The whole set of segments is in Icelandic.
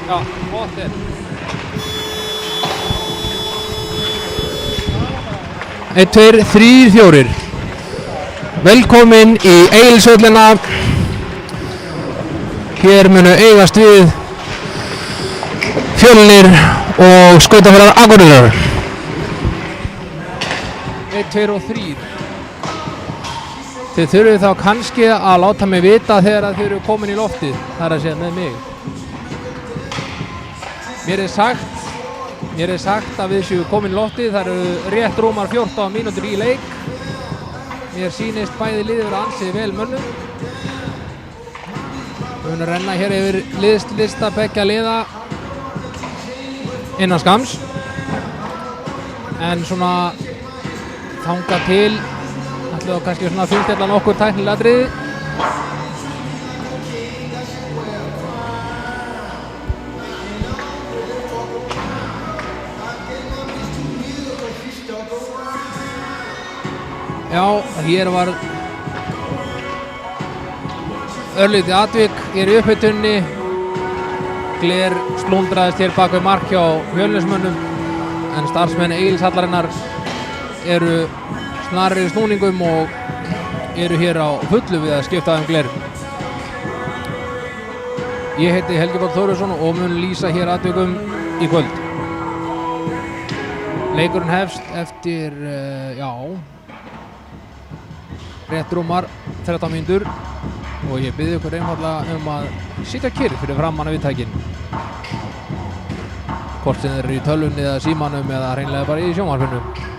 Já, gott er. 1, 2, 3, 4. Velkomin í Egilshöllina. Hér munu eigast við Fjölnir og Skautafélag Akureyrar. 1, 2 og 3. Þið þurfið þá kannski að láta mig vita þegar þið eru komin í loftið, það er að segja með mig. Mér er sagt að við séum komin í loftið, það eru rétt rúmar 14 mínútur í leik. Mér sýnist bæði liðið vera ansið vel mönnum. Við munum renna hér yfir liðslista beggja liða innan skams. En svona þangað til ætlum við kannski svona fylgstilla nokkur tæknilega atriði. Já, hér var örlítið atvik hér í upphituninni. Gler slúndraðist hér bak við mark hjá Fjölnismönnum en starfsmenn Egilshallarinnar eru snarri í snúningum og eru hér á fullu við að skipta gler. Ég heiti Helgi Páll Þórisson og mun lýsa hér atvikum í kvöld. Leikurinn hefst eftir, rétt rúmar 13 mínútur og ég bið ykkur einfaldlega að sitja kyrr fyrir framan af viðtækin. Hvort sem þeir eru í tölvunni eða símanum eða hreinlega bara í sjónvarpinu.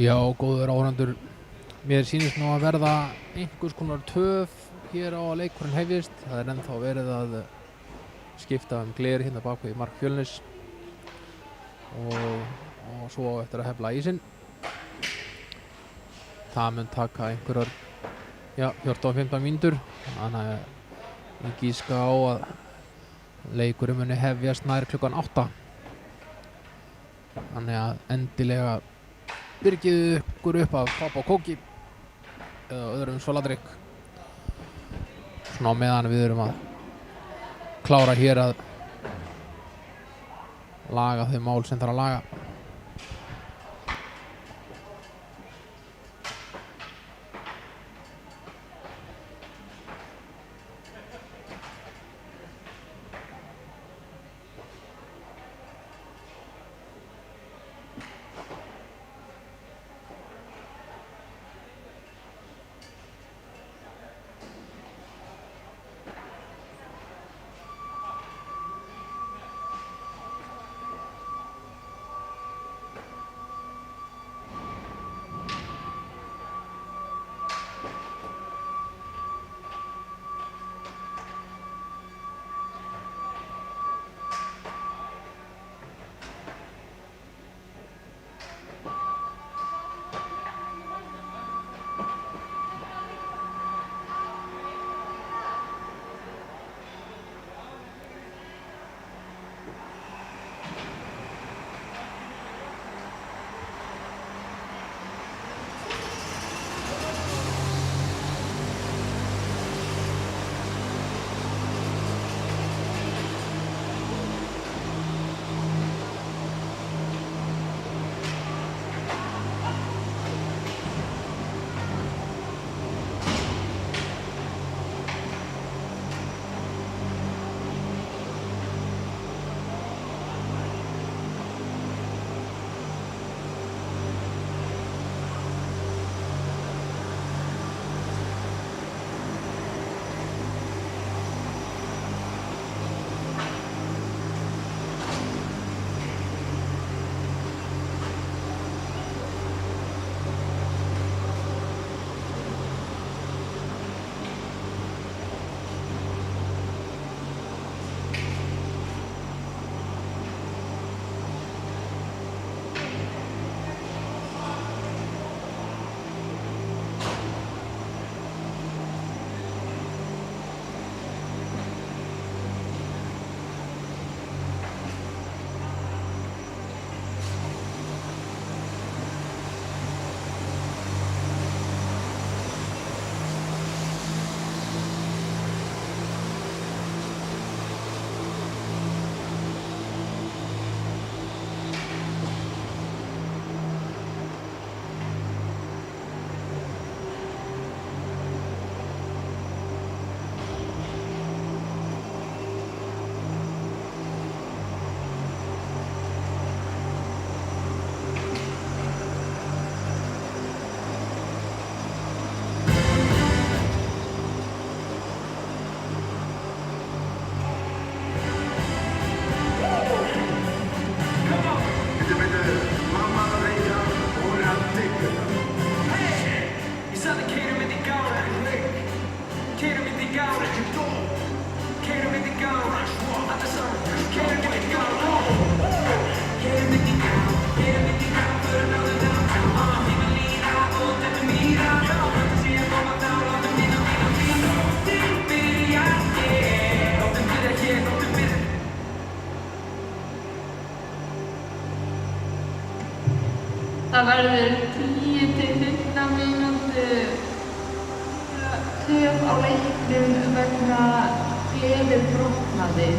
Já, góður áhrandur. Mér sýnist nú að verða einhvers konar töf hér á að leikurinn hefjist. Það er ennþá verið að skipta gler hérna bakvið í mark Fjölnis og svo eftir að hefla ísinn. Það mun taka einhverjar 14-15 mínútur. Þannig að ég gíska á að leikurinn muni hefjast nær klukkan 8. Þannig að endilega byrgið ykkur upp af popp og kóki eða öðrum svaladrykk svona á meðan við erum að klára hér að laga þau mál sem þarf að laga. Það verður 10-15 mínútur töf á leiknum vegna glerið brotnaði.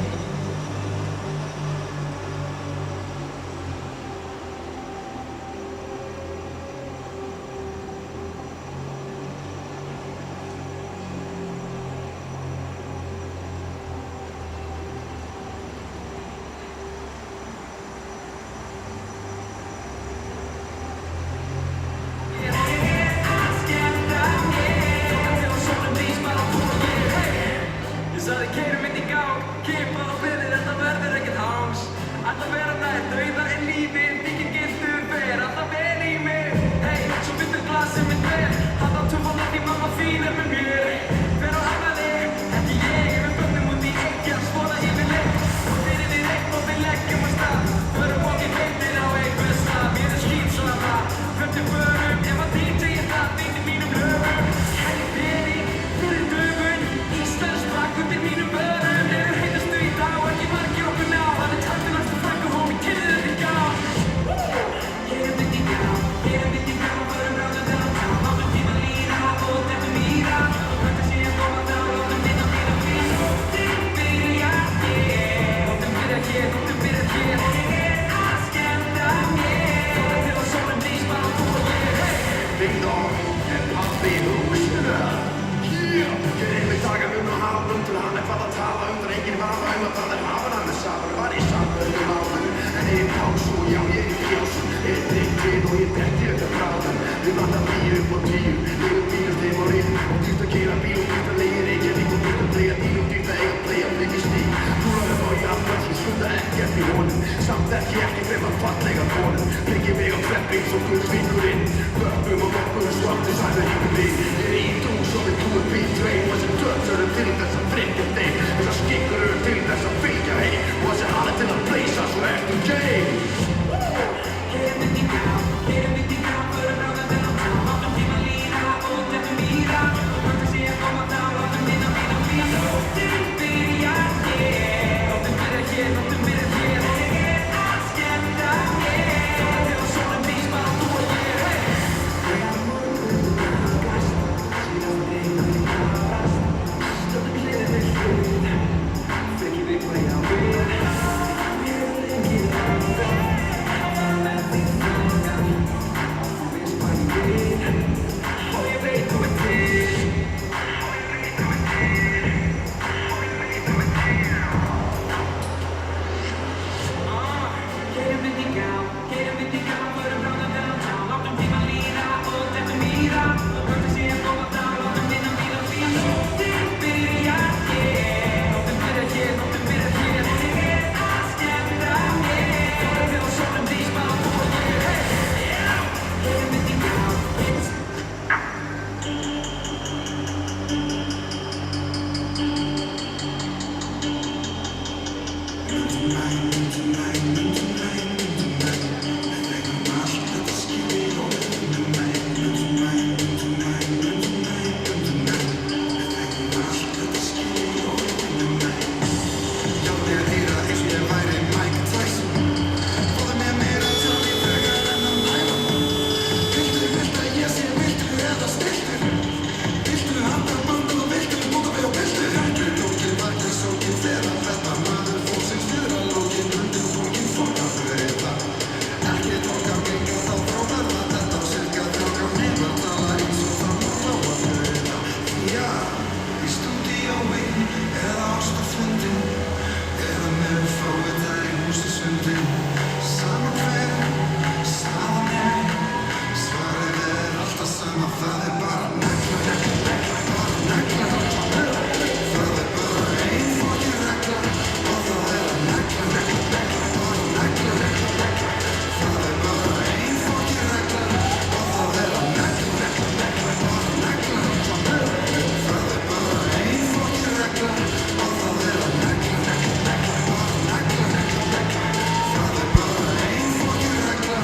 Keep up.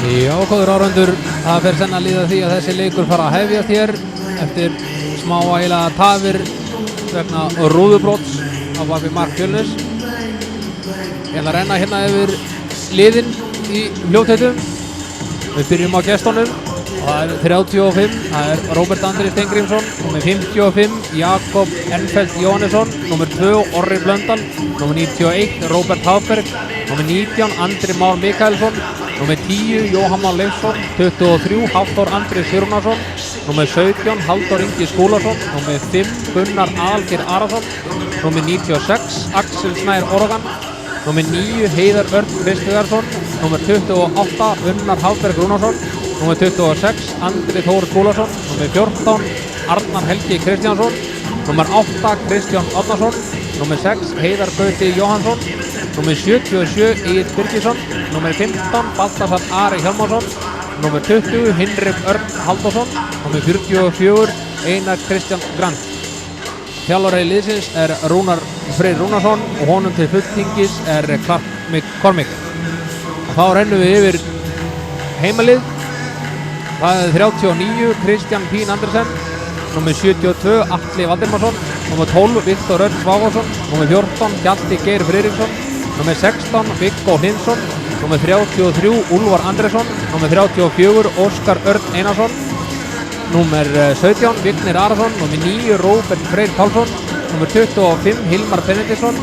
Já, góður árandur, það fer senn að líða því að þessi leikur fara að hefjast hér eftir smá eiginlega tafir vegna rúðubrots á bafi Mark Fjölnis. Ég ætla að renna hérna yfir liðin í hljótheitum. Við byrjum á gestunum og það er 35, það er Róbert Andri Steingrímsson, nummer 55 Jakob Ennfeldt Jóhannesson, nummer 2 Orri Blöndal, nummer 91 Róbert Hafberg, nummer 19 Andri Már Mikaelsson, nummer 10 Jóhann Már Leifsson, 23 Hafþór Andri Sigurðarson, nummer 17 Halldór Ingi Skúlason, nummer 5 Gunnar Aðalgeir Arason, nummer 96 Axel Snær Orogan, nummer 9 Heiðar Örn Kristjánsson, nummer 28 Unnar Hafberg Rúnarsson, nummer 26 Andri Þór Skúlason, nummer 14 Arnar Helgi Kristjánsson, nummer 8 Kristján Árnason, nummer 6 Heiðar Gauti Jóhannsson, nummer 77 Egill Birgisson, nummer 15 Baltasar Ari Hjálmarsson, nummer 20 Hinrik Örn Halldórsson, nummer 44 Einar Kristján Grant. Þjálfari liðsins er Rúnar Freyr Rúnarsson og honum til fulltingis er Clark McCormick. Og þá rennum við yfir heimalið. Það er 39 Kristján Pín Andersen, nummer 72 Atli Valdimarsson, nummer 12 Viktor Örn Svávarsson, nummer 14 Hjalti Geir Friðriksson, nummer 16 Viggo Hlinsson, nummer 33 Úlfar Andresson, nummer 34 Óskar Örn Einarsson, nummer 17 Vignir Arason, nummer 9 Róbert Freyr Pálsson, nummer 25 Hilmar Benediktsson,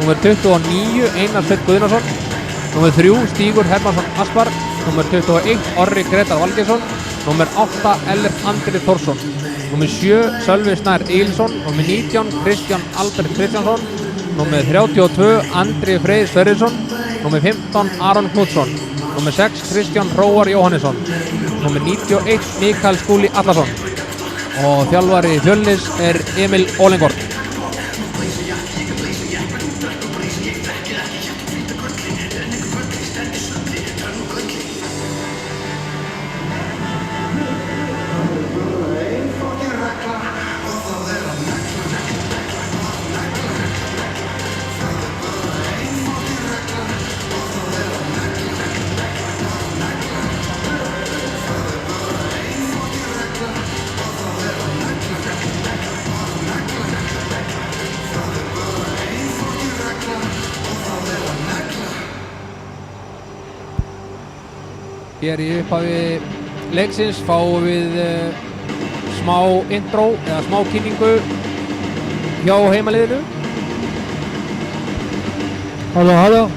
nummer 29 Einar Sveinn Guðnason, nummer 3 Stígur Hermansson Aspar, nummer 21 Orri Gretar Valgeirsson, nummer 8 Ellert Andri Þórsson, nummer 7 Sölvi Snær Egilsson, nummer 19 Kristján Albert Kristjánsson, nummer 32 Andri Freyr Sverrisson, nummer 15 Aron Knútsson, nummer 6 Kristján Hróar Jóhannesson, nummer 91 Mikael Skúli Allarsson og þjálfari Fjölnis er Emil Olengård. Hér í upphafi leiksins fáum við smá intro eða smá kynningu hjá heimaliðinu. Halló.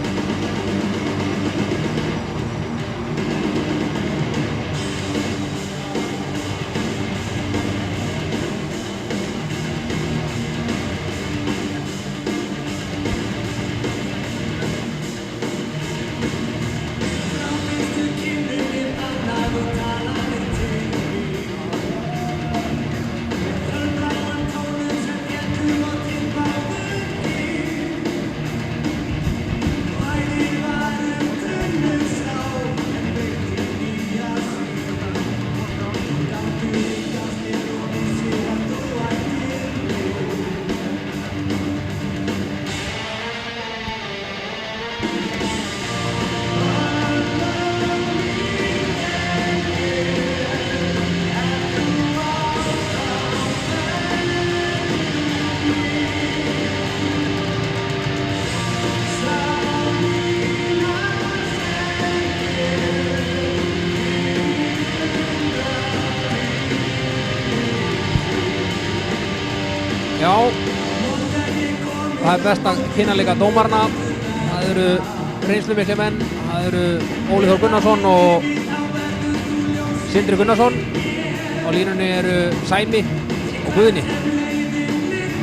Já, það best að kynna líka dómarna. Það eru reynslumiklir menn. Það eru Óli Þór Gunnarsson og Sindri Gunnarsson. Á línunni eru Sæmi og Guðni.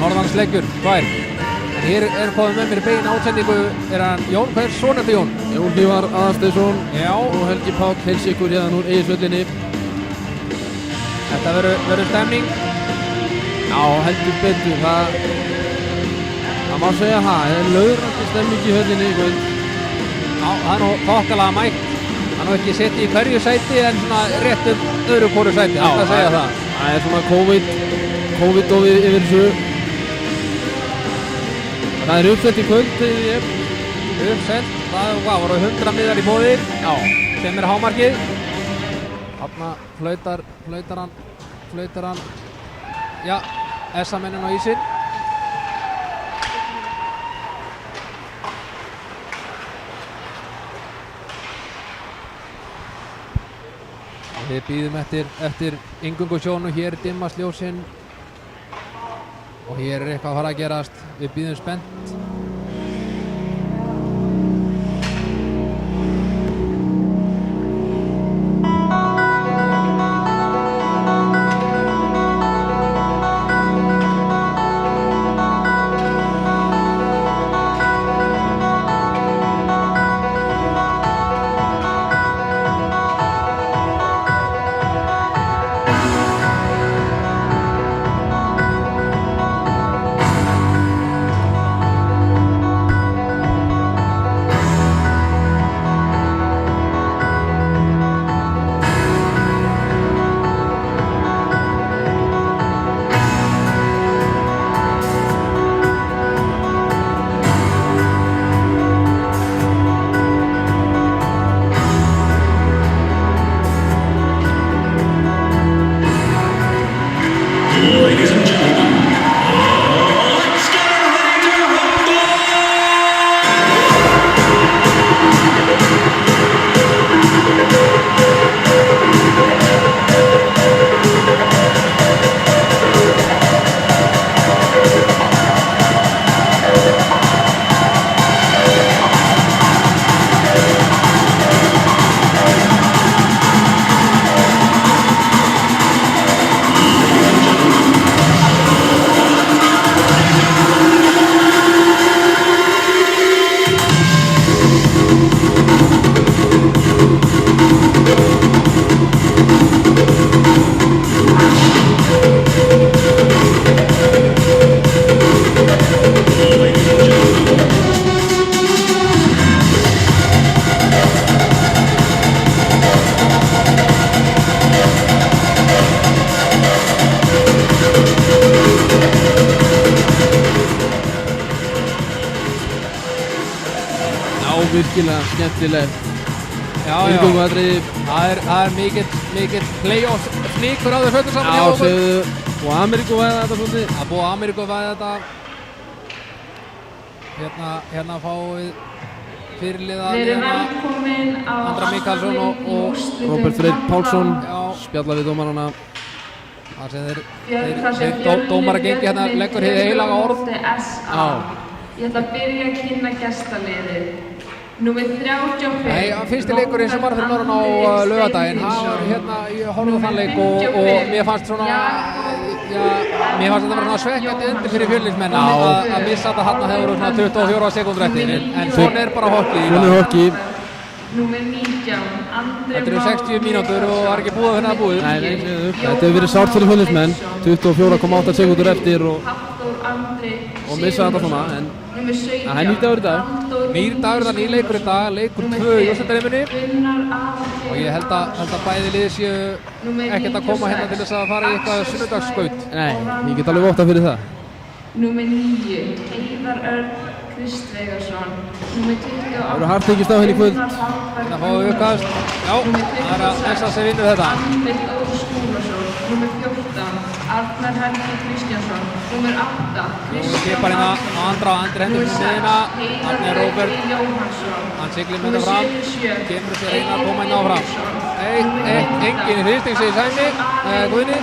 Norðansleggjur, tvær. En hér er komið með mér í beina átsendingu. Er hann Jón? Hvers son er þetta Jón? Jón Hlífar Aðalsteinsson og Helgi Páll heilsa ykkur hérna úr Egilshöllinni. Þetta verður stemning. Já, heldur betur, það má segja það er löðrandi stemming í höllinni í kvöld. Já, það er nú þokkalega mætt. Það er nú ekki setið í hverju sæti en svona rétt öðru hvoru sæti. Já, það segja það. Það er svona COVID og yfir þessu. Það er uppsett í kvöld, þegar ég Uppsett, það voru 100 miðar í boði. Já. Sem er hámarkið. Þarna flautar hann. Já, SA-mennin á ísinn. Við bíðum eftir inngöngusjónu. Hér dimmast ljósinn og hér er eitthvað að fara að gerast. Við bíðum spennt. virkilega skemmtilegt Já, inngönguatriði. Það er mikill play-off sníkur á þau fötum saman hjá Já, okkur. segðu, og Ameríkuvæða þetta svolítið. Það er búið Ameríkuvæða þetta. Hérna fáum við fyrirliða Verið liðanna. velkomin á Andra Mikaelsson og Róbert Freyr Pálsson Já. spjalla við dómarana. Það sem þeir dómara gengi hérna leggur hið heilaga orð. Ég ætla að byrja að kynna gestaliðið. Númer 35. Nei, fyrsti leikurinn sem var fyrir norðan á laugardaginn, það var hérna, ég horfði á þann leik og mér fannst svona, mér fannst þetta vera svona svekkjandi undir fyrir Fjölnismenn að missa þetta hérna hefur svona 24 sekúndur eftir, en svona er bara hockey. Svona er hockey. Númer 19, Andri Þetta eru 60 mínútur og það er ekki búið að finna það búið. Nei, þetta hefur verið sárt fyrir Fjölnismenn, 24,8 sekúndur eftir og missa þetta svona, en það er nýtt dagur í dag. Nýr dagur, það er nýr leikur í dag, leikur 2 í úrslitakeppninni og ég held að bæði lið séu ekkert að koma hérna til þess að fara í eitthvað sunnudagsskaut. Nei, ég get alveg vottað fyrir það. Númer 9, Heiðar Örn Kristvegarsson. Númer 28. Það eru hartekist á henni í kvöld. Hérna fáum við uppkast. Já, það er að þessa sem vinnur þetta. Andri Óður Skúlason. Númer 14, Arnar Helgi Kristjánsson. Númer 8, Við kipar hérna á Andra og Andri hendur fyrir miðina. Þannig er Róbert, Jóhannsson. hann siglir með þetta fram. Kemur þessi reyna að koma hérna áfram. Engin hristing segir Sæmi, Guðni.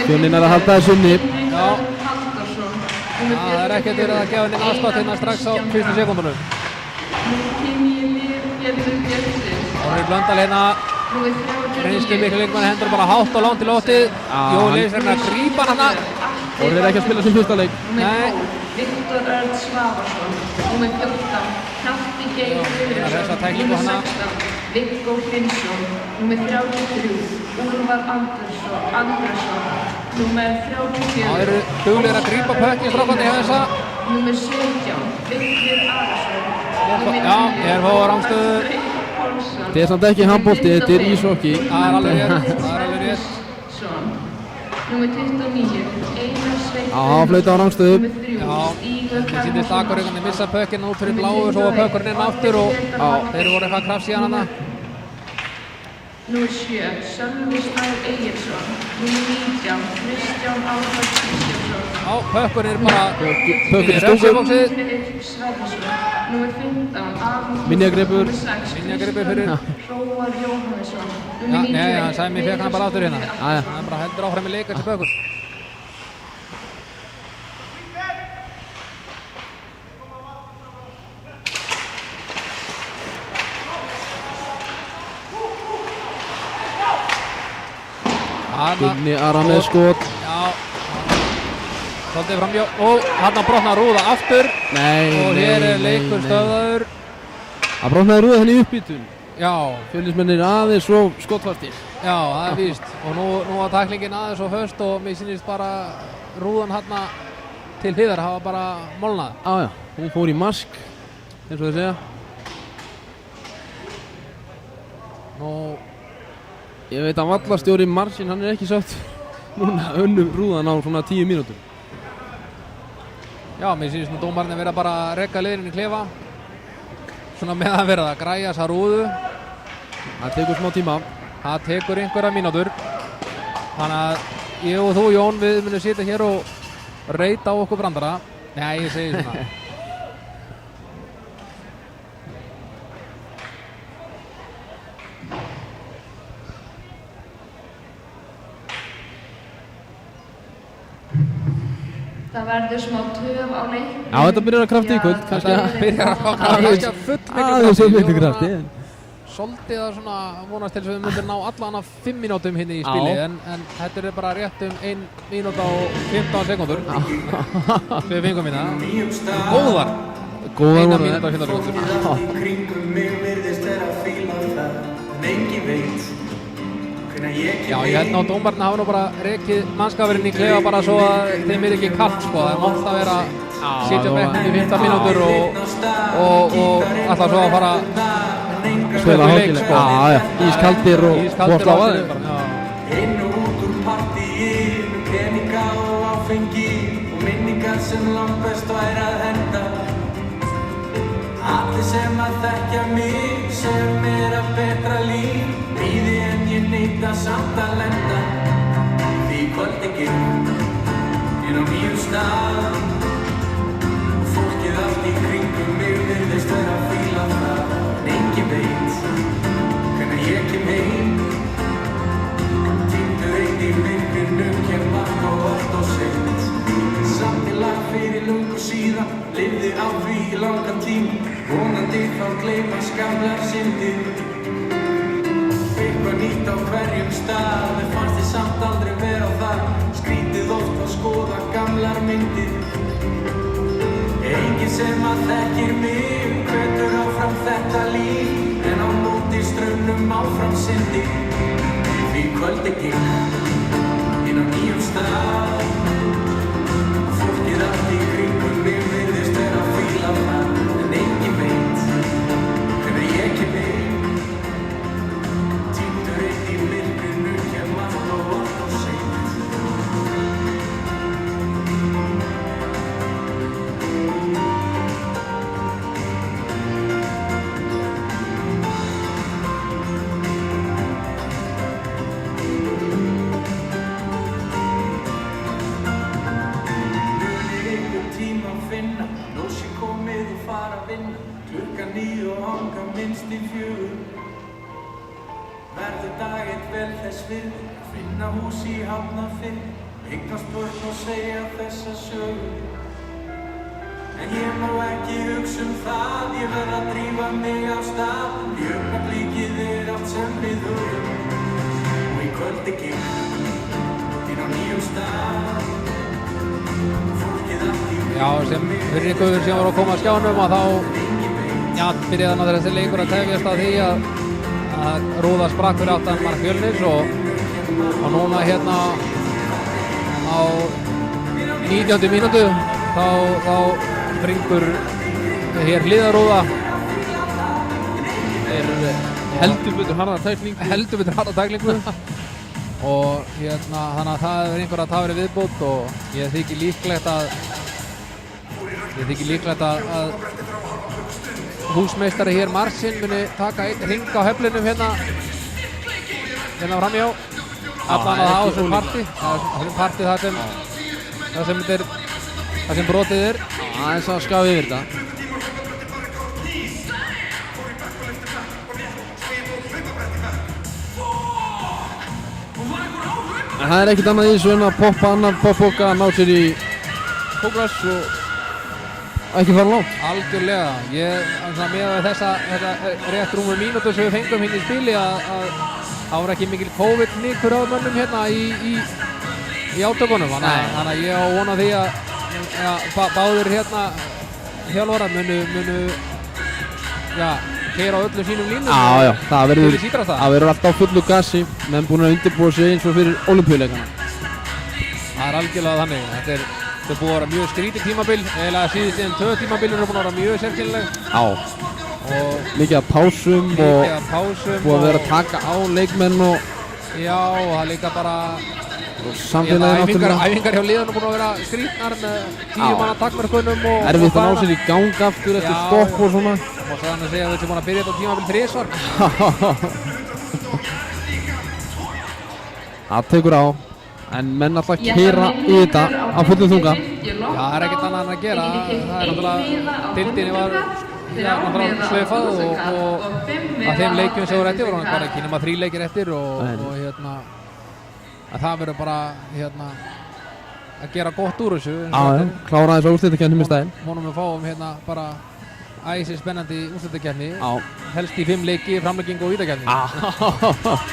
Fjölnin er að halda þessu inni. Já, það er ekkert verið að gefa henni aðstátt hérna strax á fyrstu sekúndunum. Orri Blöndal hérna, reynslu miklu leikmann hendur bara hátt og langt í loftið. Jói Leifs er hérna að grípa hann hana. Orri er ekki að spila sem fyrsta leik. Nei. Viktor Örn Svavarsson. Númer 14, Hjalti Geir Þessa Friðriksson. tæklingu Númer hana. 16, Viggo Finnsson. Númer 33, Úlfar Andersson. Númer 34, Það eru duglegir að grípa pökkin strákandi hjá þessa. Númer 17, Viktor Arason. Já, ég er fóður ángstöðu. Þetta er samt ekki handbolti, þetta er íshockey. Það er alveg rétt. Númer 29, Einar Sveinn. Já, flauta á rangstöðu. Númer 3, Já, Stígur það sýndist Akureyringarnir missa pökkinn út fyrir bláu, svo var pökkurinn inn aftur og þeir voru eitthvað krafs í hann hana. Númer 7, Sölvi Snær Egilsson. Númer 19, Kristján Árnar Kristjánsson. Já, pökkurinn er bara Pökkurinn í stungu. refsibóksið. Friðrik Sverrisson. Númer 15, Aron Minjagripur. Númer 6, Minjagripur fyrir. Hróar Jóhannesson. Já, Númer nei, 91, Sæmi fekk hann bara aftur hérna. Jæja. Það er bara heldur áfram í leik eftir pökkur. Gunni Ara með skot. Já, svolítið framjá og hann brotnar rúða aftur og hér er leikur stöðaður. Það brotnaði rúða henni í uppbytun. Já, Fjölnismennir aðeins og skotfastir. já, það er víst og nú var tæklingin aðeins og höst og mér sýnist bara rúðan hann til hliðar hafa bara molnað. Já, hún fór í mask, eins og þau segja. Nú, Ég veit að vallastjóri Marsin, hann er ekki sátt núna önnum rúðan á svona 10 mínútur. já, mér sýnist nú dómarinn vera bara að rekka liðurinn í klefa. Svona meðan verða að græja þessa rúðu. Það tekur smá tíma. Það tekur einhverja mínútur. Þannig að ég og þú, Jón, við munum sitja hér og reyta á okkur brandara. Nei, ég segi svona. Það verður smá töf á leiknum. Já, þetta byrjar að krafti í kvöld. Þetta byrjar að kannski að full Aðeins of miklu krafti. Svolítið að svona vonast til þess að við myndum ná allan af 5 mínútum hérna í spili en þetta er bara rétt 1 mínúta og 15 sekúndur. Við fengum hérna. Góðar. 1 mínúta og 15 sekúndur. Kringum mig virðist vera að fíla það, en engin veit hvenær ég Já, ég held ná að dómarinn hafa nú bara rekið mannskapurinn í klefa bara svo að þeim er ekki kalt sko. Það er mátt að vera að sitja bekknum í 15 mínútur og alltaf svo að fara Spila leik, hátileg. sko. Já, ískaldir og Ískaldir á og aðeins. inn og út úr partíinu, peninga og áfengi og minningar sem langt best væri að henda. Allir sem að þekkja mig sem er að betra líf, bíði en ég neita samt að lenda. Því kvöldingin inn á nýjum stað og fólkið allt í kringum mig virðist vera löngu síðan, lifði á því í langan tíma, vonandi þá gleymast gamlar syndir. Eitthvað nýtt á hverjum stað, mér fannst ég samt aldrei vera þar, skrítið oft að skoða gamlar myndir. Enginn sem að þekkir mig, hvetur áfram þetta líf, en á móti straumnum áfram syndir. Því kvöldi gikk inn á nýjum stað, fólkið allt í kringum mig virðist vera að fíla það, en enginn veit hvenær ég kem inn. Týndur einn í myrkrinu kem allt og seint. Klukkan 9 og hanga minnst í 4. Verður dag eitt vel þess virði, finna hús í Hafnarfirði, eignast börn og segja þessa sögu. En ég má ekki hugsa það, ég verð að drífa mig af stað, í augnablikið allt sem við höfum. Og í kvöldi gikk inn á nýjum stað, fólkið allt í Já, sem fyrir ykkur sem var að koma að skjánum að þá byrjaði hann að þessi leikur að tefjast að því að Rúða sprakk fyrir aftan mark Fjölnis og núna hérna á 19. mínútu þá springur hér hliðarúða heldur betur harða tæklingu og hérna þannig að það er einhver að það verið viðbót og ég þykir líklegt að húsmeistari hér Marsin muni taka einn hring á höflinum hérna framjá allan að á þessum partí það sem brotið er aðeins að skafa yfir þetta. En það er ekkert annað í þessu en að poppa annar poppoka, ná sér í kókgræs og ekki fara langt. Algjörlega, með þessa rétt rúmu mínútu sem við fengum hérna í spili að það voru ekki mikil COVID-nikur á mönnum hérna í átökunum. Þannig að ég á vona því að báðir hérna þjálfarar munu keyra á öllu sínum línum. Já, það verður alltaf á fullu gasi, menn búin að undirbúa sig eins og fyrir Ólympíuleikana. Það er algjörlega þannig. Þetta er búið að vera mjög skrítið tímabil, eiginlega síðust í 2 tímabilur er búin að vera mjög sérkennileg. Já, og mikið af pásum og búið að vera að taka á leikmenn og já, og það líka bara samfélagið náttúrulega. Æfingar hjá liðanum búin að vera skrítnar með 10 manna takmörkunum og erfitt að ná sér í gang aftur eftir stopp og svona. Og svo þannig að segja að þessi búin að byrja þetta tímabil 3 svar. Það tekur á. En menn alltaf keyra í þetta á fullum þunga. Já, það er ekkert annað en að gera. Það er náttúrulega, deildinni var náttúrulega slaufað og að þeim leikjum sem voru eftir voru bara ekki nema 3 leikir eftir og hérna að það verður bara hérna að gera gott úr þessu. Já, klára þess að úrslitakeppni með stæðin. Vonum við fáum hérna bara æsi spennandi úrslitakeppni. Helst í 5 leiki, framlegging og vítakeppni.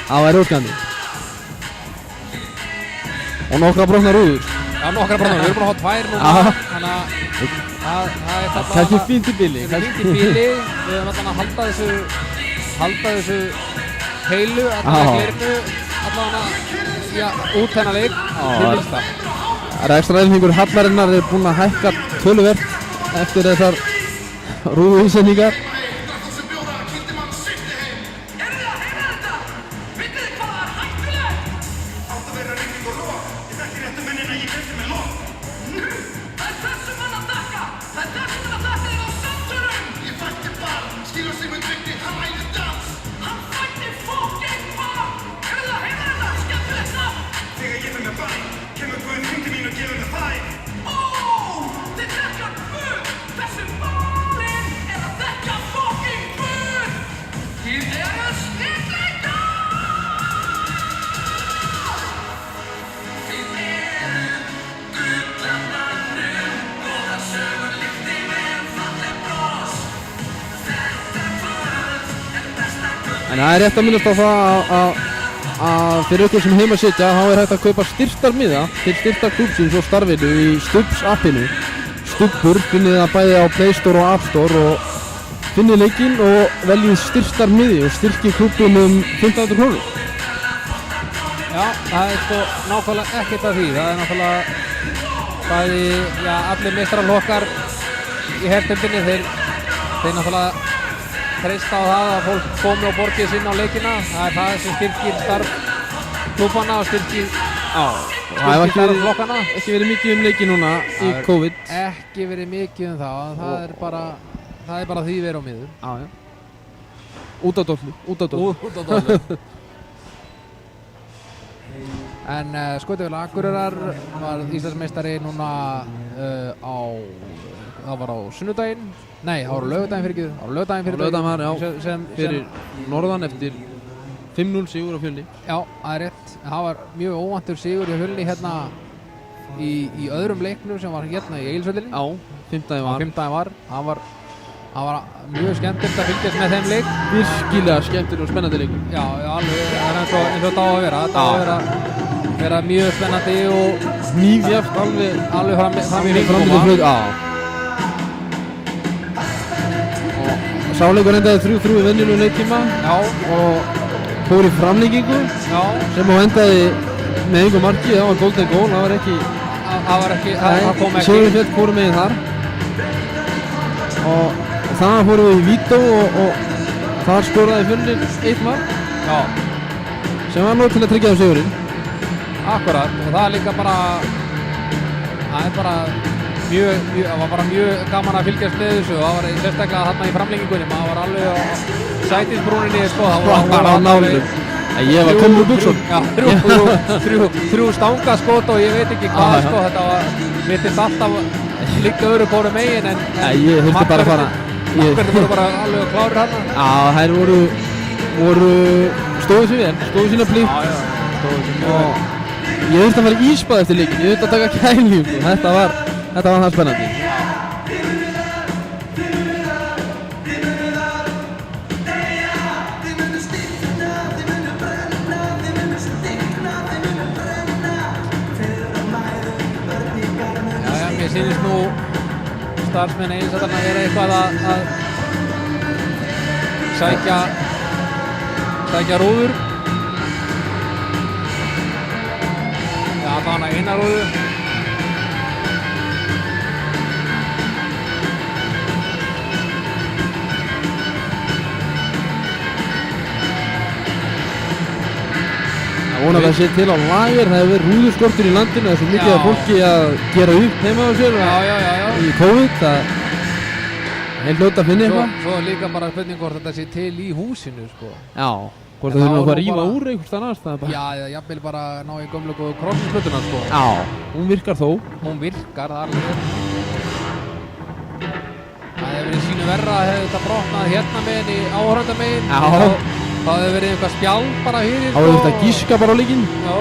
Það væri óskandi. Og nokkra brotnar rúður. Já, nokkra brotnar. Við erum búin að hafa 2 núna. Þannig að það er kannski fínt í bili. Við höfum alltaf að halda þessu heilu, allavega glerinu, allavega út þennan leik. Það er ekstra æfingur hallarinnar er búin að hækka töluvert eftir þessar rúðuísendingar. En það rétt að minnast á það að fyrir ykkur sem heima sitja þá hægt að kaupa styrktarmiða til styrktarklúbsins og starfinu í Stubbs appinu. Stubbur finnið það bæði á Play Store og App Store og finnið leikinn og veljið styrktarmiði og styrkið klúbum 1500 krónur. Já, það sko nákvæmlega ekkert af því. Það náttúrulega bæði, allir meistaraflokkar í hertendinni, þeir náttúrulega treysta á það að fólk komi og borgi sinna á leikina. Það er það sem styrkir starf klúbana og styrkir starf flokkana. Ekki verið mikið leiki núna í COVID. Ekki verið mikið það. Það er bara því verið á miður. Já. Út á dollu. En Skautafélag Akureyrar var Íslandsmeistari núna það var á sunnudaginn. Nei, það var á laugardaginn fyrir norðan eftir 5-0 sigur á Fjölni. Já, það er rétt. Það var mjög óvæntur sigur í Fjölni hérna í öðrum leiknum sem var hérna í Egilshöllinni. Já, 5. var. Það var mjög skemmtilegt að fylgjast með þeim leik. Virkilega skemmtileg og spennandi leikur. Já, alveg. Það er eins og það á að vera. Það á að vera mjög spennandi og hnífjafnt alveg fram í leiknum. Sáleikur endaði 3-3 í venjulegu leiktíma og fór í framlengingu sem á endaði með einhver marki. Það var golden goal, það kom ekki. Sigurfjörn fóru meginn þar og það fóru við í vító og þar skoraði Fjölnir 1 mark sem var nóg til að tryggja á sigurinn. Akkurat, og það er líka bara það var bara mjög gaman að fylgjast með þessu. Það var sérstaklega þarna í framlengingunni, maður var alveg á sætisbrúninni, sko. Það var bara á nálum. Ég var komið úr buxum. Já, þrjú stangaskot og ég veit ekki hvað, sko. Þetta virtist alltaf líka öðru hvoru megin, en ég þurfti bara að fara. Markverðir voru bara alveg klárir hérna. Já, þær stóðu sér vel, stóðu sína blíkt. Já, stóðu sér mjög vel. Ég þurfti að fara í ísbað eftir leikin, ég þurfti að taka kælingu. Þetta var það spennandi. Mér sýnist nú starfsmenn Egilshallar að vera eitthvað að sækja rúður. Já, það var eina rúðu. Ég vona að það sé til á lager, það hefur verið rúðuskortur í landinu, það er svo mikið af fólki að gera upp heima á sér í COVID. Það hljóta að finna eitthvað. Svo er líka bara spurning hvort þetta sé til í húsinu, sko. Já, hvort það þurfum að rífa úr einhvers annars. Já, jafnvel bara ná í gömlu góðu krossplötuna, sko. Já, hún virkar þó. Hún virkar, það er alveg. Það hefur verið sínu verra að hefði þetta brotnað hérna meginn í áhorfandameginn. Já. Það hefur verið eitthvað spjald bara fyrir. Þá hefur þetta gíska bara á leikinn. Já.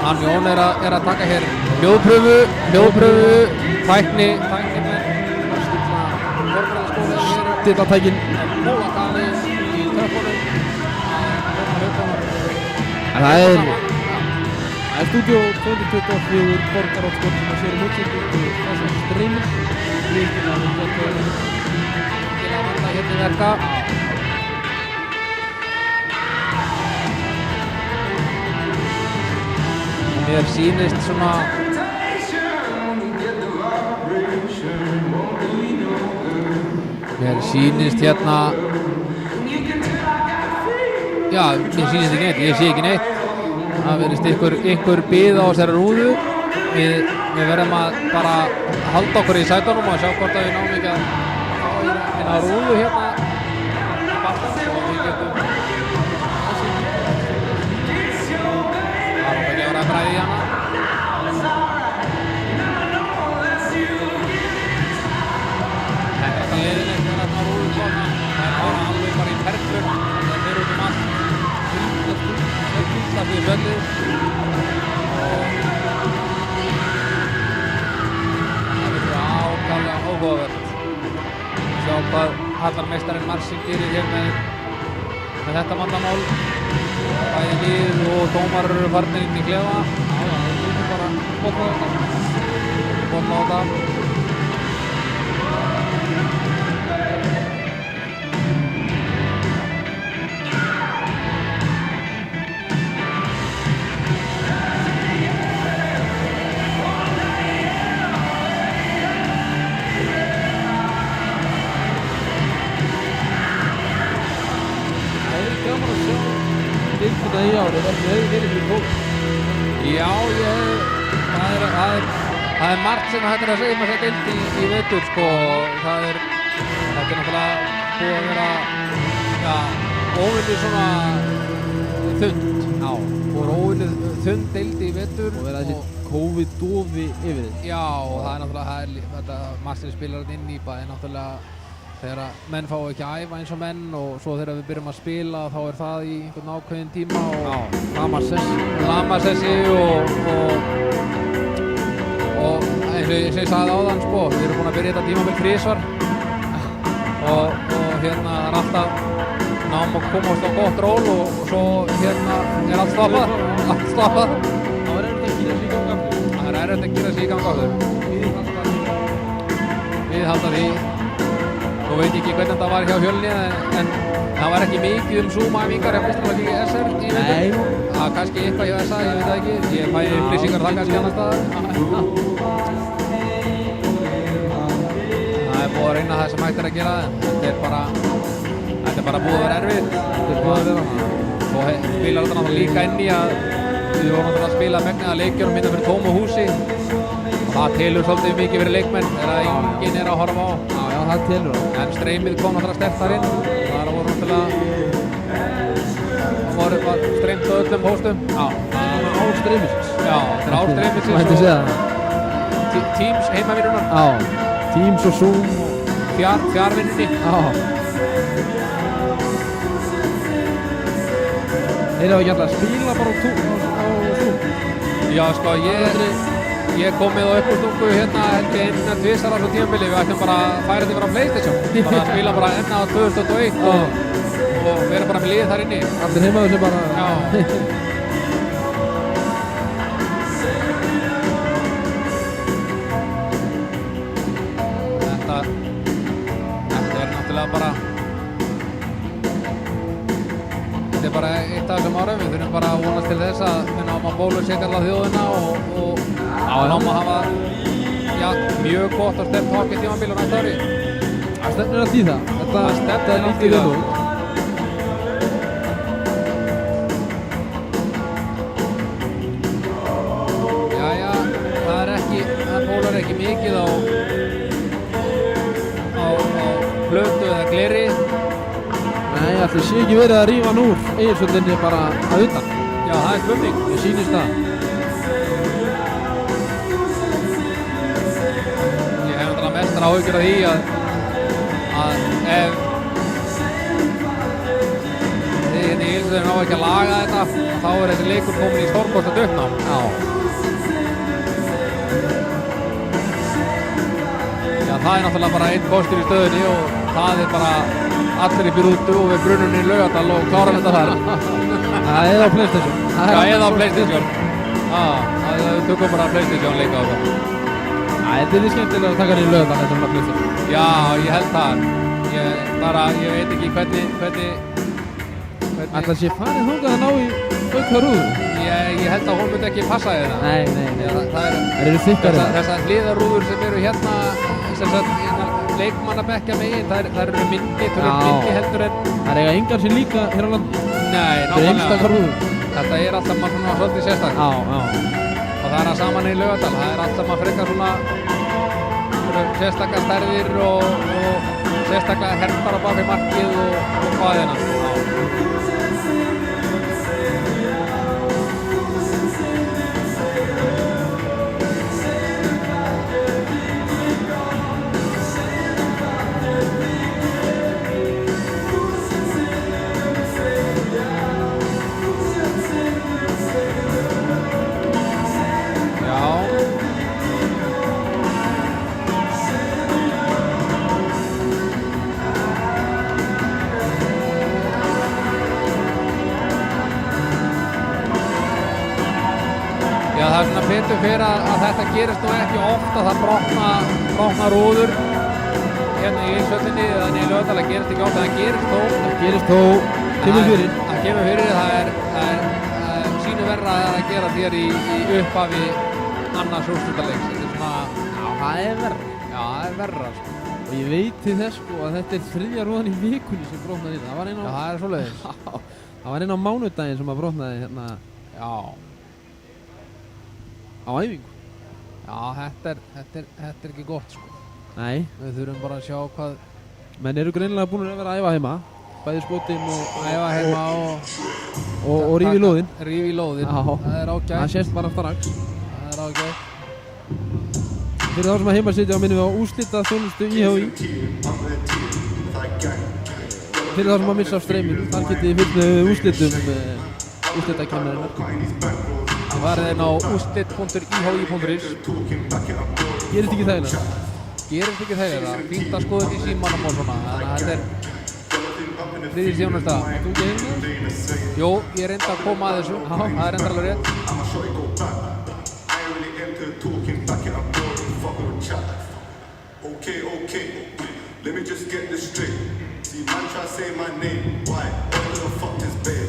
Hann Jón er að taka hér hljóðpröfu, tækni stilla tækin Mólakali í töpunum Það er Stúdíó 224 Borgarholtsgólf sem að sér útsendingu þessum streymir. Virkilega vel gert hjá þeim. Virkilega vanda hérna í verka. Mér sýnist svona hérna já, mér sýnist ekki neitt, ég sé ekki neitt. Það verðist ykkur bið á þessari rúðu. Við verðum að bara halda okkur í sætunum og sjá hvort að við náum ekki að fá hérna rúðu hérna í bakkan og við getum það er ekki að vera að bræði í hana. Þetta er leiðilegt með þarna rúðu svona. Það er alveg bara í perlur. Það er út allt. Það fyrir svellið og það verður ákaflega áhugavert sjá hvað hallarmeistarinn Marsin gerir hér með þetta vandamál. Bæði lið og dómarar eru farnir inn í klefa. Það er bara botna á þetta. Deildina í ári, hvernig hefur verið fyrir fólk? Já, það er margt sem hættir að segja um þessa deild í vetur sko. Þetta er náttúrulega búið að vera óvinnið svona þund. Já, og óvinnið þund deild í vetur Og vera þessi COVID-dofi yfir þið. Já, og það er náttúrulega þetta Martin spilar inn í bæði náttúrulega þegar menn fá ekki að æfa eins og menn og svo þegar við byrjum að spila þá er það í einhvern ákveðin tíma og lamarsessi og eins og ég sagði áðan sko, við erum búin að byrja þetta tímabil þrisvar og hérna það er alltaf náum að komast á gott ról og svo hérna er allt stoppað. Það er erfitt að gera sig í gang aftur. Það er erfitt að gera sig í gang aftur. Við halda því. Nú veit ég ekki hvernig þetta var hjá Fjölni en það var ekki mikið Zoom-æfingar hjá meistaraflokki SR í vetur. Nei. Það er kannski eitthvað hjá SA, ég veit það ekki. Ég fæ upplýsingar það kannski annar staðar. Það er búið að reyna það sem hægt er að gera en þetta er bara búið að vera erfitt. Svo spilar þetta náttúrulega líka inn í að við vorum náttúrulega að spila megnaða leikjunum hérna fyrir tómu húsi. Það telur svolítið mikið fyrir leikmenn þegar enginn er að horfa á. Já, það telur það. En streymið kom náttúrulega sterkt þar inn. Það voru náttúrulega streymt á öllum póstum. Já, Það er á streymisins. já, þetta er á streymisins Mætti segja það. Teams heimavinnunar, Já, Teams og Zoom og fjarvinnunni. já. Þeir hafa ekki alltaf að spila bara á Zoom. Já, sko, ég kom með á uppúrstungu hérna held ég innan tvisar á svo tímabili. Við ættum bara að færa þetta bara á PlayStation. Bara að spila bara enna á 2001 og vera bara með liðið þar inni. Allir heimaður sem bara... Já. Þetta er náttúrulega bara þetta er bara eitt af þessum árum. Við þurfum bara að vonast til þess að við náum að bólusetja alla þjóðina og náum að hafa mjög gott og sterkt hockey tímabil á næsta ári. Það stefnir að því það. Þetta er lítið vel út. Jæja, það bólar ekki mikið á plötu eða gleri. Nei, allir sé ekki verið að rífa núr Egilshöllinni bara að utan. Já, það er spurning. Ég sýnist það. Ég hef náttúrulega mestar áhyggjur af því að ef þið hérna í Egilshöllinni ná ekki að laga þetta þá er þessi leikur komin í stórkostlegt uppnám. Já, það er náttúrulega bara einn kostur í stöðunni og það er bara allir upp í rútu og við brunum í Laugardal og klárum þetta þar. Það er á PlayStation. Já, eða á PlayStation. Við tökum bara PlayStation líka á það. Þetta er skemmtilega að taka hann í Laugardal þetta er PlayStation. Já, ég held það. Ég veit ekki hvernig Ætla sé farið þangað að ná í aukna rúðu? Ég held að hún myndi ekki passa í þetta. Nei. Það eru þykkar þessar hliðarúður sem eru hérna, sem sagt, leikmannabekkja megin, það eru minni heldur en... Það eiga engar sem líka hér á landi. Nei, nákvæmlega. Það einstakar rúður. Þetta alltaf maður svona svolítið sérstak. Já. Og það að saman í Laugardal, það alltaf maður frekar svona sérstakar stærðir og sérstakar hermar á baki markið og hvaðina. Það er svona betur fyrir að þetta gerist nú ekki oft að það brotna rúður hérna í Egilshöllinni eða í Laugardal, það gerist ekki oft, en það gerist þó kemur fyrir. Það kemur fyrir, það er sínu verra að gera þér í upphafi annars úrslitaleiks. Þetta er svona... Já, það er verra. Já, það er verra, sko. Og ég veit til þess, sko, að þetta er þriðja rúðan í vikunni sem brotnaði þetta. Það var Já, það er svoleiðis. Það var á mánudaginn sem að brotnaði hérna... Já. Á æfingu. Já, þetta er ekki gott, sko. Nei. Við þurfum bara að sjá hvað... Menn eru greinilega búin að vera að æfa heima. Bæði skotinn og... Æfa heima og rífi lóðinn. Rífi lóðinn. Já. Það er ágætt. Það sést bara strax. Það er ágætt. Fyrir þá sem að heima sitja minnum við á úrslita þjónustu IHÍ. Fyrir þá sem að missa af streyminu. Þar getið þið fylgt með úrslitum úrslitakeppninnar. Það farið inn á úrslit.ihi.is. Gerist ekki þægilega? Gerist ekki þægilega. Fínt að skoða þetta í símanum og svona. Þannig að þetta er þriðja þjónusta. Þú gerir það? Jó, ég reyndi að koma að þessu. Það er reyndar alveg rétt. Let me just get this straight. See, man try to say my name. Why? Why the fuck is babe?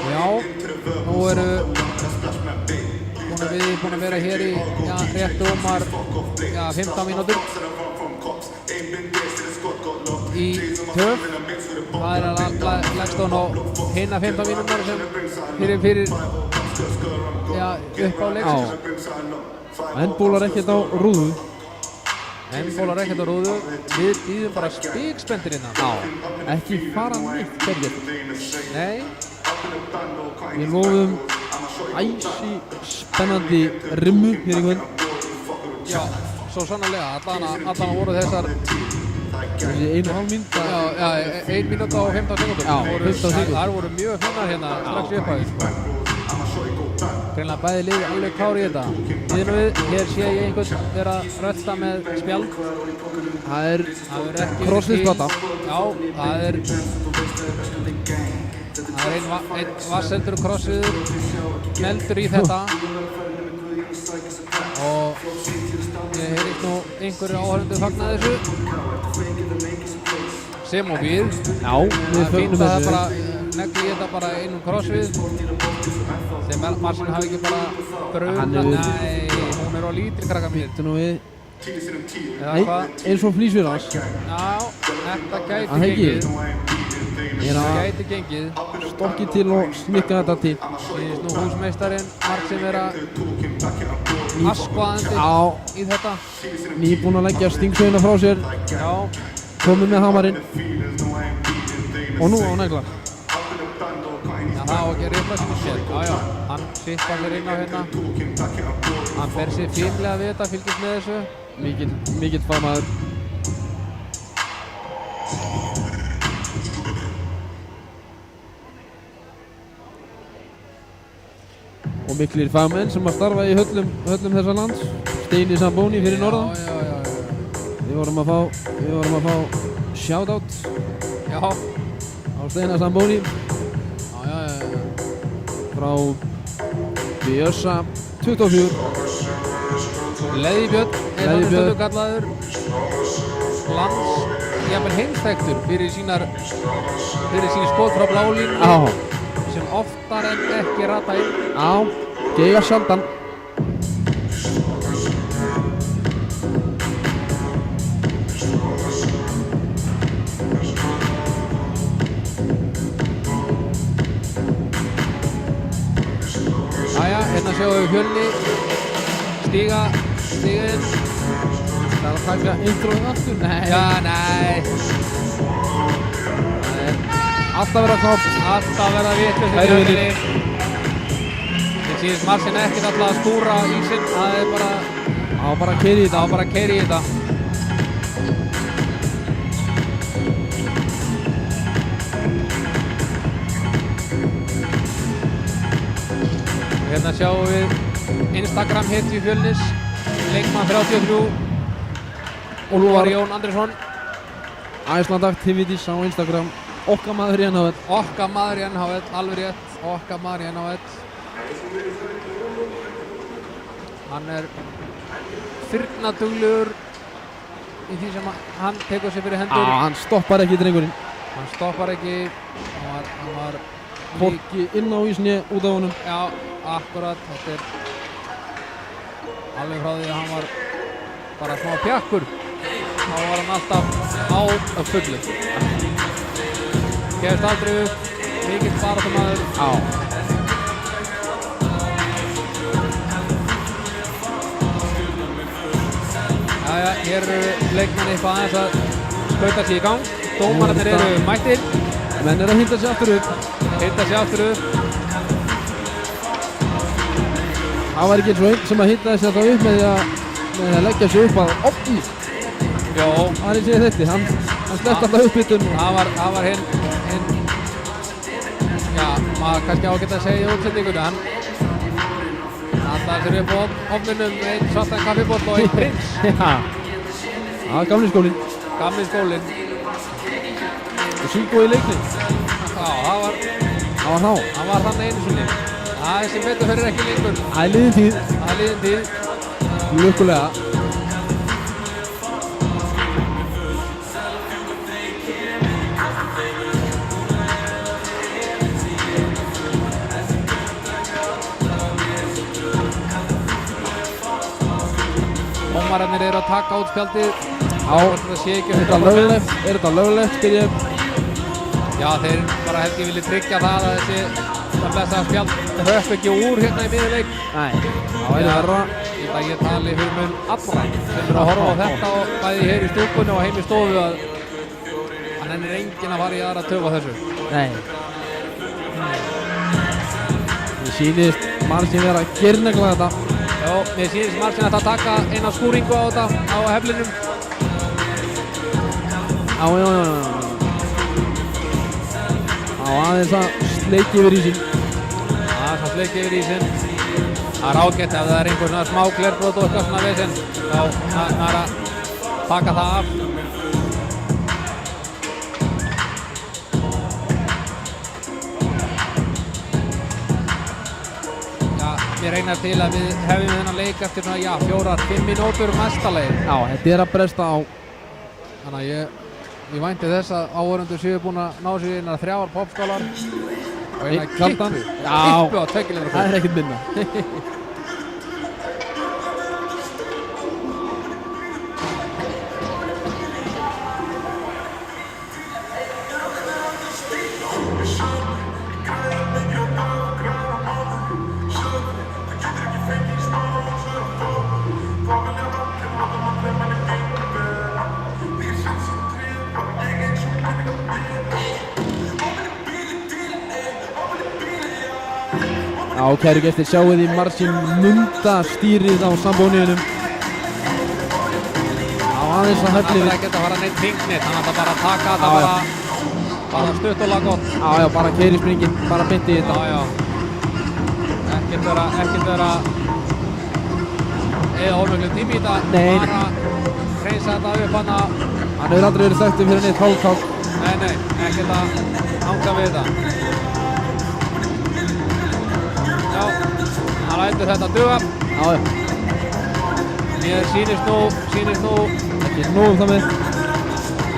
Já, nú eru búin að vera hér í rétt rúmar 15 mínútur í töf. Það er að leggst hún á hinna 15 mínútur sem fyrir upp á leiksins. En bólar ekkert á rúðu. Við býðum bara spikspenntir innan. Já, ekki fara nýtt bergið. Nei. Við lofum æsi spennandi rimmu hér í kvöld. Já, svo sannarlega. Allan voru þessar... Þessi 1,5 mínúta. Já, 1 mínúta og 15 sekúndur. Já, 15 sekúndur. Það voru mjög finnar hérna strax í upphæði. Greinlega bæði liði alveg klári í þetta. Hér sé ég einhvern vera að rölda með spjald. Það er crossfit-plata. Já, það er einn vasseldur crossfiður meldur í þetta. Og ég heyrist nú einhverju áhörundu fagna þessu. Sem og við. Já, við fögnum þessu. Það bara negli þetta bara einum crossfit. Þegar Marcin hafi ekki bara brunað. Nei, hún er á lítri krakka mér. Þetta nú við. Eins og flýsvið hans. Já, þetta gæti gengið. Stokki til og smikka þetta til. Sýnist nú húsmeistarinn Marcin vera askvaðandi í þetta. Nýbúinn að leggja stingsveina frá sér. Já. Komið með hamarinn. Og nú á neglar. Já, það á ekki að rifla sem sér. Já, hann sittar sér inn á hérna. Hann fer sér fínlega við þetta, fylgist með þessu. Mikill fagmaður. Og miklir fagmenn sem að starfa í höllum þessa lands. Steini Sambóni fyrir norðan. Já. Við vorum að fá shoutout Já, á Steinar Zamboni frá Bjössa 24. Leðibjörn er hann Leðibjörn. stöðu kallaður jafnvel heimstæktur fyrir sín skot frá blálínu Já, sem oftar en ekki rata inn. já, geigar sjaldan. Jæja, hérna sjáum við Fjölni stíga inn. Það er að taka introið aftur. Nei, Já, nei, alltaf vera klárt. alltaf verða vitlausir Kæru í vinir. höfninni. Mér sýnist Marsin ekkert alltaf að skúra ísinn, það er bara, Á bara að keyra í það var bara að keyra í þetta. Hérna sjáum við Instagram hetju Fjölnis, leikmann 33, Úlfar Jón Andrésson, Iceland Activities á Instagram. Okkar maður í NHL. okkar maður í NHL, alveg rétt, okkar maður í NHL. Hann er fyrnaduglegur í því sem hann tekur sér fyrir hendur. Hann stoppar ekki drengurinn. Hann stoppar ekki, hann var Hvorki inn á ísni út af honum. Já, akkurat, þetta er alveg frá því að hann var bara smá pjakkur, þá var hann alltaf á fullu. Gefst aldrei upp, mikill baráttumaður. Já. Jæja, hér eru leikmenn eitthvað aðeins að skauta sig í gang. Dómararnir eru mættir, Menn er að hinda sig aftur upp. heita sig aftur upp. Það var ekki eins og einn sem að hinda sig alltaf upp með því að leggja sig upp að opni. Jó, Það er eins og þetta. Hann sleppti alltaf uppbytun. það var hinn, já, maður kannski á að geta að segja í útsendingunni, hann alltaf sér upp á ofninum einn svartan kaffibóll og einn prins, Já. Það er gamli skólinn. gamli skólinn. Og Svíko í leikni. Já, það var, Það var þá. hann var þannig einu sinni. Það er sem betur fyrir ekki lengur, Það er liðin tíð. það er liðin tíð. Lukkulega. Dómararnir eru að taka út spjaldið. Það sé ekki Er þetta löglegt? Er þetta löglegt? Spyr ég. Já, þeir bara held ég vilja tryggja það að þessi blessa spjald höpp ekki úr hérna í miðjuleik. Nei. Það væri verra. Ég tali fyrir mun allra sem eru að horfa á þetta og bæði hér í stúkunni og heim í stofu að hann ennir enginn að fara í aðra töf á þessu. Nei. Mér sýnist Marsin vera að girnegla þetta. Já, mér sýnist Marsin að taka eina skúringu á þetta á heflinum. Já. Á aðeins að sleiki yfir ísinn. Það er svo sleikið yfir ísinn. Það er ágætt ef það er einhver svona smá glerbrot og eitthvað svona veginn. Þá það er að taka það af. Já, mér reynar til að við hefum þennan leik eftir svona, já, 4-5 mínútur mesta leik. Já, þetta er að bresta á. Þannig að ég vænti þess að áhorfendur séu búin að ná sér einar 3 popskálar og eina Einn kaldan. kippu Já. á 2 km. Það er ekkert minna. Já, kæru gestir, sjáu þið Marsin munda stýrið á Sambóniunum. Já, aðeins að Hann hefli. ætlar ekkert að fara neitt hringnit, hann ætlar bara að taka þetta Já, bara stutt og lagott. Já, bara keyri springin, bara beint í þetta. Já. Ekkert vera eða ómögulegt tími í þetta, Nei. bara hreinsa þetta upp hana. Hann hefur aldrei verið þekktur fyrir neitt hálfkák. Nei, ekkert að hanga við þetta. Já, hann lætur þetta duga. Já. Mér sýnist nú Ekki nóg það með.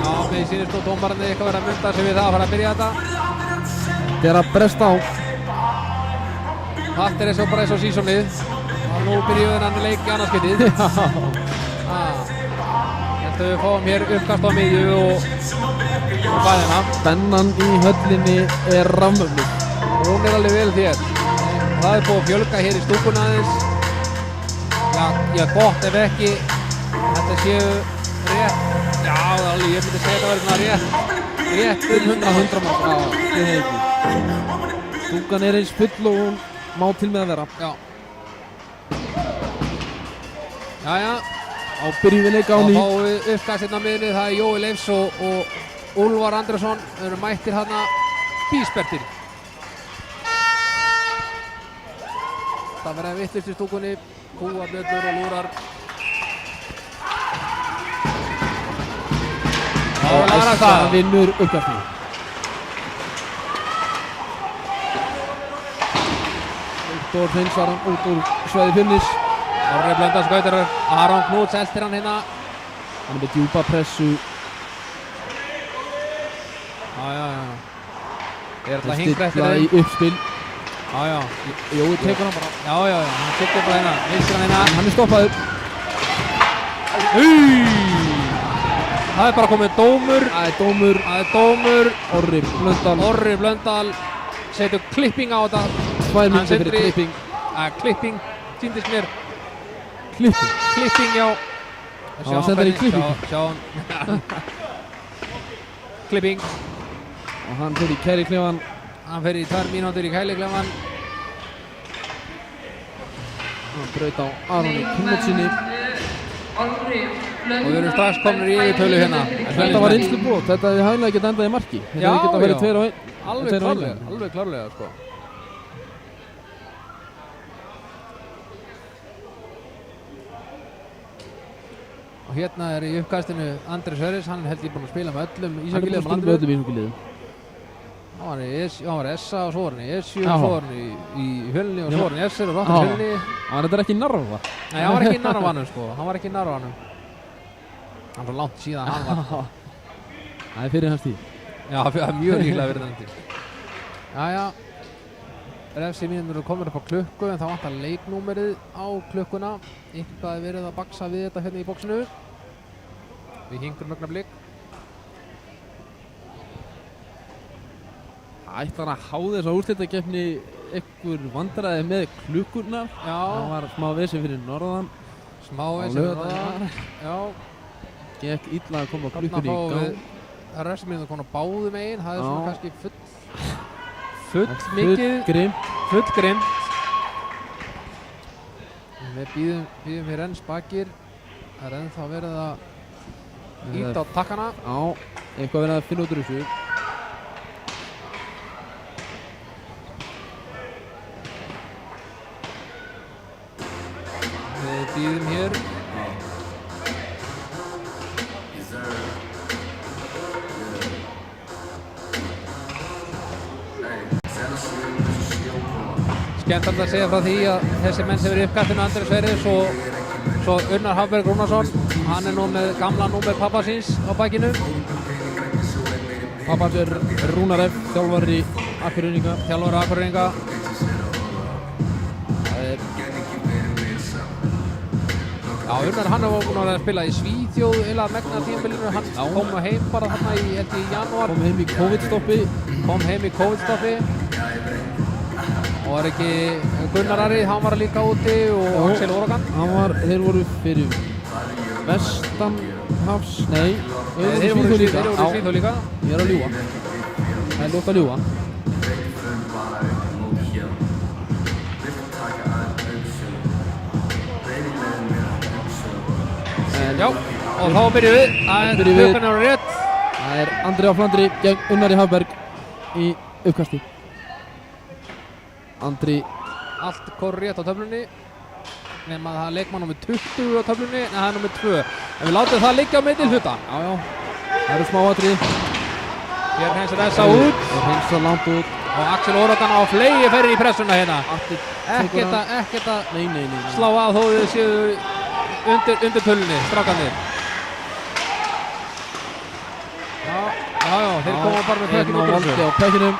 Já, mér sýnist nú dómararnir eitthvað vera að mynda sig við það að fara að byrja þetta. Þetta er að bresta á. Þetta er bara eins og sísonið. Og nú byrjuðu þennan leik í annarskiptið. Ég held að við fáum hér uppkast á miðju og bæðina. Spennan í höllinni er rammöfnum. Og hún er alveg vel þér. Það er búið að fjölga hér í stúkuna aðeins. Já, gott ef ekki. Þetta séu rétt. Já, alveg, ég myndi segja þetta verið rétt 100 manns. Já, ég hef ekki. Stúkan er eins full og hún má til með að vera. Já. Jæja. Á byrjum við leika á ný. Þá fáum við uppkast hérna á miðunni. Það er Jói Leifs og Úlfar Andrésson. Þau eru mættir hérna bíspertir. Það verður vittlust í stúkunni. Kúabjöllur og lúrar. Og Essa vinnur uppkastið. Viktor hreinsar hann út úr svæði Fjölnis. Orri Blöndal skautar. Aron Knúts eltir hann hérna. Hann er með djúpa pressu. Já. Er þetta hingra eftir Stilla í þeim? uppspil. Já. Jói tekur hann bara. Já. Hann sittir bara hérna. Vilsir hann hérna. Hann er stoppaður. Það er bara komið dómur. Það er dómur. Orri Blöndal setur klipping á þetta. 2 mínútur fyrir klipping. Klipping, týndist mér. Klipping, já. Hann sendur í klipping. Sjá hann. Klipping. Og hann fer í kæriklefann. Hann fer í 2 mínútur í kæriklefann. Hann braut á Aroni Knútsinni. Og við erum strax komnir í yfirtölu hérna. Þetta var reynslu brot. Þetta hefði hæglega getað endað í marki. Þetta hefði getað verið 2 á 1. Alveg klárlega sko. Og hérna er í uppkastinu Andri Sverris, hann held ég búinn að spila með öllum íshokkiliðum á landinu. Hann var í Essa og svo var hann í Esju og svo var hann í Fjölni og svo var hann í Essir og Rottur Fjölni. Hann er ekki í Narva. Nei, hann var ekki í Narvanum sko, hann var svo langt síðan hann var. Það er fyrir hans tíð. Já, það er mjög líklega verið þannig tíð. Jæja, refsi mínum eru komin upp á klukku en þá vantar leiknúmerið á klukkuna. Eitthvað er verið að baksa við þetta hérna í bóksinu. Við hingum augnablik. Ætlar að há þessa úrslitakeppni einhver vandræði með klukkurnar. Já. Það var smá vesen fyrir norðan. Smá vesen fyrir norðan. Já. Gekk illa að koma klukkunni í gang. Það er refsi mínum að koma báðum einn. Það er svona kannski full grimt. Við býðum hér enn spakir. Það er ennþá verið að íta á takkana. Já, eitthvað verið að finna út úr þessu. Við býðum hér. Skemmtilegt að segja frá því að þessi menn sem eru í uppkastinu Andri Sverris og svo Unnar Hafberg Rúnarsson, hann er nú með gamla númer pappa síns á bakinu. Pappans er Rúnar F, þjálfari Akureyringa. Já, Unnar hann var búinn að spila í Svíþjóð eða megna tímabilinu. Hann kom heim bara þarna í janúar. Kom heim í COVID-stoppi. Og var ekki Gunnar Ari, hann var líka úti og Axel Orogan. Þeir voru fyrir Vestanhafs, nei, þeir voru í Svíþjóð líka. Ég er að ljúga. Það er ljótt að ljúga. Já, og þá byrjum við. Klukkan er rétt. Það er Andri á Flandri gegn Unnari Hafberg í uppkasti. Andri. Allt korrétt á töflunni. Nefn að það er leikmann nr. 20 á töflunni, en það er nr. 2. En við látum það liggja á miðilhluta. Já. Það eru smá atriði. Hér hreinsar þessa út Hreinsar langt út. og Axel Órakan á flegi ferri í pressuna hérna. Atli Ekkert að Nei. slá að þó þau séu undir tölunni, strákarnir. Já, þeir koma bara með pökkinu út úr Valdi þessu. á pekkinum.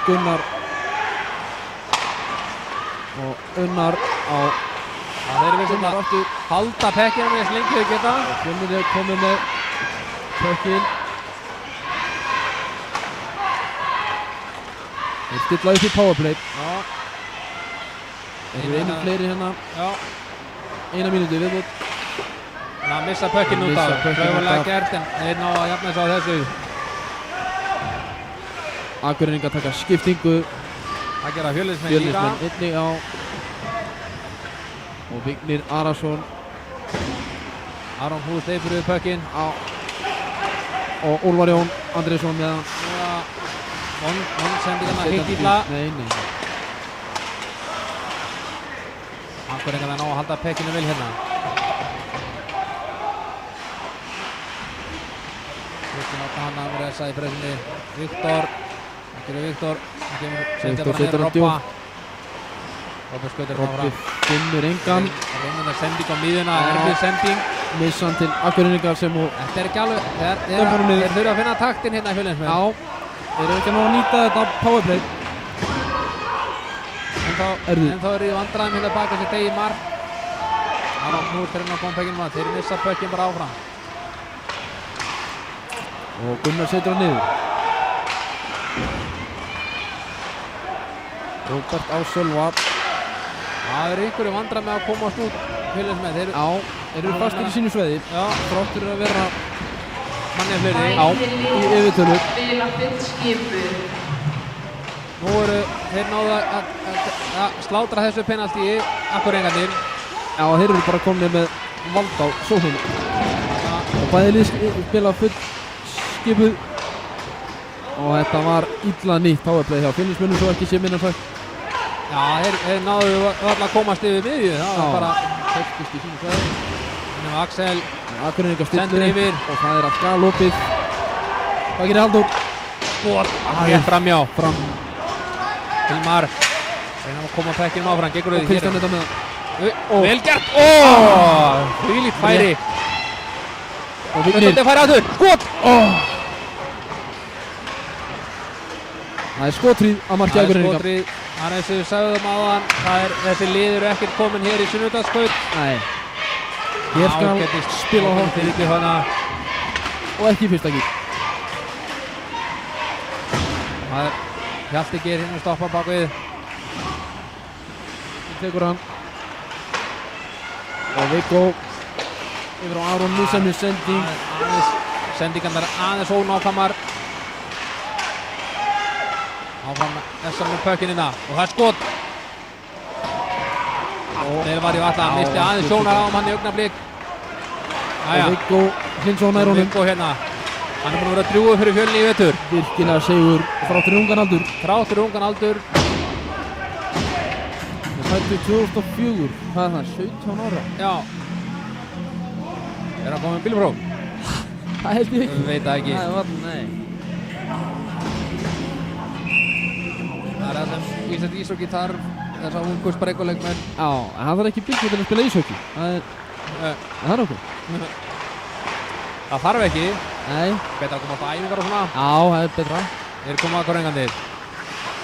Gunnar og Unnar á Þeir eru vissum að halda pekkinu eins lengi þau geta. Fjölnir er komið með pekkin. Þeir stilla upp í powerplay. Já. Þeir eru einu fleiri hérna. Já. 1 mínútu viðbútt. Það missa pökkinu út af. Missa pökkinn út Klaufalega af. gert en þeir ná að jafna þessu á þessu. Akureyringar taka skiptingu. Það gera Fjölnismenn líka. Fjölnismenn einnig á. Og Vignir Arason Aron Hús leipur við pökkinn. á. Og Úlfar Jón Andriðsson meðan. Von sendingarna heitt illa. Nei. Akureyringarna ná að halda pekkinu vel hérna. Kristinn átta hann að resa í pressinni. Viktor. Það gerir Viktor. Það kemur setja bara setur niður hann Robba. Robba skautir hann Robbi fram. finnur engan. Reynir að sending á miðuna. Erfið sending. Missan til Akureyringar sem og Þetta er ekki alveg. Þeir þurfa að finna taktinn hérna í Fjölnismenn. Já. Þeir eru ekki að ná að nýta þetta powerplay. En þá eru þið vandræðum hérna baka sér degi marg. Aron Hús þeir að koma pekkinu maður. Þeir missa pökkinn bara áfram. Og Gunnar setur hann niður. Róbert á Sölva. Það eru einhverju vandræð með að komast út Fjölnismenn. Þeir Já, þeir eru fastir í sínu sveiði. Já. Þráttur að vera mannið fleiri. í yfirtölu. Spila full skipu. Nú eru þeir náðu að slátra þessu penaltíi Akureyringarnir. Já, þeir eru bara komnir með vald á sókninu. Og bæði lið spila full skipuð. Og þetta var illa nýtt powerplay hjá Fjölnismönnum svo ekki sé minna sagt. Já, þeir náðu alltaf að komast yfir miðju. Það var bara höfstist í sínu sveiði. Axel Akureyringar sendur stillir yfir. og það er að galopið. Hvað gerir Halldór? Skot. Það er framjá. Fram. Hilmar reyna að koma pekkinum áfram. Geggur Og auðvitað Kristján þetta með það. Vel gert. Þvílíkt færi. Og Þetta Vignir. er færi aftur. Skot. Það er skotríð að marki Það er Akureyringar. skotrið. Það er eins og við sagðum áðan. Þessi lið eru ekkert komin hér í sunnudagskaut. Nei. Hér skal spila á hóttið hóttið og ekki í fyrsta gír. Það er Hjalti Geir hinn að stoppa bak við. Tekur hann. Og Viggo yfir á Aron Músemi sending. Sendingarnar aðeins ónákvæmar. Áfram þessar með pökkinina og það er skot. Þeir var í valla, misti aðeins sjónar á mann í augnablik. Og Viggo Hlinsson nær honum. Viggo hérna. Hann er búinn að vera drjúgur fyrir Fjölni í vetur. Virkilega sigur þráttur í ungan aldur. Þráttur í ungan aldur. Það fættu 2004. Hvað er það? 17 ára? Já. Er hann komið með bílpróf? Það held ég ekki. Veit það ekki. Það var, nei. Það er það sem Ísland Íshockey þarf. Þess að ungu spreikuleikmenn. Já, en það þarf ekki bílpróf til að spila íshockey. Það er okkur. Það þarf ekki. Nei. Betra að koma á æfingar og svona. Já, það er betra. Þeir koma að Akureyringarnir.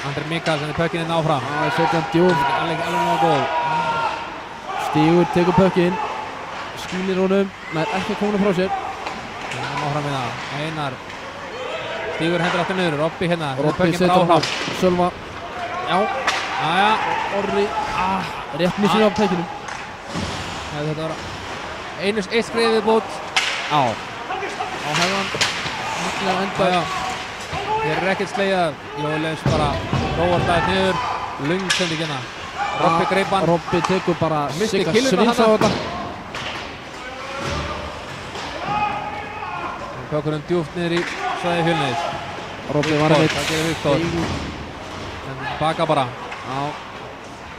Andri Mikaelsen er pökkinn áfram. Já, setja hann djúpt. Alveg nógu góð. Stígur tekur pökkinn. Skýlir honum. Nær ekki að koma frá sér. Hérna áfram við það. Einar. Stígur hendur aftur niður. Robbi hérna. Robbi setja hann. Sölva. Já. Jæja. Orri. Rétt missið af pökkinum. Þetta var eitt skriðið viðbót. Já. Á hefðan. Miklega enda. Þeir eru ekkert slegið. Jóleifs bara róar það niður. Lung sending hérna. Robbi greip hann. Robbi tekur bara Missti Sigga killuna Svins á þetta. Pökkurinn djúpt niður í svæði Fjölnis. Robbi var einmitt. Það gerir Viktor. Baka bara. Já.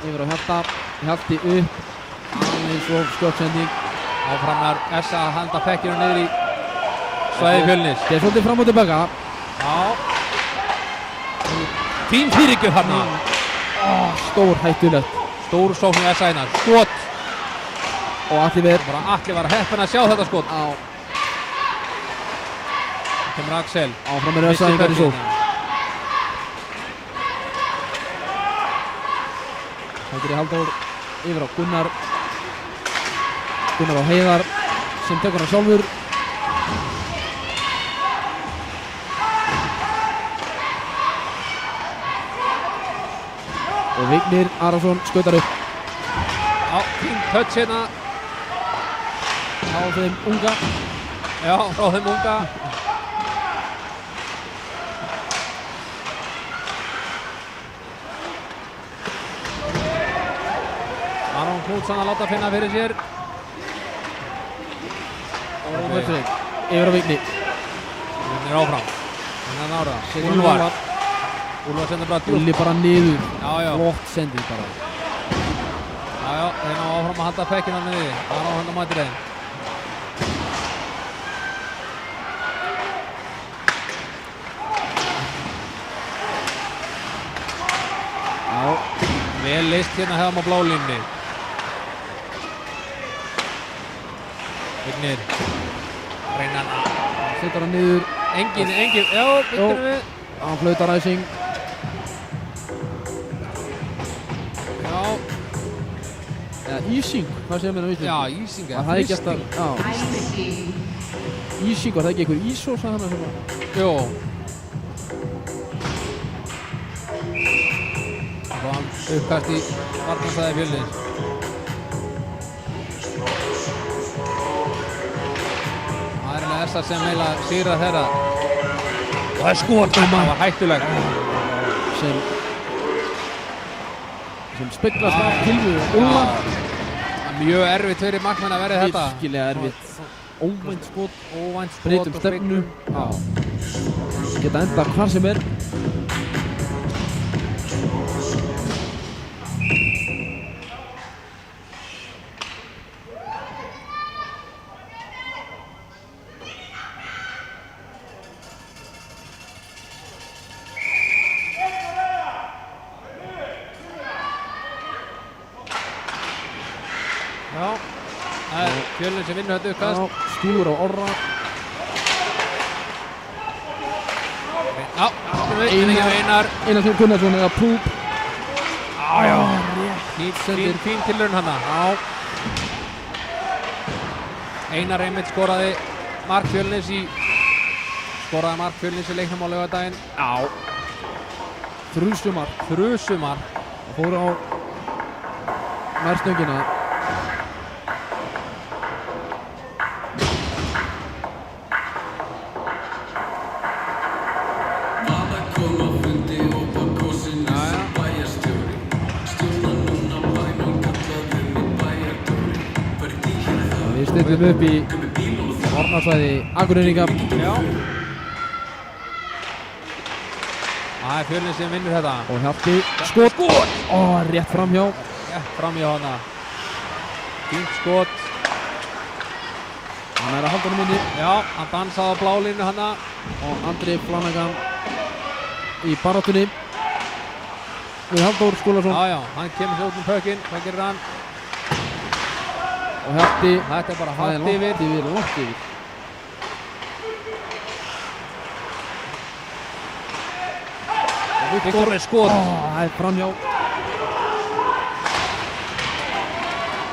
Yfir á Hjalta. Hjalti upp. Aðeins og skottsending. Áframnar Essa að handa pekkinu niður í svæði Fjölnis. Það er svolítið fram og tilbaka. Já. Fín fyrirgjöf þarna. Stór hættulegt. Stór sókn í S.A. Skot. Og Atli Ver. Bara Atli var heppinn að sjá þetta skot. Já. Kemur Axel. Áfram með S.A. í sókn. Það gerir Halldór yfir á Gunnar á Heiðar sem tekur hann sjálfur. Og Vignir Arason skautar upp. Já, fín touch hérna. Á þeim unga. Já, frá þeim unga. Aron Knútsson að láta finna fyrir sér. Og Róbertsson yfir á Vigni. Vignir áfram. Hann er nára. Úlfar. Úlfar sendur bara djúpt. Úlli bara niður. Já, já. Flott sendið bara. Já, já, þeir ná áfram að halda pekkinn hann niður. Aron hann að mæti þeim. Já, vel list hérna hefðum á blálínni. Vignir. Reyna hann. Setur hann niður. Engin, já, Vignir við. Hann flautar ræsing. Já, Eða ísing, hvað segir mér á Íslandi? já, ísing Var það ekki alltaf, já. Ísing, var það ekki einhver ísós að hana sem var? Jó. Og hann uppkast í varnarstæði Fjölnis. Það er eiginlega þessa sem eiginlega sigra þeirra. Og það er skot, það var hættulegt. Sem speglast af tilvíðu Úlfar. Mjög erfitt fyrir markmenn að verði þetta. Virkilega erfitt. Óvænt skot. Óvænt skot Breytum og stefnu. Já. Geta enda hvar sem er. Já, það er Fjölnir sem vinnur þetta uppkast. Stúlur á Orra. Já, Einar. Einar Þór Gunnarsson eða Púp. Fín tilraun hana. Já. Einar einmitt skoraði mark Fjölnis í leiknum á laugardaginn. Já. Þrusumar. Það fór á nærstöngina. Við stillum upp í varnarsvæði Akureyringa. Já. Það er Fjölnir sem vinnur þetta. Og Hjalti skot. Rétt framhjá. Rétt framhjá hana. Fínt skot. Hann er að halda honum inni. Já, hann dansaði á blálínu hana. Og Andri Flanagan í baráttunni við Halldór Skúlason. Já, hann kemur sér út um pökkinn. Hvað gerir hann? Og Hjalti. Þetta er bara Það er hátt yfir. langt yfir. Viktor með skot. Það er framhjá.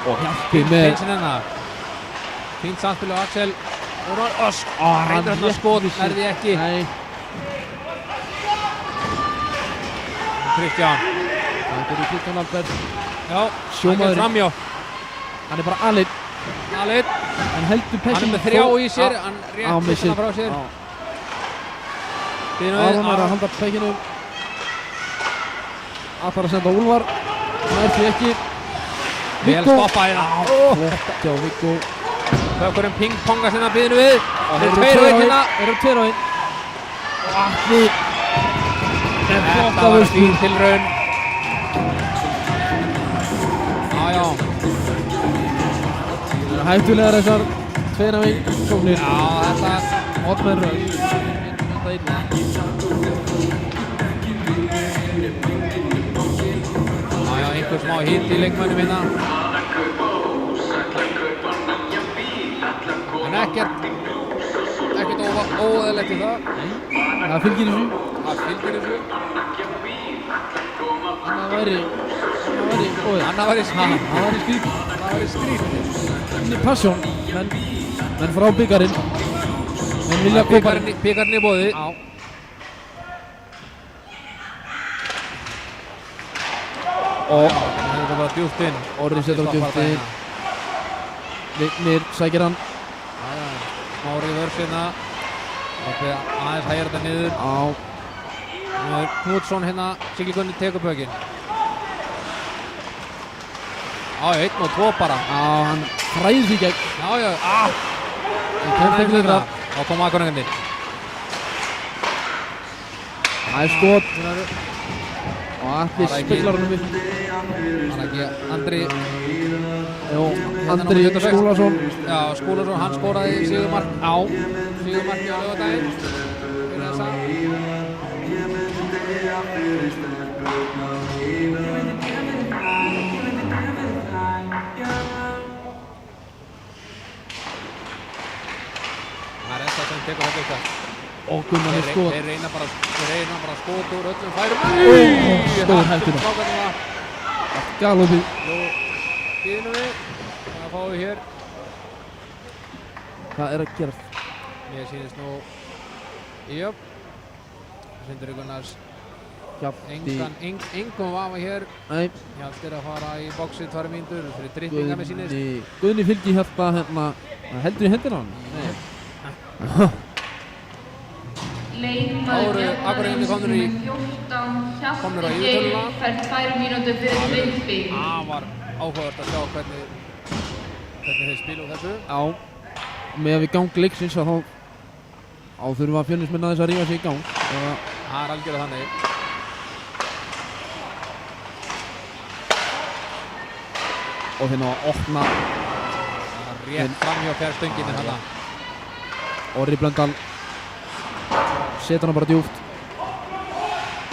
Og Hjalti með Finnsinn hennar. Fínt samspil á Axel. Reyndur hann að skot. Nærði ekki. Nei. Kristján. Það er Kristján Albert. Já, Sjómaðurinn. hann er framjá. Hann er bara aleinn. Alit. Hann heldur Hann er pekkinu. með 3 í sér. Hann rétt missir. hana frá sér. Aron er að halda pekkinu. Ætlar að senda Úlfar. Það er því ekki. Vel stoppa hérna. Flott hjá Viggo. Pökkurinn ping-ponga sinna býðinu við. Og Þeir eru 2 á 1 hérna. Þeir eru 2 á 1. Og Atli. Þetta var fín tilraun. Já. Það eru hættulegar þessar 2 á 1 sóknir. Já, þetta. Oddmenn Rögg. Þetta illa. smá hít í leikmönnum hérna. En ekkert óeðlilegt í það. Það fylgir þessu. Það fylgir þessu. Annað væri skrítið. Inn í passjón, menn frá byggarinn. Menn vilja koma. Byggarinn í boði. Já. Og Það er bara djúpt inn. Orri setur á djúpt inn. Vignir sækir hann. Smá reverse hérna. Aðeins hægir þetta niður. Já. Knútsson hérna, Siglingunni tekur bökinn. Já, 1 og 2 bara. Já, hann fræðir sig í gegn. Já. Hann kemst ekki lengra. Þá kom Akureyringarnir. Það er skot. Og Atli spillar hann upp. Það er ekki Andri. Jó, Andri Skúlason. Já, Skúlason, hann skoraði sigurmark. Já, sigurmarki á laugardaginn. Fyrir þessa. Það er þetta sem tekur þetta upp. Og Gunnar er skot. Þeir reyna bara skot úr öllum færum. Stórhættuna. Galopið. Býðinu við. Það fáum við hér. Hvað er að gerast? Mér sýnist nú. Jöp. Sindri Gunnars. Engum vafa hér. Nei. Hjalti að fara í boxið 2 mínútur fyrir drippinga með sýnist. Guðni fylgir hérna heldur í hendina á hann. Nei. Leikmaður Akureyringarnir komnir í 14, komnir á Hjalti yfirtöluna. Geir fær 2 mínútur fyrir Vindby. Það var áhugavert að sjá hvernig þeir spilu þessu. Já. Með að við gang leiksins að þá þurfa Fjölnismenn aðeins að rífa sig í gang. Það er algjörlega þannig. Og þeir ná að opna. Það er rétt fram hjá fjær stönginni þarna. Orri Blöndal setur hann bara djúpt.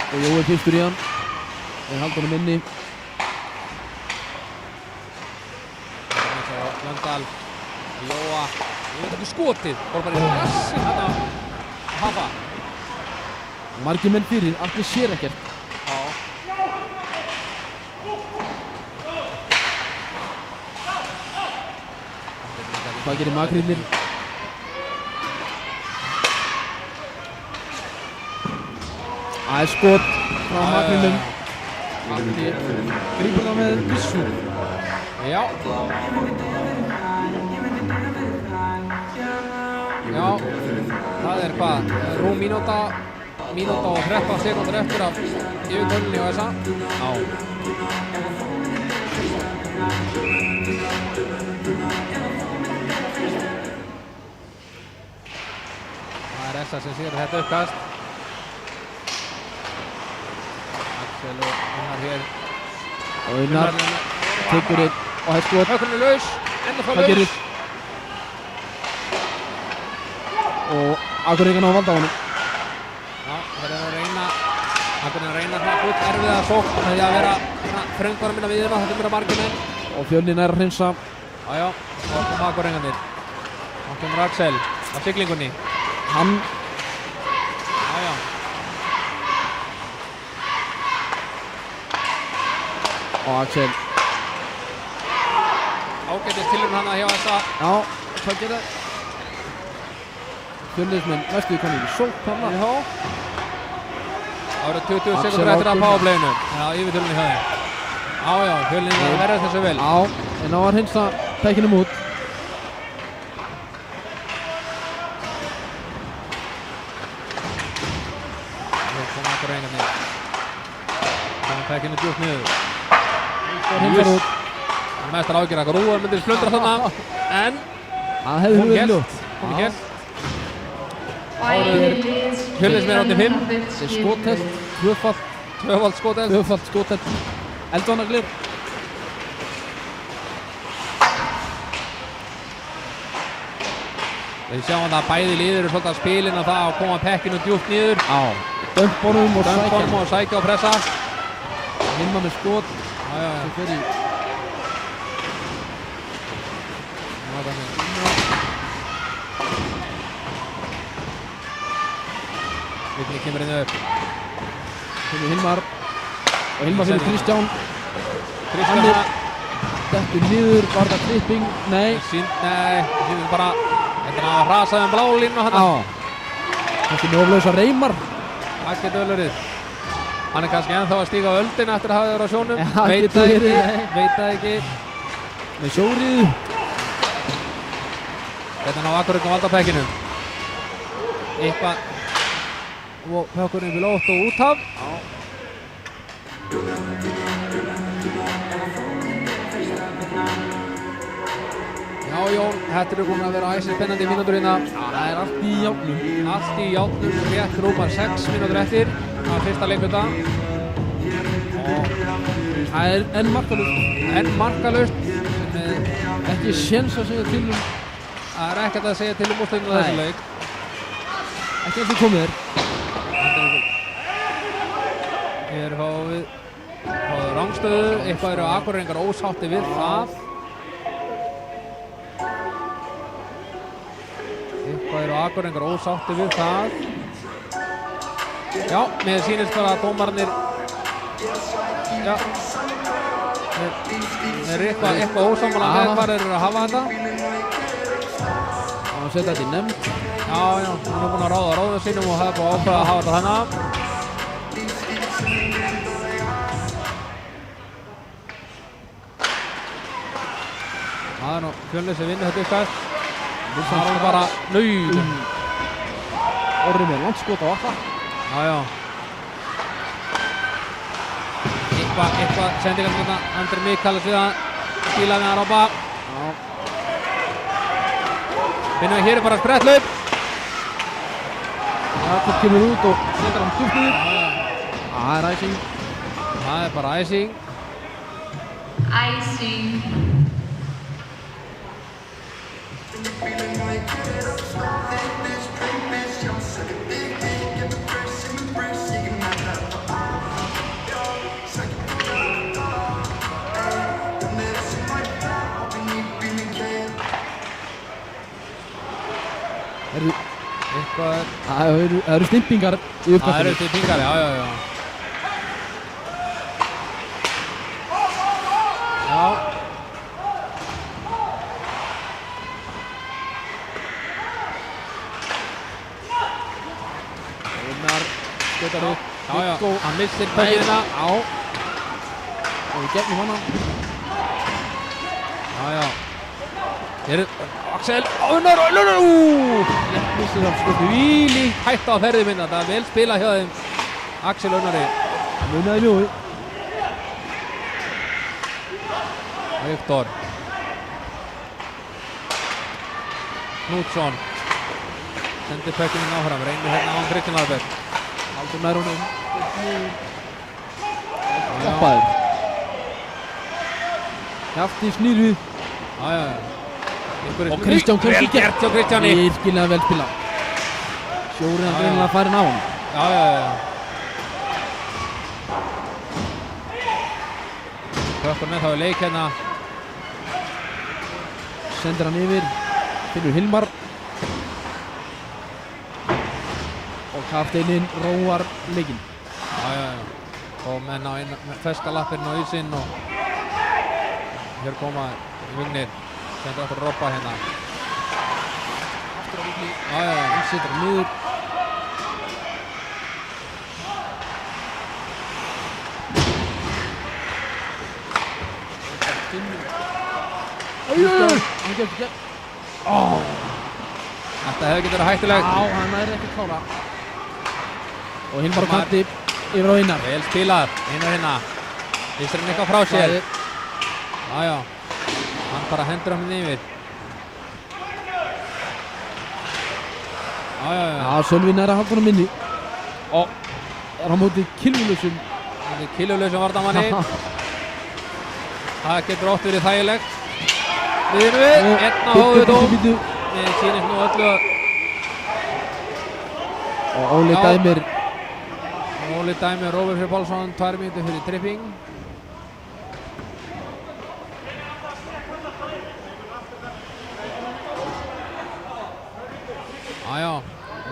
Og Jói fyrstur í hann. Þeir halda honum inni. Blöndal, Jóa, ég veit ekki skotið. Bara í rassin þarna að hafa. Margir menn fyrir, allir sér ekkert. Já. Hvað gerir makrílnir? Það er skot frá makrílnum. Allir grípur það með vissu. Já. Já, það er hvað? Rúm mínúta og 13 sekúndur eftir af yfirtölunni á þessa. Já. Það er Essa sem sér þetta uppkast. Axel og Unnar hér. Og Unnar tekur einn og það er skot. Hökkurinn er laus, enda fór Hvað laus. gerir? Og Akureyringarnir á valda á honum. Já, það er að reyna svona full erfiða sókn með því að vera þröngvara minna við hérna, þetta er meira margir menn. Og Fjölnir er að hreinsa. Jájá, þá kom Akureyringarnir. Þá kemur Axel á siglingunni. Hann Jájá. og Axel. Ágætis tilraun hana hjá þessa. Já, hvað gerir það? Fjölnismenn næstu því komið í sókn hana. Já. Það eru 20 Axel sekundur eftir að Ásgrímsson. powerplayinu. Já, yfirtölunni hjá þeim. Jájá, Fjölnir verður þessu vel. Já, en á að hreinsa tækinum út. Nú kom Akureyringarnir. Það tekinu djúpt niður. Hreinsar út. Það er mestar ágjör að Rúar myndir splundra þarna. En Það hefði Kom verið hér. ljótt. kom hér. Fjölnismenn átti 5. Þetta er skothelt, tvöfalt skothelt. Eldvanaglir. Við sjáum það að bæði liðir eru svolítið að spilina það að koma pekkinu djúpt niður. Já. Dömpunum og Dömpunum sækja. og sækja og pressa. Hinna með skot. Já, já. sem fer í Vigni kemur inn upp. Kemur Hilmar og Hilmar fyrir Kristján. Kristján Dettur niður, var það klipping? Nei. Sýnir bara þetta er að rasa um blálínu hann. Þessi nóflösa Reymar. Ekki dölurinn. Hann er kannski ennþá að stíga á öldina eftir að hafa verið á sjónum. Ja, Veit það ekki. Með sjóriðu. Þetta er ná Akureyri á valdapekkinu. Eitthvað og pökkurinn upp í lótt og út af. Já Jón, þetta eru komin að vera æsir spennandi mínútur hérna. Það er allt í játnum. Allt í játnum, rétt rúmar 6 mínútur eftir að fyrsta leikluta. Það er enn markalust. Enn markalaust. Ekki séns að segja til Það er ekkert að segja til úrslitum á þessu leik. Ekki eins og komið er. Hér fáum við rangstöðu. Eitthvað eru Akureyringar ósátti við það. Já, mér sýnist bara að dómarnir er eitthvað ósammála með hvar eru að hafa þetta. Það var að setja þetta í nefnd. Já, hann er búinn að ráða ráðum sínum og hefði búinn að ákveða að hafa þetta þannig. Það er nú Fjölnir sem vinnur þetta uppkast. Það er bara nöyð. Orri með landskot á alla. Já. Eitthvað sendingar hérna. Andri Mikael við að stíla við að rápa. Finnum við hér bara sprettlaup. Það kemur út og setur hann djúpt niður. Það er æsing. Það er bara æsing. Æsing. Það eru stimpingar í uppkastinu. Það eru stimpingar, já. Einar skjótar upp. Já, hann missir pökkina. Og við gegnum hana. Já. Hér er Axel Unnar. Missir það sko. Vílík hætta á ferði minna. Það er vel spilað hjá þeim Axel Unnari. Munnaði mjói. Viktor Knútsson sendir pökkinn áfram, reynir hérna á Kristján Albert. Haldur nær honum. Kappaður. Hjalti snýrið. Já. Og Kristján kemst í vel gert hjá Kristjáni. Virkilega vel spilað. Sjórið hann greinilega farin á hann. Já. Pökkur með þá í leik hérna. Sendir hann yfir. Finnur Hilmar. Og kapteininn róar leikinn. Já. Og menn á feska lappirinn á ísinn og hér koma Vignir. Sendur aftur Robba hérna. Aftur á Vigni. Já. Hann setur hann niður. Hann gefur ekki. Þetta hefði getið verið hættulegt. Já, hann er ekki klára. Og hinn bara kanti yfir á Einar. Vel spilað, Einar hérna. Vistur hann eitthvað frá sér. Já. Hann bara hendur hann yfir. Já. Sölvi nær að halda hann minni. Og er á móti Kilvulausum. Þetta er Kilvulausum vardamanni. Það getur oft verið þægilegt. Við erum við, einn á hóðu dóm. Við sýnist nú öllu að... Og Óli dæmir. Róbert Freyr Pálsson, 2 mínútur fyrir tripping. Já,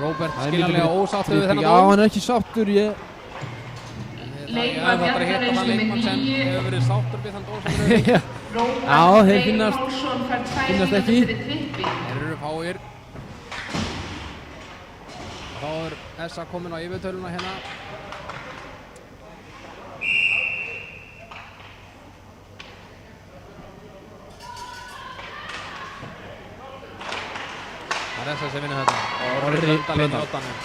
Róbert Það er skiljanlega lítið fyrir ósáttur við tripping. þennan Já, dóm. hann er ekki sáttur, Leikmaður Það er að hitta Bjarkarins þann leikmann sem númer 9. hefur verið sáttur við þann dóm sem er auðvitað. Já, Róbert þeir Freyr finnast- Pálsson fær 2 finnast mínútur ekki. fyrir tripping. Þeir eru fáir. Þá er Essa komin á yfirtöluna hérna. Það er Essa sem vinnur þetta. Orri Blöndal í Blöndal. njótanum.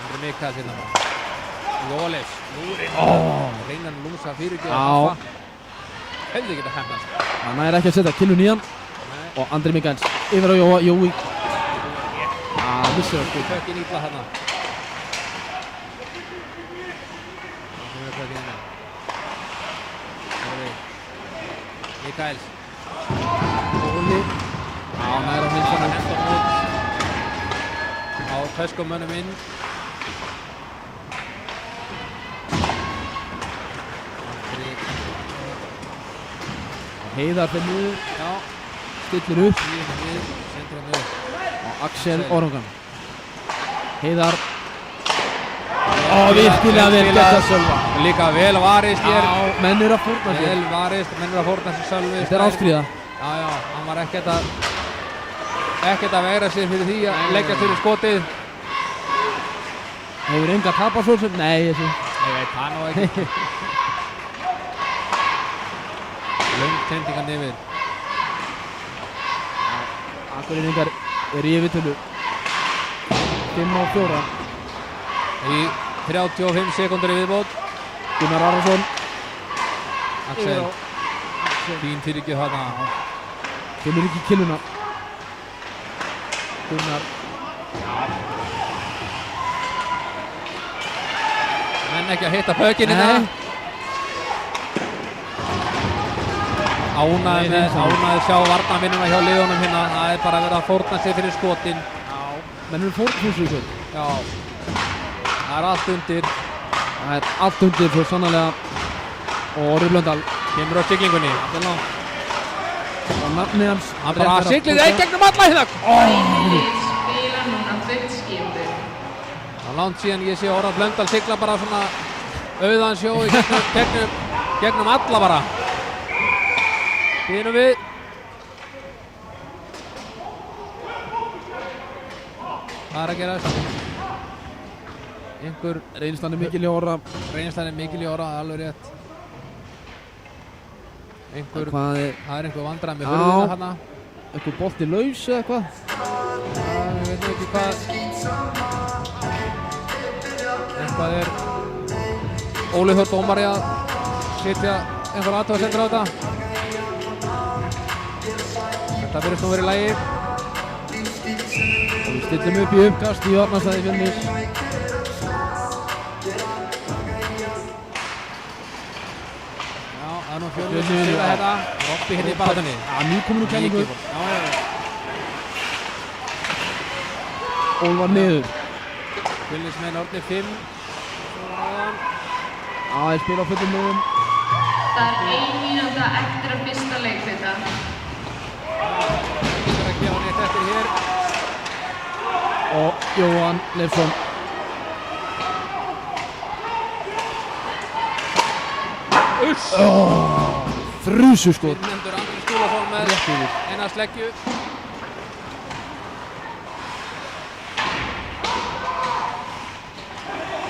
Andri Mikael hérna bara. Jólis, reynar lúmsa fyrirgjöð Já. hefði getað hefnast. Hann næri ekki að setja Kilun í hann. Og Andri Mikaels yfir á Jói. Missir það sko. Tökkin ítla þarna. Það er tökkin hérna. Mikaels. Óli. Já, næri að Það er að hinsa henda út á töskumönnum inn. Heiðar fyrir niður. Já, Stillir upp. við sendur hann upp. Og Axel Orungan. Heiðar. Virkilega vel gert að Sölva. Líka vel varist hér. Já, menn eru að fórna sér. Vel varist, menn eru að fórna sér Sölvi. Þetta er ástríða. Já, já, hann var ekkert að vegra sér fyrir því að leggja fyrir skotið. Hefur enga tapað svo sem? Nei, þessu. Ég veit það nú ekki. Löng tendingan yfir. Akureyringar eru í yfirtölu. 5-4. Í 35 sekundur í viðbót. Gunnar Arason. Axel, fín fyrirgjöf þarna. Finnur ekki Kiluna. Gunnar. Menn ekki að hitta pökinn hérna. Ánæði sjá varnarvinnuna hjá liðunum hérna. Það er bara að vera að fórna sig fyrir skotin. Menn eru fórnfúsur í kvöld. Já, það er allt undir. Það er allt undir svo sannarlega. Og Orri Blöndal. Kemur á siglingunni. Og nafni hans. Hann bara siglir það í gegnum alla hérna. Bæði spila núna fullskipur. Það er langt síðan ég sé Orra Blöndal sigla bara svona auðan sjó í gegnum alla bara. Býðum við. Hvað er að gerast? Einhver Reynslan er mikil í Orra. reynslan er mikil í Orra, alveg rétt. Það Hvað er er einhver vandræð með Já. hurðina hérna. eitthvað bolti laus eða hvað? Ég veit nú ekki hvað. Eitthvað er Óli Þór dómari að setja einhver athugasemdir á þetta. Þetta virðist nú verið í lagi. Og við stillum upp í uppkast í Arnarstæði Fjölnis. Já, það er nú Fjölnir sem sýða þetta. Robby hérna í baráttunni. Já, nýkomin úr kenningu. Já. Ólvar niður. Fjölnismenn orðnir 5. Já, þeir spila á fullum mögum. Það er 1 mínúta eftir að fyrsta leikvita. Það er að gefa neitt eftir hér. Og Jóhann Leifsson. Þrjususkot. Finnendur Andri Skúlason með Rétt yfir. eina sleggju.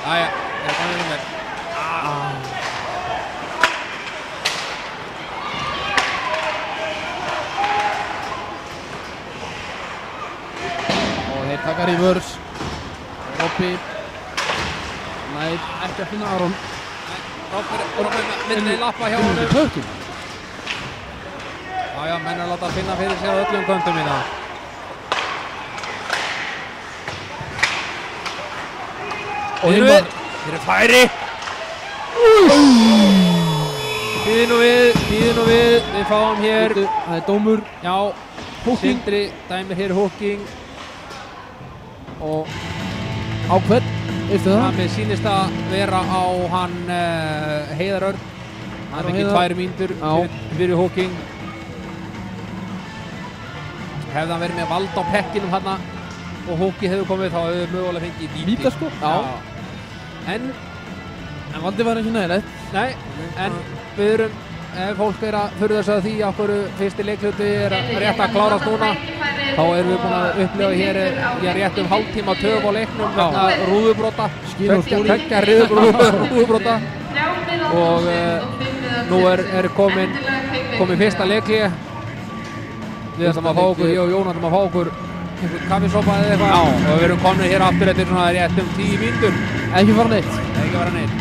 Jæja, þetta er nummer. Og þeir taka reverse. Robby. Nei, ekki að finna Aron. Robby myndi lappa hjá honum. Pökkum. Jæja, menn er að láta finna fyrir sér á öllum köntum hérna. Og Bíðum við. Hér er færi. Bíðum nú við. Við fáum hér. Það er dómur. Já, Sindri dæmir hér hooking. Og á hvern, veistu það? Það með sýnist að vera á hann Heiðar Örn. Hann Á er ekki Heiðar. 2 mínútur Já. fyrir hooking. hefði hann verið með vald á pekkinum hann og hókið hefur komið, þá hefur mögulega fengið víti. Vítaskot? Já. En Valdi var ekki nægilegt. nei, en við erum, ef fólk er að furða sig að því af hverju fyrsti leikluti er rétt að klárast núna, þá erum við búin að upplifa hér rétt hálftíma töf á leiknum vegna rúðubrota, tveggja rúðubrota og nú er komin fyrsta leikli. Við ætlum að fá okkur, ég og Jón ætlum að fá okkur einhvern kaffisopa eða eitthvað og við erum komin hér aftur eftir svona rétt 10 mínútur. Ekki fara neitt. Ekki fara neitt.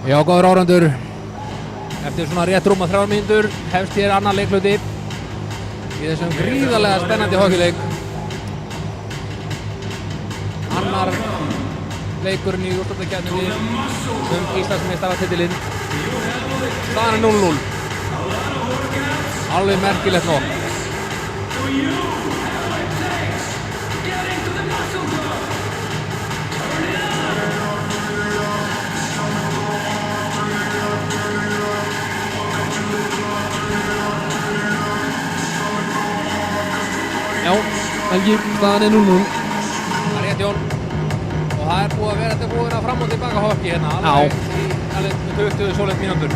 Já, góður árandur. Eftir svona rétt rúma 3 mínútur hefst hér annar leikluti í þessum gríðarlega spennandi hockeyleik. Annar leikurinn í úrslitakeppninni Íslandsmeistaratitilinn. Staðan er 0-0. Alveg merkilegt nokk. Já, Helgi, staðan er 0-0. Það er rétt, Jón. Og það er búið að vera þetta búið að fram og tilbaka hockey hérna. Alveg 20 svolít mínútur.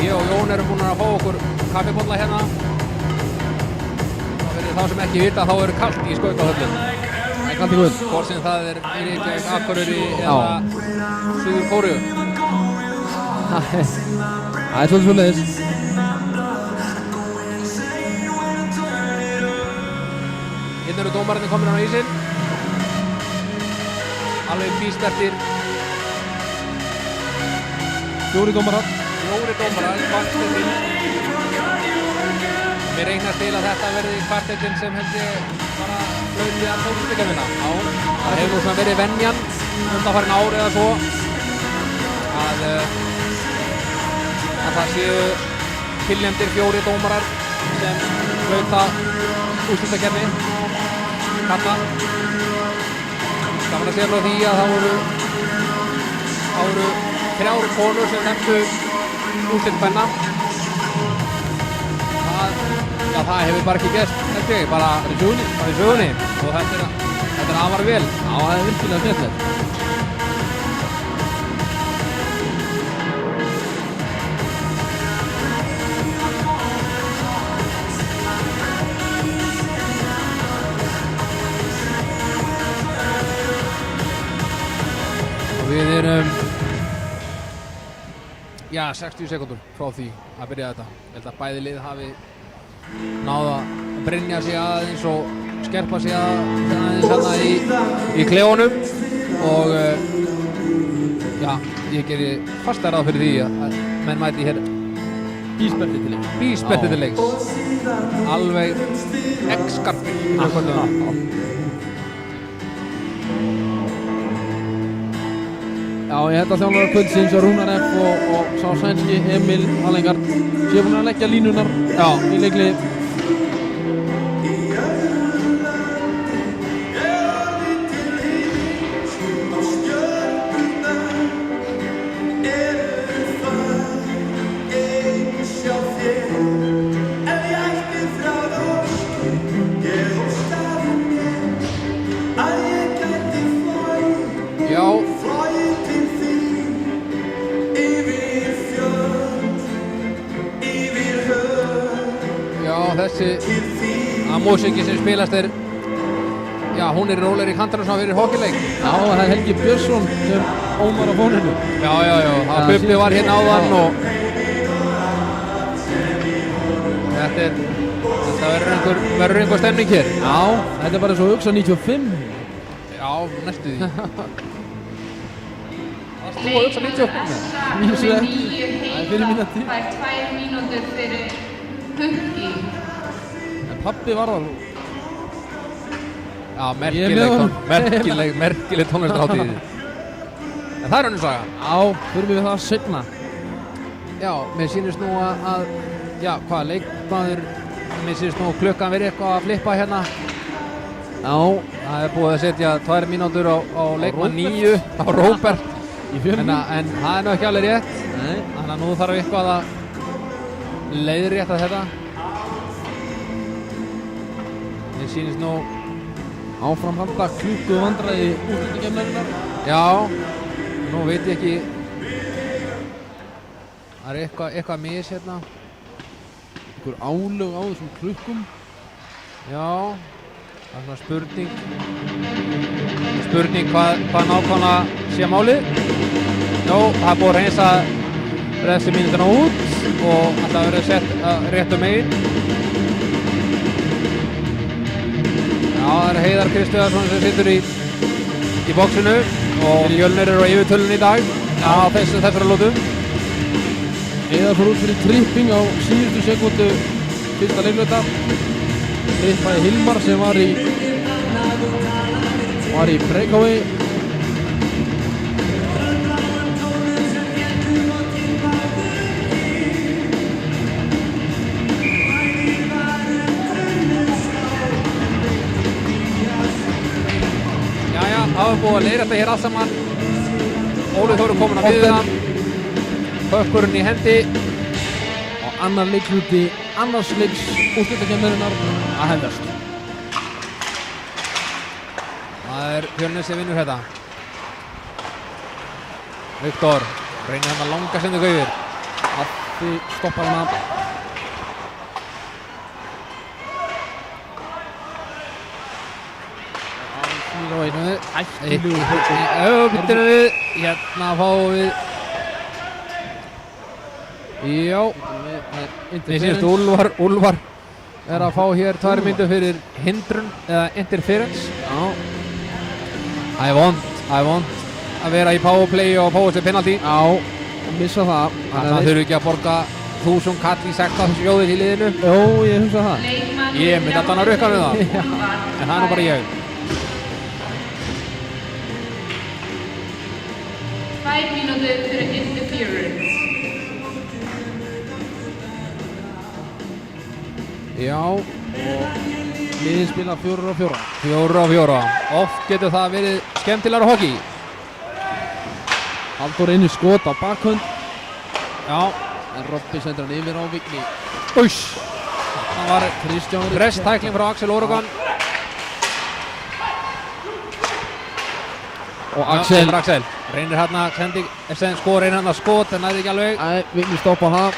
Ég og Jón erum búin að fá okkur kaffibolla hérna. Og fyrir þá sem ekki vita þá er kalt í skautahöllum. Það er kallt í kvöld. Hvort sem það er í Reykjavík, Akureyri eða Suður Kóreu. Það er svolítið svoleiðis. Hérna eru dómararnir komin á ísinn. Alveg bíspertir. 4 dómarar. 4 dómarar, kvartettinn. Mér reiknast til að þetta verði kvartettinn sem held ég bara hlaupið að tókstryggjarvinna. Það hefur svona verið venjan undanfarin ár eða svo að það séu tilnefndir 4 dómarar sem hlaupa úrslitakeppni kalla. Gaman að segja frá því að það voru 3 konur sem nefndu úrslitakeppnina. Það hefur bara ekki gerst, held ég, bara í sögunni og þetta er afar vel. Já, það er virkilega skemmtilegt. Og við erum 60 sekúndur frá því að byrja þetta. Ég held að bæði lið hafi náða að brynja sig aðeins og skerpa sig aðeins hérna í klefunum og ég geri fasta ráð fyrir því að menn mæti hér bísperti til leiks. Alveg eggskarpir. Já, ég held að þjálfarar kvöldsins og Rúnar F og sá sænski Emil Hallengard séu búin að leggja línunar í leikliði. Þessi músíkin sem spilast er hún er rólegri í kantinum sem fyrir hockeyleik. Já, það er Helgi Björnsson sem ómar á fóninu. Já, Bubbi var hérna áðan og þetta verður einhver stemning hér. Já, þetta er bara svo hugsa 95. Já, næstu því. Það stú að hugsa 95. Mínusu ekki, það er fyrir mína tíð. Það er 2 mínútur fyrir Pukki. Pappi var það. Já, merkileg tónlistarhátíð. En það er önnur saga. Já, förum við það seinna. Já, mér sýnist nú að leikmaður, mér sýnist nú klukkan verið eitthvað að flippa hérna. Já, það er búið að setja 2 mínútur á leikmann 9 á Róbert. En það er nú ekki alveg rétt. Nei. Þannig að nú þarf eitthvað að leiðrétta þetta. Mér sýnist nú áframhalda klúku vandræði úrslitakeppninnar. Já, nú veit ég ekki. Það er eitthvað mis hérna. Einhver álög á þessum klukkum. Já, það er svona spurning hvað nákvæmlega sé málið. Nó, það er búið að reynsa refsi mínútuna út. og alltaf verið sett réttu megin. Já, það er Heiðar Kristiðarsson sem situr í boxinu og Fjölnir eru á yfirtölunni í dag á þessara lótum. Heiðar fór út fyrir tripping á síðustu sekundu fyrsta leikluta. Trippaði Hilmar sem var í breakaway. Það var búið að leiðra þetta hér allt saman. Óli Þór er komin að miðuna. Hökkurinn í hendi. Og annar leikluti annars leiks úrslitakeppninnar að hefjast. Það er Fjölnir sem vinnur þetta. Viktor reynir hann að langa sendingu yfir. Hafði stoppar hana. Býttum við, hérna fáum við. Já, mér sýnist Úlfar er að fá hér 2 mínútur fyrir hindrun eða interference. I want að vera í powerplay og power til penalty. Já, og missa það. Það þurfi ekki að borga 1000 kall í sekta sjóðið í liðinu. Jó, ég hugsa það. Ég myndi alltaf að rukka með það. En það er nú bara ég. 5 mínútur fyrir interference. Já, Og liðin spila 4-4. 4-4. Oft getur það verið skemmtilegra hockey. Halldór inn í skot á bakhönd. Já. En Robby sendur hann yfir á Vigni. Það var Kristján presstækling frá Axel Orogan. Og Axel. Axel reynir hérna reynir hérna skot en næði ekki alveg. Æ, Vigni stoppa það.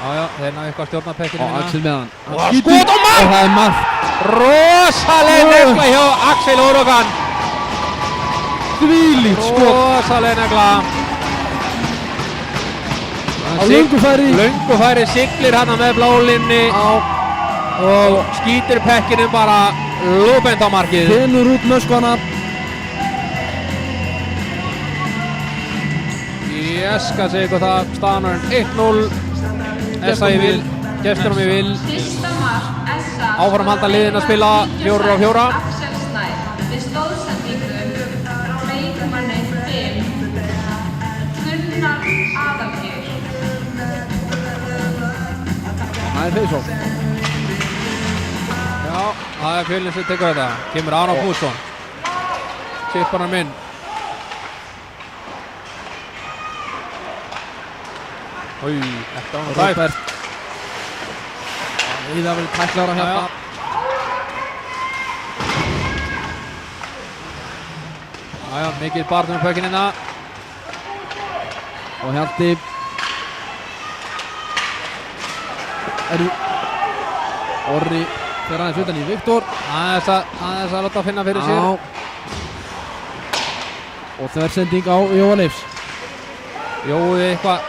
Já, þeir náðu eitthvað að stjórna pekkinu. Og Axel með hann. Og skot og mark! Og það er mark. Rosaleg negla hjá Axel Orogan. Þvílíkt skot. Rosaleg negla. Á löngu færi siglir hérna með blálínni og skýtir pekkinu bara lóbent á markið. Þennur út möskvana. Ég skal segja ykkur það, staðan 1-0. SA í vil, gestunum í vil. Fyrsta mark SA. Áfram halda liðin að spila 4-4. Axel Snær við stóðsendingu leikmanni 5 Gunnar Aðalgeir. Það er face-off. Já, það er Fjölnir sem tekur þetta. Kemur Aron Bússon. Chipar hann minn. Þetta var hann Róbert. Það verið tæklar að hérna. Já, mikið barð með pökkinina. Og Hjalti. Orri fer aðeins utan í Viktor. Aðeins að láta finna fyrir sér. Og þversending á Jóa Leifs. Jói eitthvað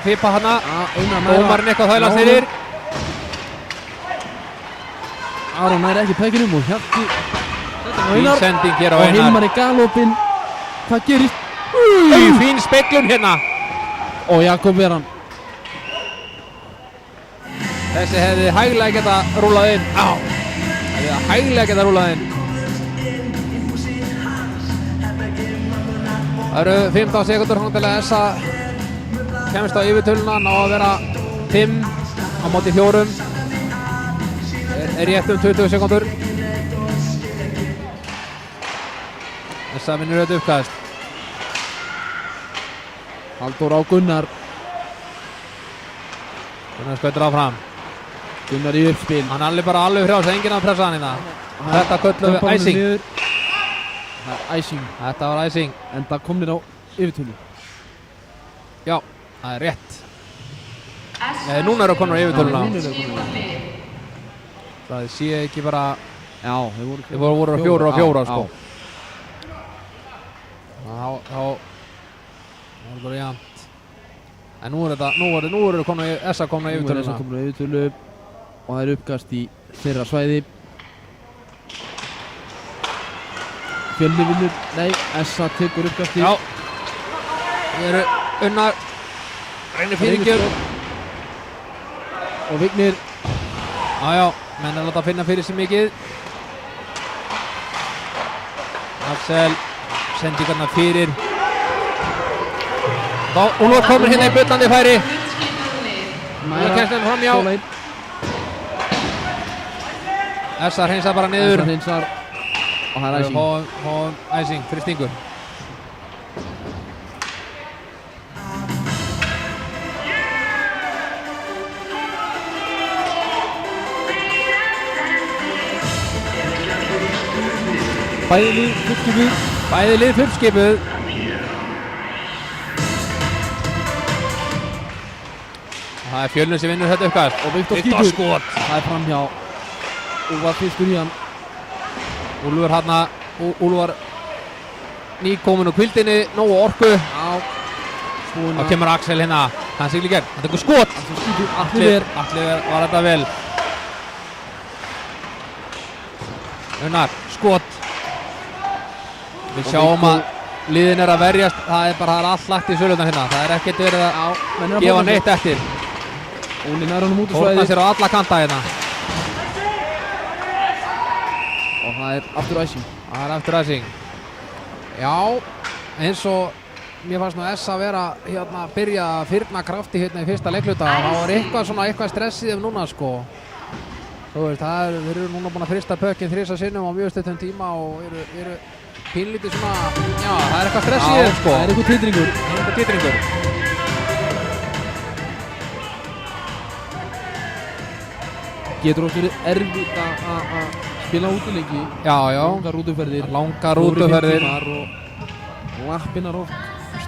fipa hana. Dómarinn eitthvað þælast fyrir. Aron nær ekki pekkinum og Hjalti. Fín sending hér á Og Einar. Hilmar í galopin. Hvað gerist? Fín speklun hérna. Og Jakob Veran. Þessi hefði hæglega geta rúlað inn. Hefði hæglega geta rúlað inn. Það eru 15 sekundur til að SA kemst á yfirtöluna, ná að vera 5 á móti 4. Er rétt 20 sekundur. SA vinnur þetta uppkast. Halldór á Gunnar. Gunnar skautur áfram. Gunnar í uppspil. Hann er alveg frjálst, enginn að pressa hann í það. Þetta köllum við icing. Það er icing. Þetta var icing. En það komnir á yfirtölu. Já, það er rétt. Nei, núna eru konar á yfirtöluna. Það sé ekki bara... Já, þeir voru á 4-4 sko. Þá var það jæmt. En nú eru Essa komna Nú er þess að komna yfirtölu og það er uppkast í þeirra svæði. Fjölni vinnur, nei, Essa tekur uppkasti. Já. Það eru Unnar, reynir fyrirgjöf. Og Vignir. Já, menn er að láta finna fyrir sig mikið. Axel, sendingarna fyrir. Þá, Úlfar komur hérna í bullandi færi. Núna kemst hann framjá. Essa hreinsar bara niður. Essa hreinsar og það er æsing. Fáum æsing fyrir stingur. Bæði lið fullskipuð. Það er Fjölnir sem vinnur þetta uppkast. Og Viktor skýtur. Það er framhjá. Úlfar fyrstur í hann. Úlfar nýkomin úr kvildinni, nógu orku. Þá kemur Axel hérna. Hann siglir í gegn. Hann tekur skot. Allir var þetta vel. Unnar, skot. Við sjáum að liðin er að verjast. Það er allt lagt í söluna hérna. Það er ekkert verið að gefa neitt eftir. Óli nær honum út úr Fórna svæði. sér á alla kanta hérna. Og það er aftur æsing. Það er aftur æsing. Já, eins og mér fannst nú Essa að vera hérna að byrja að fyrna krafti hérna í fyrsta leikluta. Það var eitthvað stressið núna sko. Þú veist, við erum núna búin að frista pökkinn 3 sinnum á mjög stuttum tíma og eru pínlítið svona, já, það er eitthvað stressið í þeim sko. Það er eitthvað titringur. Getur oft verið erfitt að spila útileiki. Já. Langar rútuferðir. Og lappinnar oft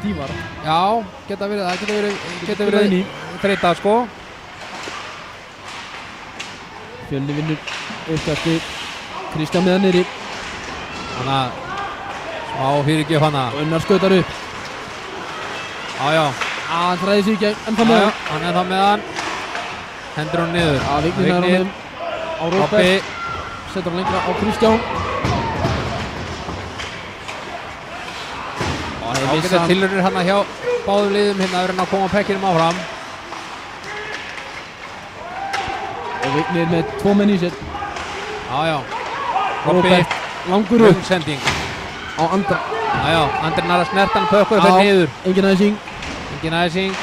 stífar. Já, geta verið þreytað sko. Fjölni vinnur uppkasti. Kristján með hann niðri. Þannig að smá fyrirgjöf hana. Og Unnar skautar upp. Já. Hann þræði sig í gegn, ennþá með hann. Hann er það með hann. Hendur hún niður. Vignir nær honum á Róbert. Setur hann lengra á Kristján. Ágættar tilraunir hérna hjá báðum liðum. Hérna verður hann að koma pekkinum áfram. Og Vignir með 2 menn í sér. Já. Róbert langur upp. Sending á Andra. Andri nær að snerta hann pökkuð fyrir niður. Engin æsing.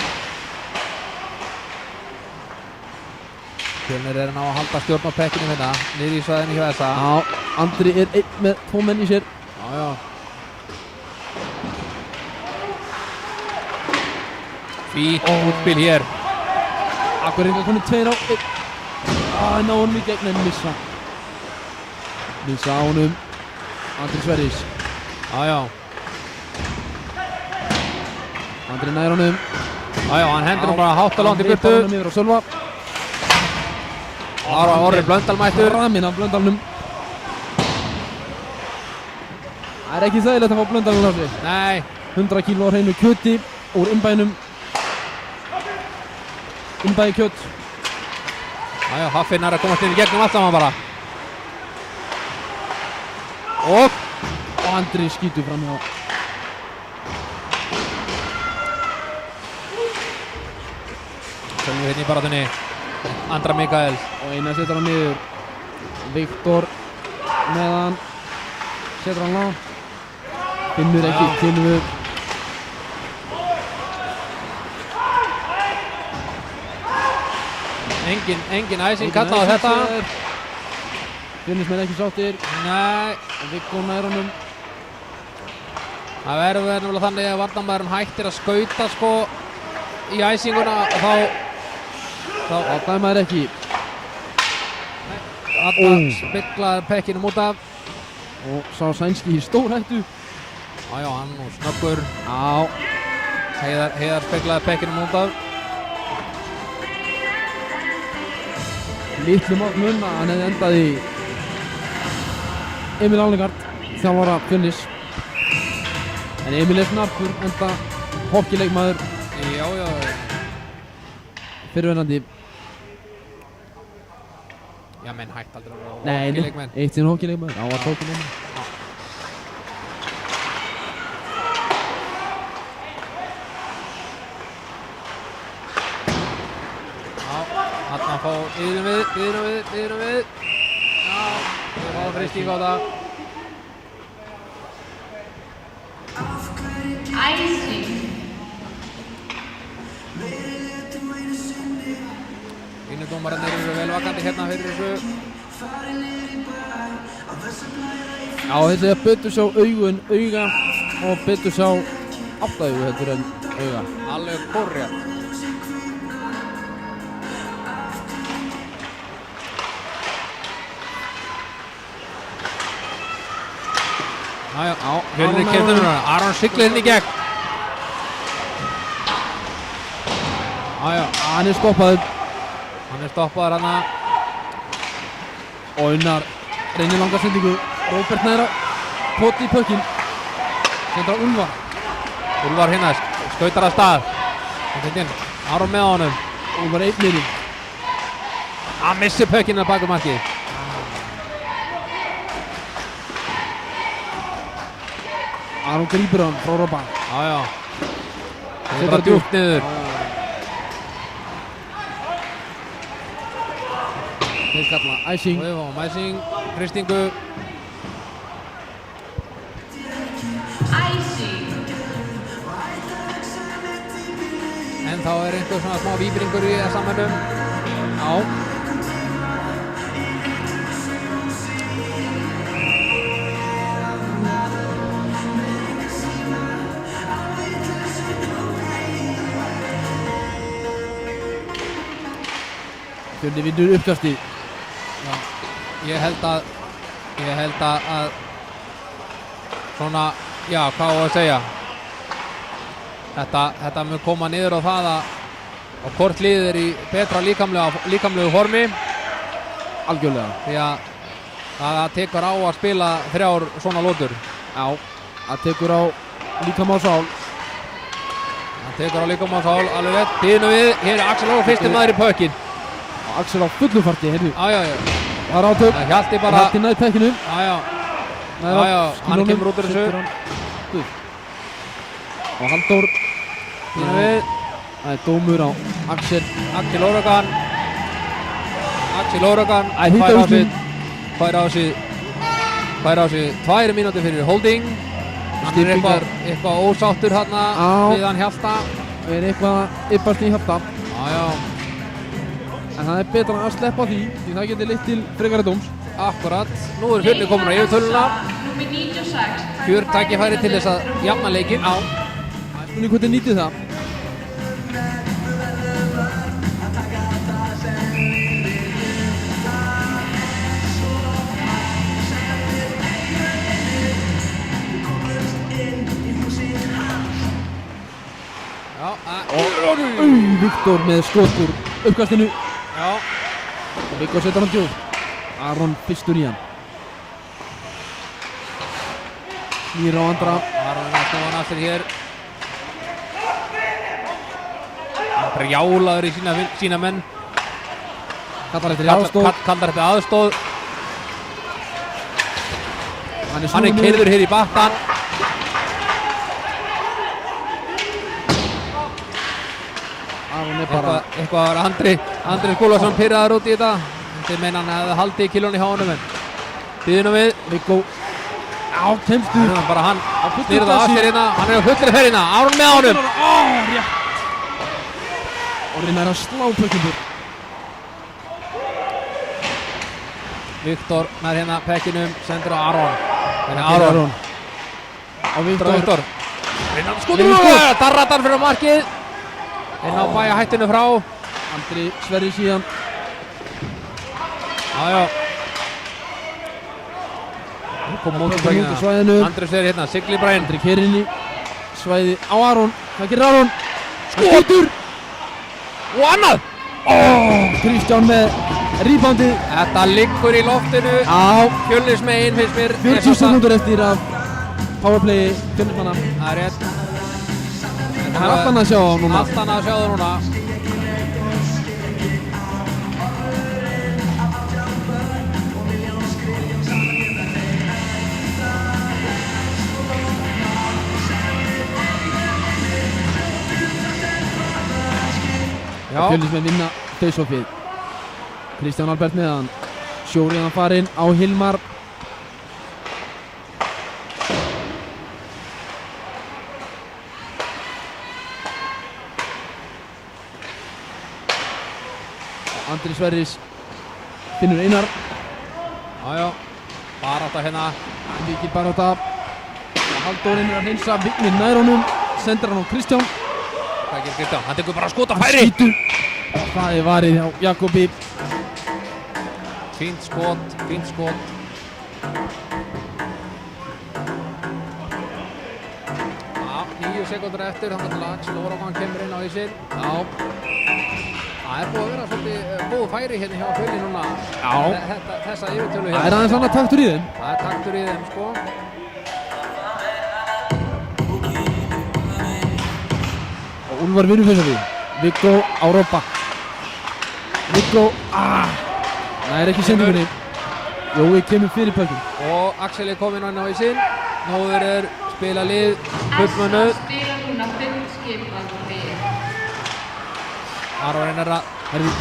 Fjölnir er að ná að halda stjórn á pekkinum hérna. Niður í svæðinu hjá Essa. Andri er einn með 2 menn í sér. Fínt útspil hér. Akureyringar konið 2 á 1. Ná honum í gegn en missa á honum. Andri Sverris. Andri nær honum. Hann hendur hann bara hátt og langt í burtu. Hann yfir á Sölva. Orri Blöndal mættur. Raminn af Blöndalnum. Það er ekki þægilegt að fá Blöndalnum á sig. Nei. 100 kíló á hreinu kjöti úr innbænum. Innbæði kjött. Haffinn er að komast inn í gegnum allt saman bara. Og Andri skýtur fram hjá. Sölvi hérna í baráttunni. Andra Mikaels. Og Einar setur hann niður. Viktor með hann. Setur hann á. Finnur ekki Kynvur. Engin æsing kallað á þetta. Fjölnismenn ekki sáttir. Nei. Og Viggo nær honum. Það verður nefnilega þannig að varnarmaðurinn hættir að skauta sko í æsinguna þá dæmaður ekki. Þarna spiklaði pekkinum út af. Og sá sænski í stórhættu. Hann nú snöggur. Heiðar spiklaði pekkinum út af. Litlum á munna, hann hefði endað í Emil Álingard, þjálfara Fjölnis. En Emil er snarkur, enda hokkileikmaður. fyrirverandi. Já, menn hægt aldrei að vera Nei, hockeyleikmenn. eitt sinn hockeyleikmenn. Það var hockeyleikmenn. Þarna fá yfirum við. Já, við fáum þrýsting á það. Icing. Línudómararnir eru vel vakandi hérna fyrir þessu. Já, þetta er betur sjá augun, auga og betur sjá áttaugu heldur en auga. Alveg korrétt. Já, Fjölnir kemur núna. Aron siglir inn í gegn. Já, Hann er stoppaður hann er stoppaður hana. og Unnar reynir langa sendingu. Róbert næra poti í pökkinn. Sendur á Úlfar. Úlfar hérna, skautar af stað. Aron með honum. Úlfar einn niður. Hann missir pökkinn að baka markið. Aron grípur hann frá Róba. Já. Setur Bara djúpt niður. Þeir kalla æsing. Og við fáum æsing, hristingu. Icing. En þá er einhver svona smá víbringur í samverðum. Já. Fjölnir vinnur uppkastið. Ég held að svona, já, hvað á að segja. Þetta mun koma niður á það að hvort liðið er í betra líkamlegu formi. Algjörlega. Því að það tekur á að spila 3 svona lótur. Já, það tekur á líkamásál. Það tekur á líkamásál, alveg rétt. Býðum við, hér er Axel Óla, fyrsti maður í pökkinn. Axel á fullum farti, heyrðu. Já. Það er átök. Það Hjalti bara. Hjalti nær pekkinu. Já. Hann kemur út úr þessu. Og Halldór. Býðum við. Það er dómur á Axel. Axel Óragan fær á sig 2 mínútur fyrir holding. Hann er eitthvað ósáttur hérna við hann Hjalta. Það er eitthvað yppast í Hjalta. Já. En það er betra að sleppa því það getur leitt til frekari dóms. Akkurat. Nú er Fjölnir komin á yfirtöluna. Númer 96. Fjör tækifæri til þess að jafna leikinn. Það er spurning hvernig nýtið það. Viktor með skotur uppkastinu. Já. Og Viktor setur hann djúpt. Aron fyrstur í hann. Snýr á andra. Aron er snúan aftur hér. Hann brjálaður í sína menn. Kallar eftir aðstóð. Kallar eftir aðstóð. Hann er keyrður hér í bakkan. Aron er bara Eitthvað var Andri Skúlason pirraður út í þetta. Þeir meina hann hefði haldið í kilónu í hánum en býðum við. Viggo á kemstu. Bara hann stýrði það af sér hérna. Hann er á fullri ferðina. Aron með honum. Rétt. Og reynir að slá pökkinu. Viktor nær hérna pekkinum. Sendur á Aron. Aron. Á Viktor. Reynir að skoða. Darratan fyrir markið. Inn á bæja hættinu frá. Andri Sverri síðan. Já. Kom mótur svæðinu. Andri Sverri hérna, sigli bara inn. Andri keyrir inn í svæði á Aron. Hvað gerir Aron? Skotur! Og annað! Kristján með reboundið. Þetta liggur í loftinu. Fjölnismegin finnst mér. 40 sekúndur eftir af powerplayi Fjölnismanna. Það er rétt. Það er allt annað að sjá það núna. Allt annað að sjá það núna. Já. Fjölnismenn vinna face-offið. Kristján Albert með hann. Sjóriðan farinn á Hilmar. Andri Sverris finnur Einar. Já, barátta hérna. Mikið barátta. Halldórin er að hreinsa Vignir nær honum. Sendir hann á Kristján. Hvað gerir Kristján? Hann tekur bara skot á færi. Skítur. Það er varið hjá Jakobi. Fínt skot, fínt skot. Já, 9 sekúndur eftir, þannig til að Axel Órafán kemur inn á ísinn. Já. Það er búið að vera svolítið góð færi hérna hjá Fjölni núna. Já. Þessa yfirtölu Það hérna. er aðeins annað taktur í þeim. Það er taktur í þeim, sko. Og Úlfar vinnur face-offið. Viggo á Robba. Viggo, það er ekki sendingunni. Jói kemur fyrir pökkum. Og Axel er kominn inn á ísinn. Nú er spila lið fullmönnuð. Spila núna 5 skipað lið. Aron er að Herði,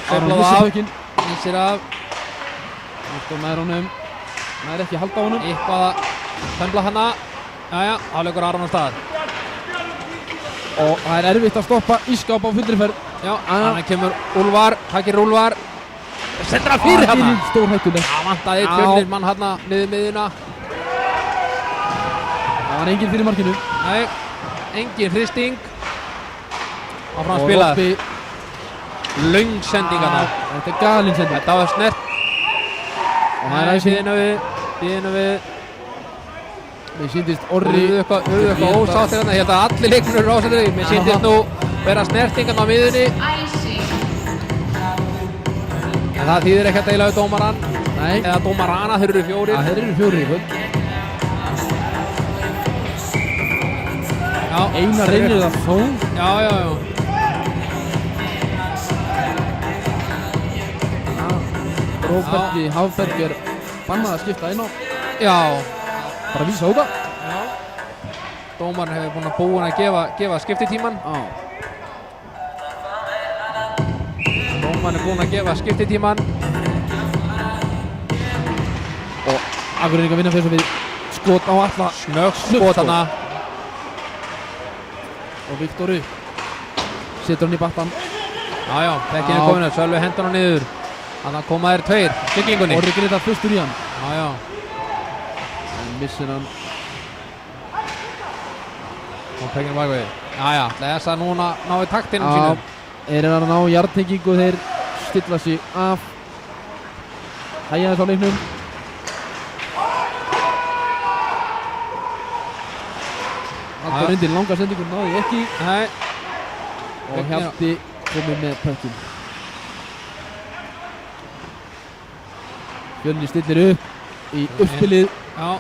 Aron missir af. pökkin. Missir af. Viktor nær honum. Nær ekki að halda á honum. Eitthvað að höndla hana. Jæja, afleikur Aron á stað. Og það er erfitt að stoppa ískáp á fullri ferð. Já, hann kemur Úlfar, takkir Úlfar. Sendur hann fyrir Það hana. er stórhættuleg. Það vantaði eitt Já. Fjölnir mann hana niður miðuna. Það var enginn fyrir markinu. Nei, engin hristing. Áfram Og spilað. Robbi, Löng sending hana. þetta er galinn sending. Þetta var snert. Og það er aðeins Bíðinu við. Mér síndist Orri. Urðu eitthvað ósáttir hana. Ég held að allir leikmennir eru ósáttir. Mér sýndist nú vera snertingan á miðunni. Æsing. En það þýðir ekki að deila við dómarann. Nei, Eða dómarana, þeir eru fjórir. það eru fjórir í kvöld. Já, Einar reynir það þó. Já. Róberti Hafberg er bannað að skipta inn á. Já. Bara vísa út af. Dómarinn hefur búin að gefa skiptitíman. Dómarinn er búin að gefa skiptitíman. Og Akureyringar vinna fyrir svo við skot á alla. Snöggt skot hana. Og Viktoru setur hann í battan. Já, Bekkin er komin upp, Sölvi hendur hann niður. Þannig að koma þér tveir, siglingunni. Orri Gretar fyrstur í hann. Já. En missir hann. Og Bekkin bak við. Já, þess að núna náðu taktinum sínum. Er að ná jartengingu og þeir stilla sig af. Hægja þess á leiknum. Alltaf undir langa sendingur náði ekki. Nei. Og Hjalti komið með pökkin. Fjölnir stillir upp í uppspilið. Já.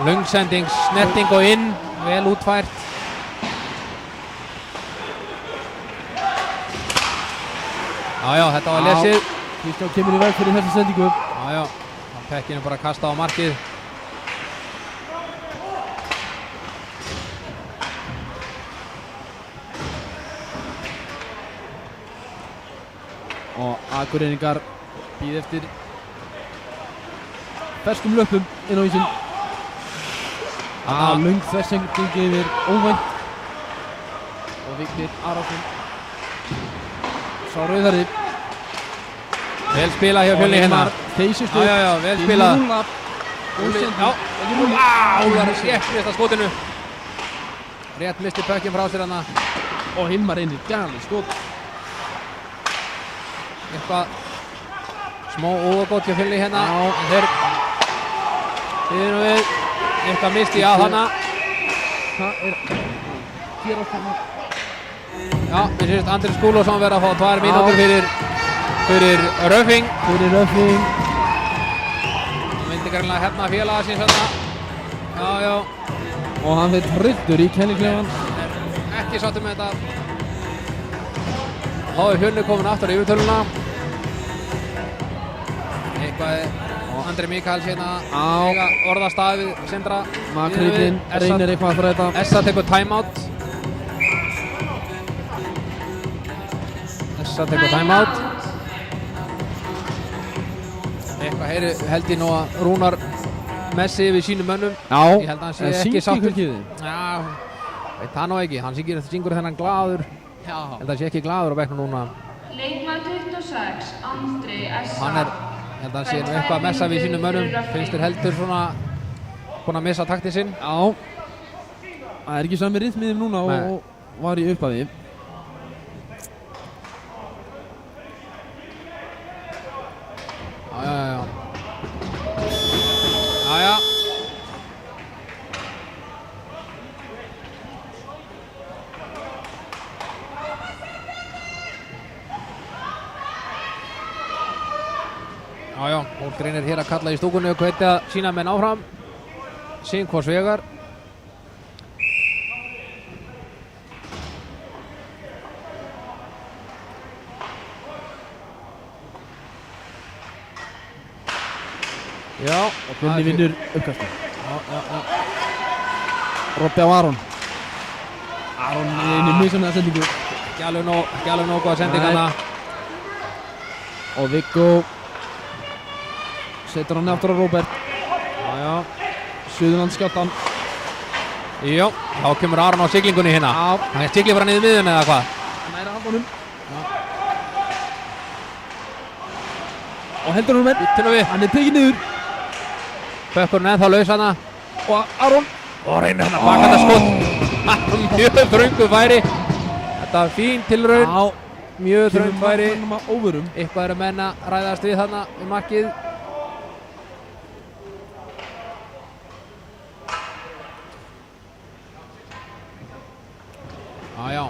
Löngsending, snerting og inn. Vel útfært. Já, þetta var lesið. Kristján kemur í veg fyrir þessa sendingu. Já. Bekkin er bara að kasta á markið. Og Akureyringar býð eftir ferskum löpum inn á ísinn. Löng þversending yfir óvænt. Og Vignir Arason sá rauðari. Vel spilað hjá Fjölni hérna. Feysist upp. Já, vel spilað. Já. Úlfar rétt mista skotinu. Rétt misti pökkinn frá sér hana. Og Hilmar einir gæli skot. Eitthvað smá ógótt hjá Fjölni hérna. En þeir erum við eitthvað misti að hana. Það er gerast þarna. Já, mér sést Andri Skúlason verið að fá 2 mínútur fyrir Röfing. Fyrir Röfing. Það myndi greinlega hérna félaga síns hérna. Já. Og hann veit ryddur í kenniklefan. Ekki sáttur með þetta. Þá er Fjölni komin aftur í yfirtöluna. Eitthvað Andri Mikaels hérna eiga orðastafið Sindra. Makriðin reynir eitthvað að þræta. Essa tekur timeout. Messa tekur timeout. Eitthvað held ég nú að Rúnar Messi yfir sínum mönnum. Já, Ég held að hann sé ekki syngir sáttur. ekki þið. Já, veit það nú ekki. Hann syngur þennan glaður. Já. Held að hann sé ekki glaður á bekknum núna. Leikmann 26, Andri S.A. Hann held að hann sé nú eitthvað að messa við sínum mönnum. Finnst þér heldur svona búinn að missa taktið sinn. Já. Það er ekki sami rytmiðum núna og var í upphafi. Já. Jæja. Já, Hólgren er hér að kalla í stúkunni og hvetja sína menn áfram. Sín hvors vegar. Já, Og Fjölni vinnur uppkastum. Robby á Aron. Aron inn í misunni að sendingu. ekki alveg nógu að sendingarna. Og Viggo setur hann aftur á Róbert. Já. Suðurlandsskjáttan. Jó, þá kemur Aron á siglingunni hérna. Já. Hann siglir bara niður miðun eða hvað? Næra hafðunum. Og hendur hann með. Til og við. Hann er tekið niður. Pökkurinn ennþá laus hana. Og Aron. Og reynir hann að baka þetta skot. Mjög þröngu færi. Þetta var fín tilraun. Já. Mjög þröng færi. Kemur maður óvörum. Eitthvað er að menna ræðast við þarna í markið. Já.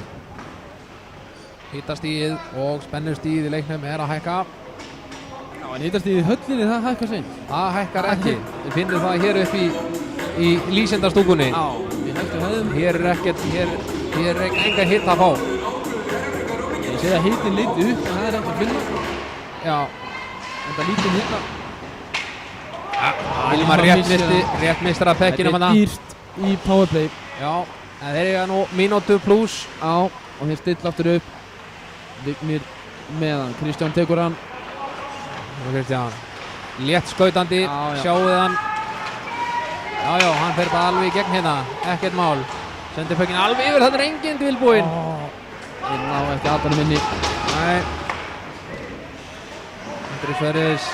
Hitastíð og spennustíð í leiknum er að hækka. Já, en hittast í höllinni, það hækkar seint. Það hækkar ekki. Við finnum það hér upp í lýsendastúkunni. Já, við hættum höfðum. Hér er ekkert, hér er enga hitt að fá. Ég segi að hittin leiti upp, en það er ekki að finna. Já. En það lítið hitta. Vilmar rétt mistar af pekkinum Þetta hana. er dýrt í powerplay. Já, en þeir eiga nú mínútu pluss. Já, og þeir stilla aftur upp. Vignir meðan. Kristján tekur hann. Kristján. Létt skautandi, Já. sjáuð hann. Já, hann fer bara alveg í gegn hérna. Ekkert mál. Sendir pökkinn alveg yfir, þannig er enginn tilbúinn. Þeir ná ekki aðbæðanum inni. Nei. Andri Sverris.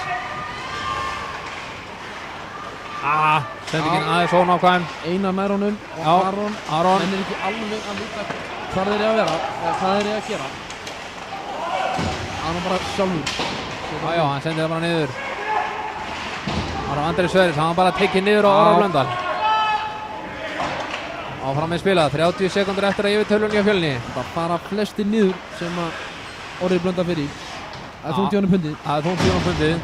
Sendingin aðeins ónákvæm. Einar nær honum. Og Já, Aron. Menn er ekki alveg að vita hvað þeir eru að vera. Eða hvað þeir eru að gera. Aron bara sjálfur. Já, hann sendir það bara niður. Það var Andri Sverris, hann var bara tekið niður á Orra Blöndal. Áfram með spilað, 30 sekundur eftir að yfir tölunni á Fjölni. Það fara flestir niður sem að Orri Blöndal fyrir í. Það er þungt í honum pundið. Það er þungt í honum pundið.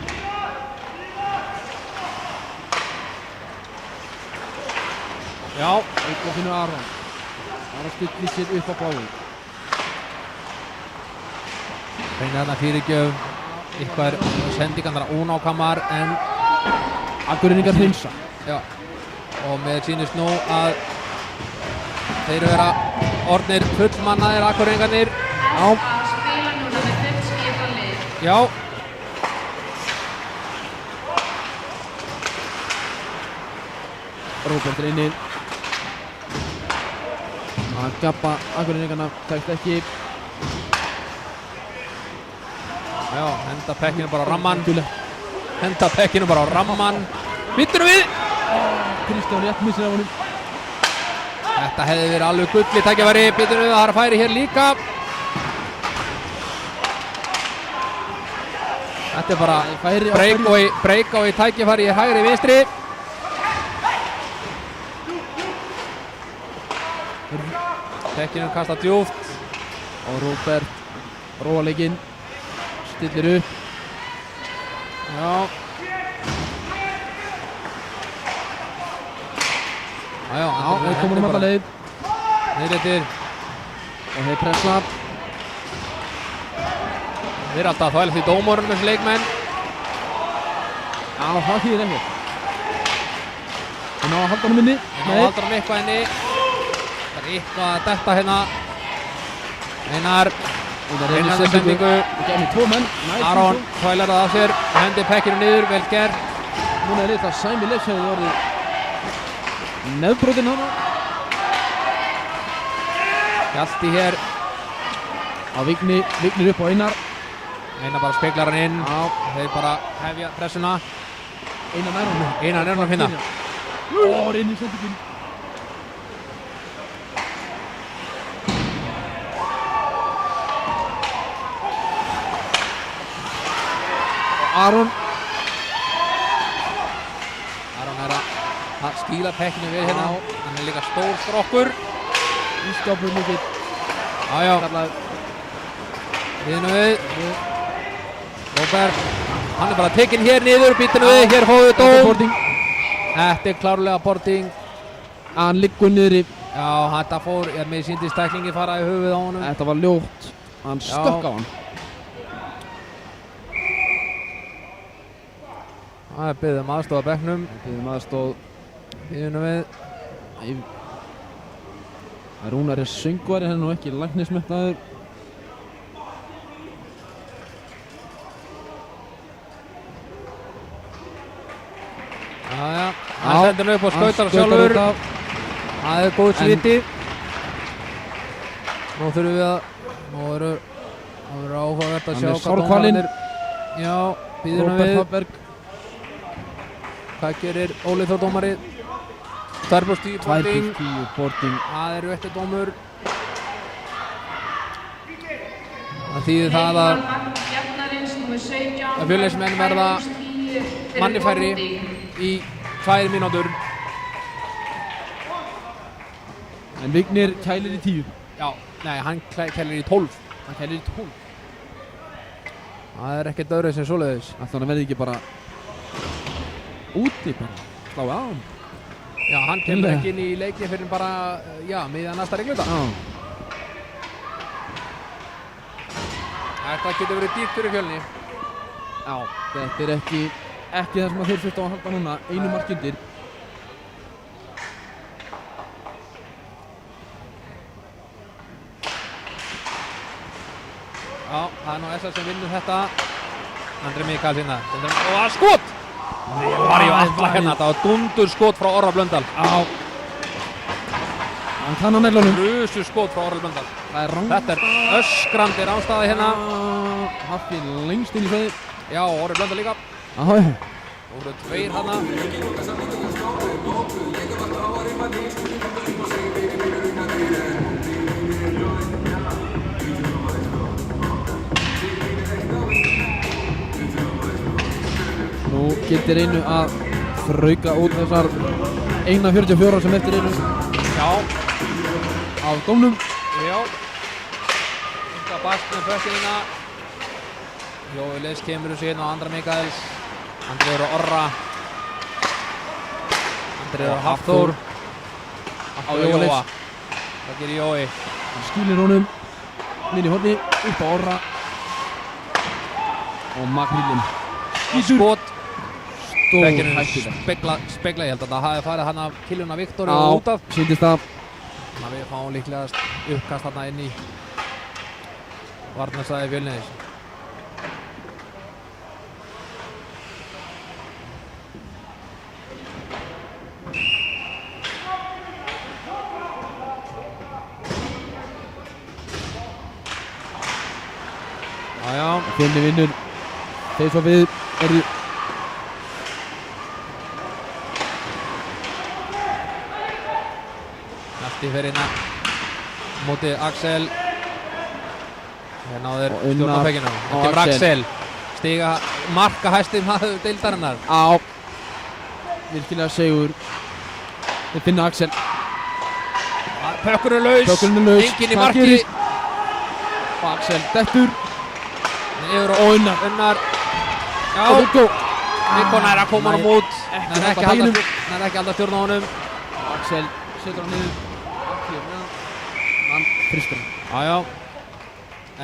Já. Eitthvað finnur Aron. Aron stillir sér upp á bláðu. Reynir þarna fyrirgjöf. Eitthvað er sendingarnar ónákvæmar en Akureyringar hreinsa. já. Og mér sýnist nú að þeir vera orðnir fullmannaðir Akureyringarnir. S.A. spila núna með 5 skipa lið. Já. Róbert er inni. Að gappa Akureyringarna tekst ekki. Já, henda pekkinu bara á ramman. Gulli. Henda pekkinu bara á ramman. Vittur við! Kristján rétt missir af honum. Þetta hefði verið alveg gulli tækifæri. Bittur við að það er færi hér líka. Þetta er bara break á í tækifæri í hægri vinstri. Pekkinu kasta djúft. Og Róbert róa leikinn. Stillir upp. Já. Já, Þeir komum alla leið. Niður eftir. Og þeir pressa. Þeir eru alltaf að þvæla því dómurinn með þessi leikmenn. Já, það þýðir ekki. Þeir ná að halda honum inni. Þeir ná að halda honum eitthvað inni. Það er eitthvað að detta hérna. Einar. Einar sendingu. Gæmi 2 menn. Aron þvælar það af sér, hendi pekkinu niður, vel gert. Núna er þetta Sæmi Leifs hefði orðið nefbrotinn hana. Hjalti hér. Á Vignir upp á Einar. Einar bara speklar hann inn. Já. Þeir bara hefja pressuna. Einar nær honum. Einar er hann að finna. Reynir sendingin. Aron er að skýla pekkinu við hérna. Hann er líka stór strokkur. Ískapur mikið. Jájá. Viðinu við. Róbert. Hann er bara tekinn hér niður, býtinu við. Hér fóðu dóm. Þetta er klárlega boarding. Hann liggur niðri. Já, þetta fór, mér sýndist tæklingi fara í höfuð á honum. Þetta var ljótt. Hann stökk á hann. Það er beðið aðstoð á bekknum. Beðið aðstoð. Býðinu við. Rúnar er söngvari, hann er nú ekki læknismetnaður. Jæja, hann sendur hann upp og skautar sjálfur. Það er góð sviti. Nú þurfum við að, nú verður áhugavert að sjá hvað sárkvalinn. Já, býðinu við. Róbert Hafberg. Hvað gerir Óli Þór dómari? 2+10 boarding. 2+10 boarding. Það eru eftir dómur. Það þýðir það að Fjölnismenn verða manni færri í 2 mínútur. En Vignir kælir í 10. Já, nei, hann kælir í 12. Hann kælir í 12. Það er ekkert öðru sem svoleiðis. Þannig að verði ekki bara úti bara, slá á hann. Já, hann kemur ekki inn í leikni fyrir bara, já, miðjan næsta regluta. Þetta getur verið dýrt fyrir Fjölni. Já, þetta er ekki það sem þeir þurftu að halda núna, einu mark undir. Já, það er nú SS sem vinnur þetta. Andri Mikael sinna. Og að skot! Það var í alla hérna, þetta var dundur skot frá Orra Blöndal. Já. Hann kann á neglunum. Rusu skot frá Orra Blöndal. Það er rangstaða. Þetta er öskrandi rangstaða hérna. Haffi lengst inn í sveið. Já, Orri Blöndal líka. Já. Og það eru 2 hana. Nú gildir einu að þrauka út þessar 1:44 sem eftir eru. Já. Af dómnum. Já. Ynga bast með föttinina. Jói Leifs kemur þessu hérna á Andra Mikaels. Andri eru Orra. Andri eru Hafþór. Á Jóa. Það gerir Jói. Hann skýlir honum. Minni horni upp á Orra. Og Makrílinn. Skot. Stór Spegla, ég held að það hafi farið hann af Kiljuna Viktor og út af. Sýndist það. Þannig að við fáum líklegast uppkast þarna inn í varnarsvæði Fjölnis. Jájá. Fjölni vinnur. Þeir svo við eru Næsti fyrir hérna móti Axel. Hérna á þeir stjórnarpekina. Þetta er Axel. Stiga marka hæsti maður deildarinnar. Á. Virkilega segur. Þeir finna Axel. Pökkurinn laus. Enginn í marki. Og Axel dettur. Yfir og Unnar. Já. Og Viggo. Viggo nær að koma honum út. Það er ekki alltaf stjórn á honum. Axel setur hann niður. Hann fristur hann. Jájá.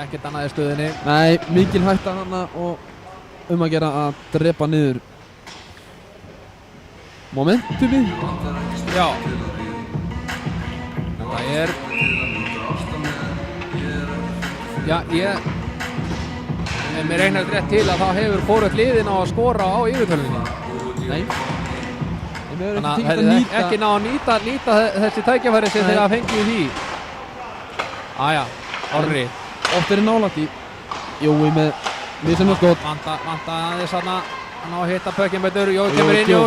Ekkert annað í stöðinni. Nei, mikil hætta hana og að gera að drepa niður momentumið. Já. Það er Já, ef mér reiknar rétt til að þá hefur hvorugt liðin á að skora á yfirtölunni. Nei. Þannig að þeir eru ekki ná að nýta þessi tækjafæri sem þeir hafa fengið í því. Aja, Orri. Oft er nálægt í Jói með missemnaskot. Vanta aðeins að ná að hitta pökkinn betur. Jói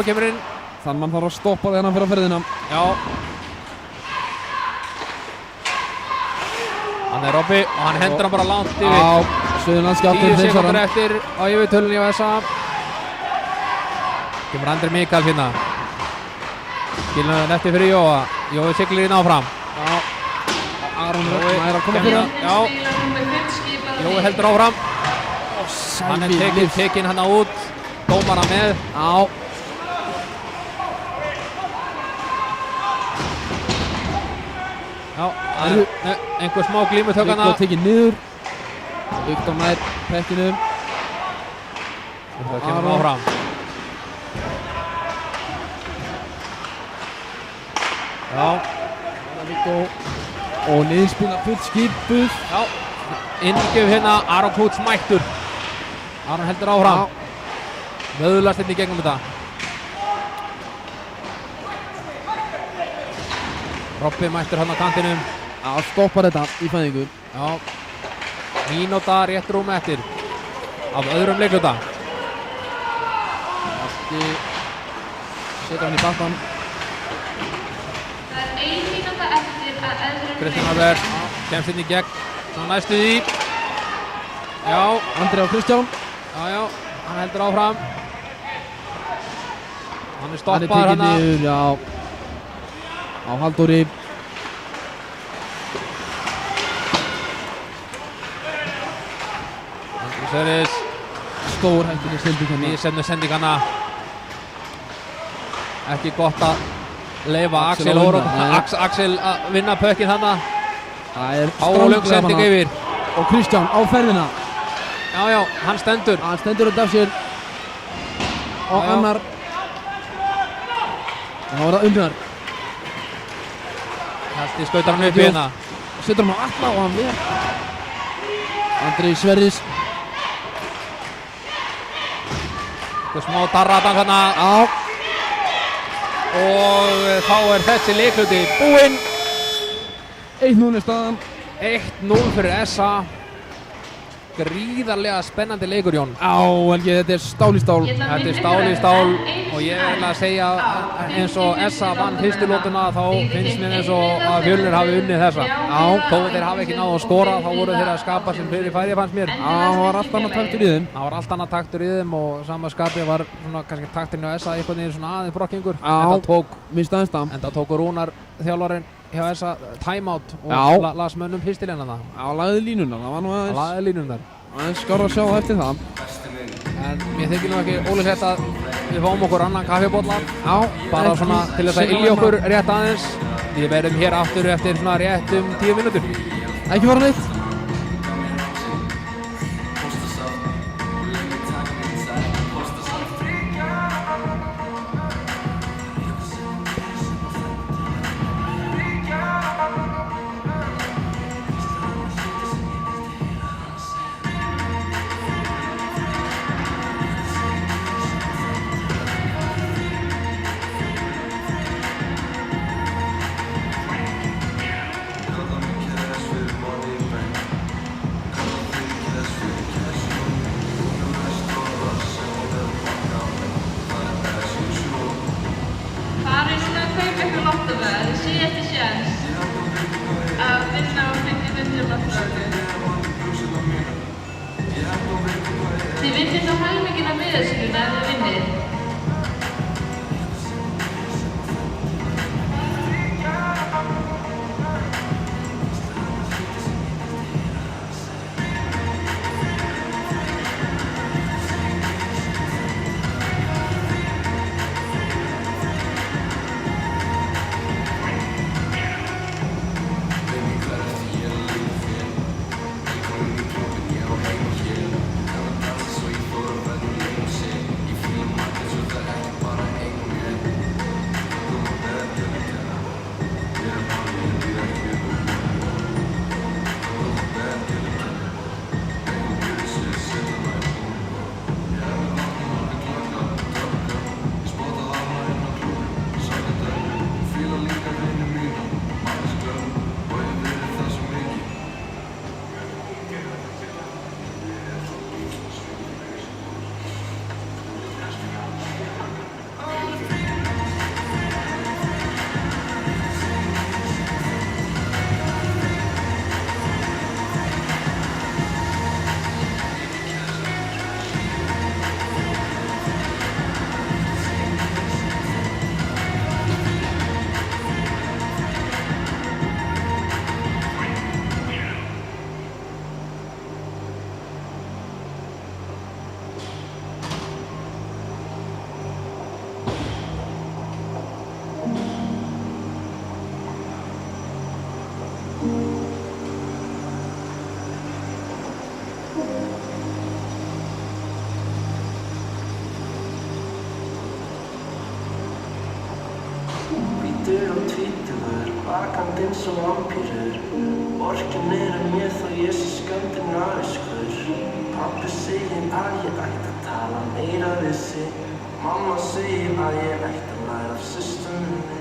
kemur inn. Þannig mann þarf að stoppa þegar hann fyrir að ferðina. Já. Hann er Robby og hann hendur hann bara langt yfir. Á Suðurlandski 10 sekundur eftir á yfirtölunni á SA. Kemur Andri Mikaels hérna. Skilur hann eftir fyrir Jóa. Jói siglir inn áfram. Já. Aron er að koma fyrir hann. Já. Jói heldur áfram. Hann er tekinn hann út. Dómar hann með. Já. Já, einhver smá glímutökana. Viktor tekið niður. Viktor nær pekkinum. Það kemur áfram. Já. Viktor. Og liðspila full skipuð. Já. Inngjöf hérna, Aron Kúts mættur. Aron heldur áfram. Möðulast hérna í gegnum þetta. Robby mættur hann á kantinum. Já, stoppar þetta í fæðingu. Já. Mínúta rétt rúm eftir. Af öðrum leikluta. Allt setur hann í bakkan. Það er 1 mínúta eftir að öðrum Kristján Albert kemst inn í gegn. Svo næstu því. Já. Andri á Kristján. Já. Hann heldur áfram. Hann er Hann er stoppaður tekið hann. niður, já. Á Halldóri. Andri Sverris. Stór hættinni sendingarna. Nýsemnu sendingarna. Ekki gott að leifa Axel Axel að Órók. vinna, Axel að vinna pökkinn þarna. Það er Álöng sending yfir. Og Kristján á ferðina. Já, hann stendur. Hann stendur upp af sér. Og Já. annar. Og þá er það Unnar. Hjalti skautar hann upp í hérna. Setur hann á alla og hann við. Andri Sverris. Smá darratan hérna. Já. Og þá er þessi leikluti búinn. 1-0 er staðan. 1-0 fyrir SA. Gríðarlega spennandi leikur, Jón. Á, Helgi, þetta er stál í stál. Þetta er stál í stál og ég vil að segja eins og SA vann fyrstu lótuna þá finnst mér eins og að Fjölnir hafi unnið þessa. Já, þó þeir hafi ekki náð að skora þá voru þeir að skapa sem fyrir færi fannst mér. Já, það var allt annað taktur í þeim. Það var allt annað taktur í þeim og sama skapi var svona kannski takturinn á SA einhvern veginn svona aðeins brokkingur. Já, tók Enda tóku Rúnar þjálfarinn hjá SA timeout og las mönnum pistilina það. Já, lagði línuna, það var nú aðeins. Lagði línunar. Aðeins skár að sjá það eftir það. En mér þykir nú ekki ólíklegt að við fáum okkur annan kaffibólla. Já, Bara svona til þess að ylja okkur rétt aðeins. Við verðum hér aftur eftir svona rétt 10 mínútur. Ekki fara neitt. Farið svona að kaupa ykkur lottómiða, þið séu eftir séns að vinna og fengja 100 lottómiða. Þið vinnir þá helminginn af miðasluna ef þið vinnið. Hvítur og tvítugur, vakandi eins og vampírur. Orkin mér þó ég sé skandinavískur. Pabbi segir að ég ætti að tala meira við sig. Mamma segir að ég ætti að læra af systur minni.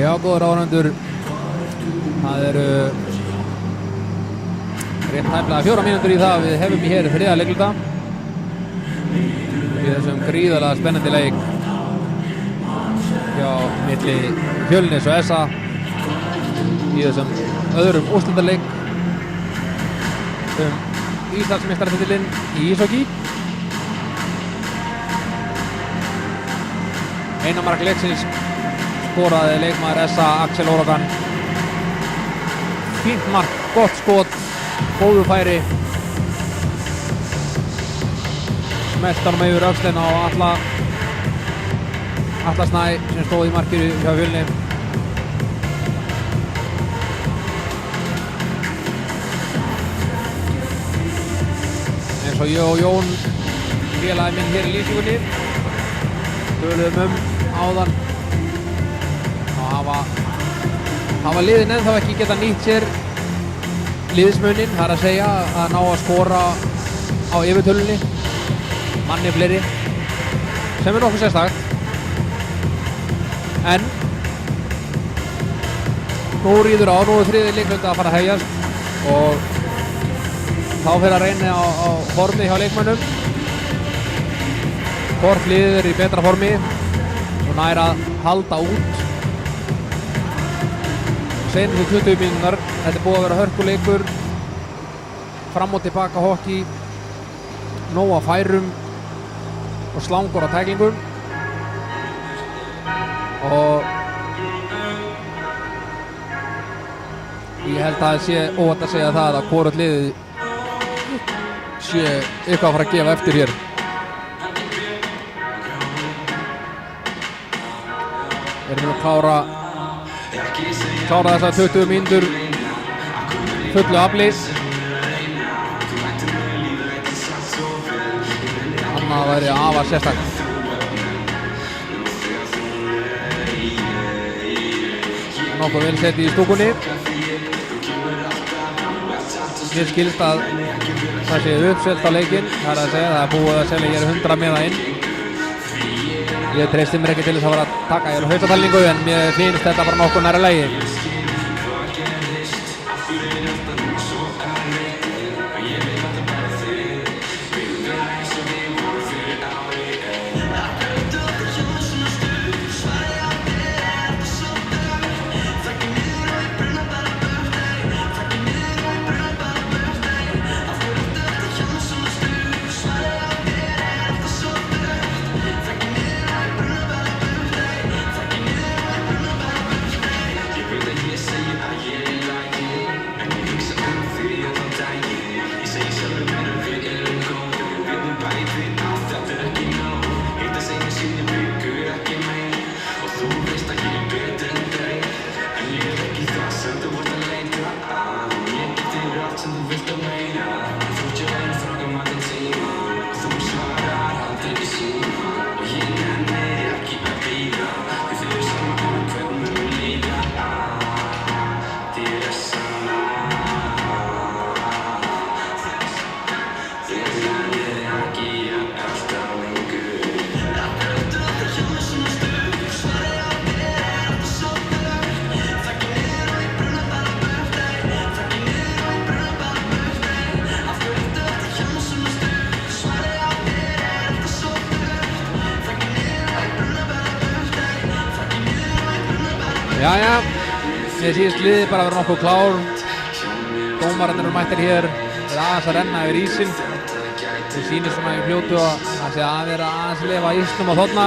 Já, góður áhorfendur, það eru rétt tæplega 4 mínútur í það við hefum í hér þriðja leikluta í þessum gríðarlega spennandi leik hjá milli Fjölnis og SA í þessum öðrum úrslitaleik Íslandsmeistaratitilinn í íshokkí. Eina mark leiksins skoraði leikmaður SA Axel Orogan. Fínt mark, gott skot, góðu færi. Smelt honum yfir öxlina á Atla Snæ sem stóð í markinu hjá Fjölni. Eins og ég og Jón, félagi minn hér í lýsingunni, töluðum áðan hafa liðin ennþá ekki geta nýtt sér liðsmunin, það er að segja að ná að skora á yfirtölunni, manni fleiri, sem er nokkuð sérstakt. En nú ríður á, nú er þriðji leikluta að fara að hefjast og þá fer að reyna á formi hjá leikmönnum. Hvort liðið er í betra formi og nær að halda út seinustu 20 mínútur. Þetta er búið að vera hörkuleikur, fram og tilbaka hokki, nóg af færum og slangur á tæklingum og ég held að það sé óhætt að segja það að hvorugt liðið sé eitthvað að fara að gefa eftir hér. Erum við að klára þessar 20 mínútur fullu afli. Annað væri afar sérstakt. Nokkuð vel sett í stúkunni. Mér skilst að það sé uppselt á leikinn, það er að segja, það er búið að selja hér 100 miða inn. Ég treysti mér ekki til þess að fara að taka hér hausatalningu en mér finnst þetta bara nokkuð næra lagi. sem þú vilt að meina. Þú ert ég einn strákum allir tíma. Þú svarar aldrei í síma. Og ég nenni ekki að bíða. Því þau saman hvernig við líða. Þér er sama. Þér nennir ekki að elta lengur. Jæja, ég síðast liði bara að vera nokkuð klár. Dómararnir eru mættir hér, þeir aðeins að renna yfir ísinn. Þeir sýnir svona í fljótu að það sé að vera aðeins að lifa ísnum á þarna.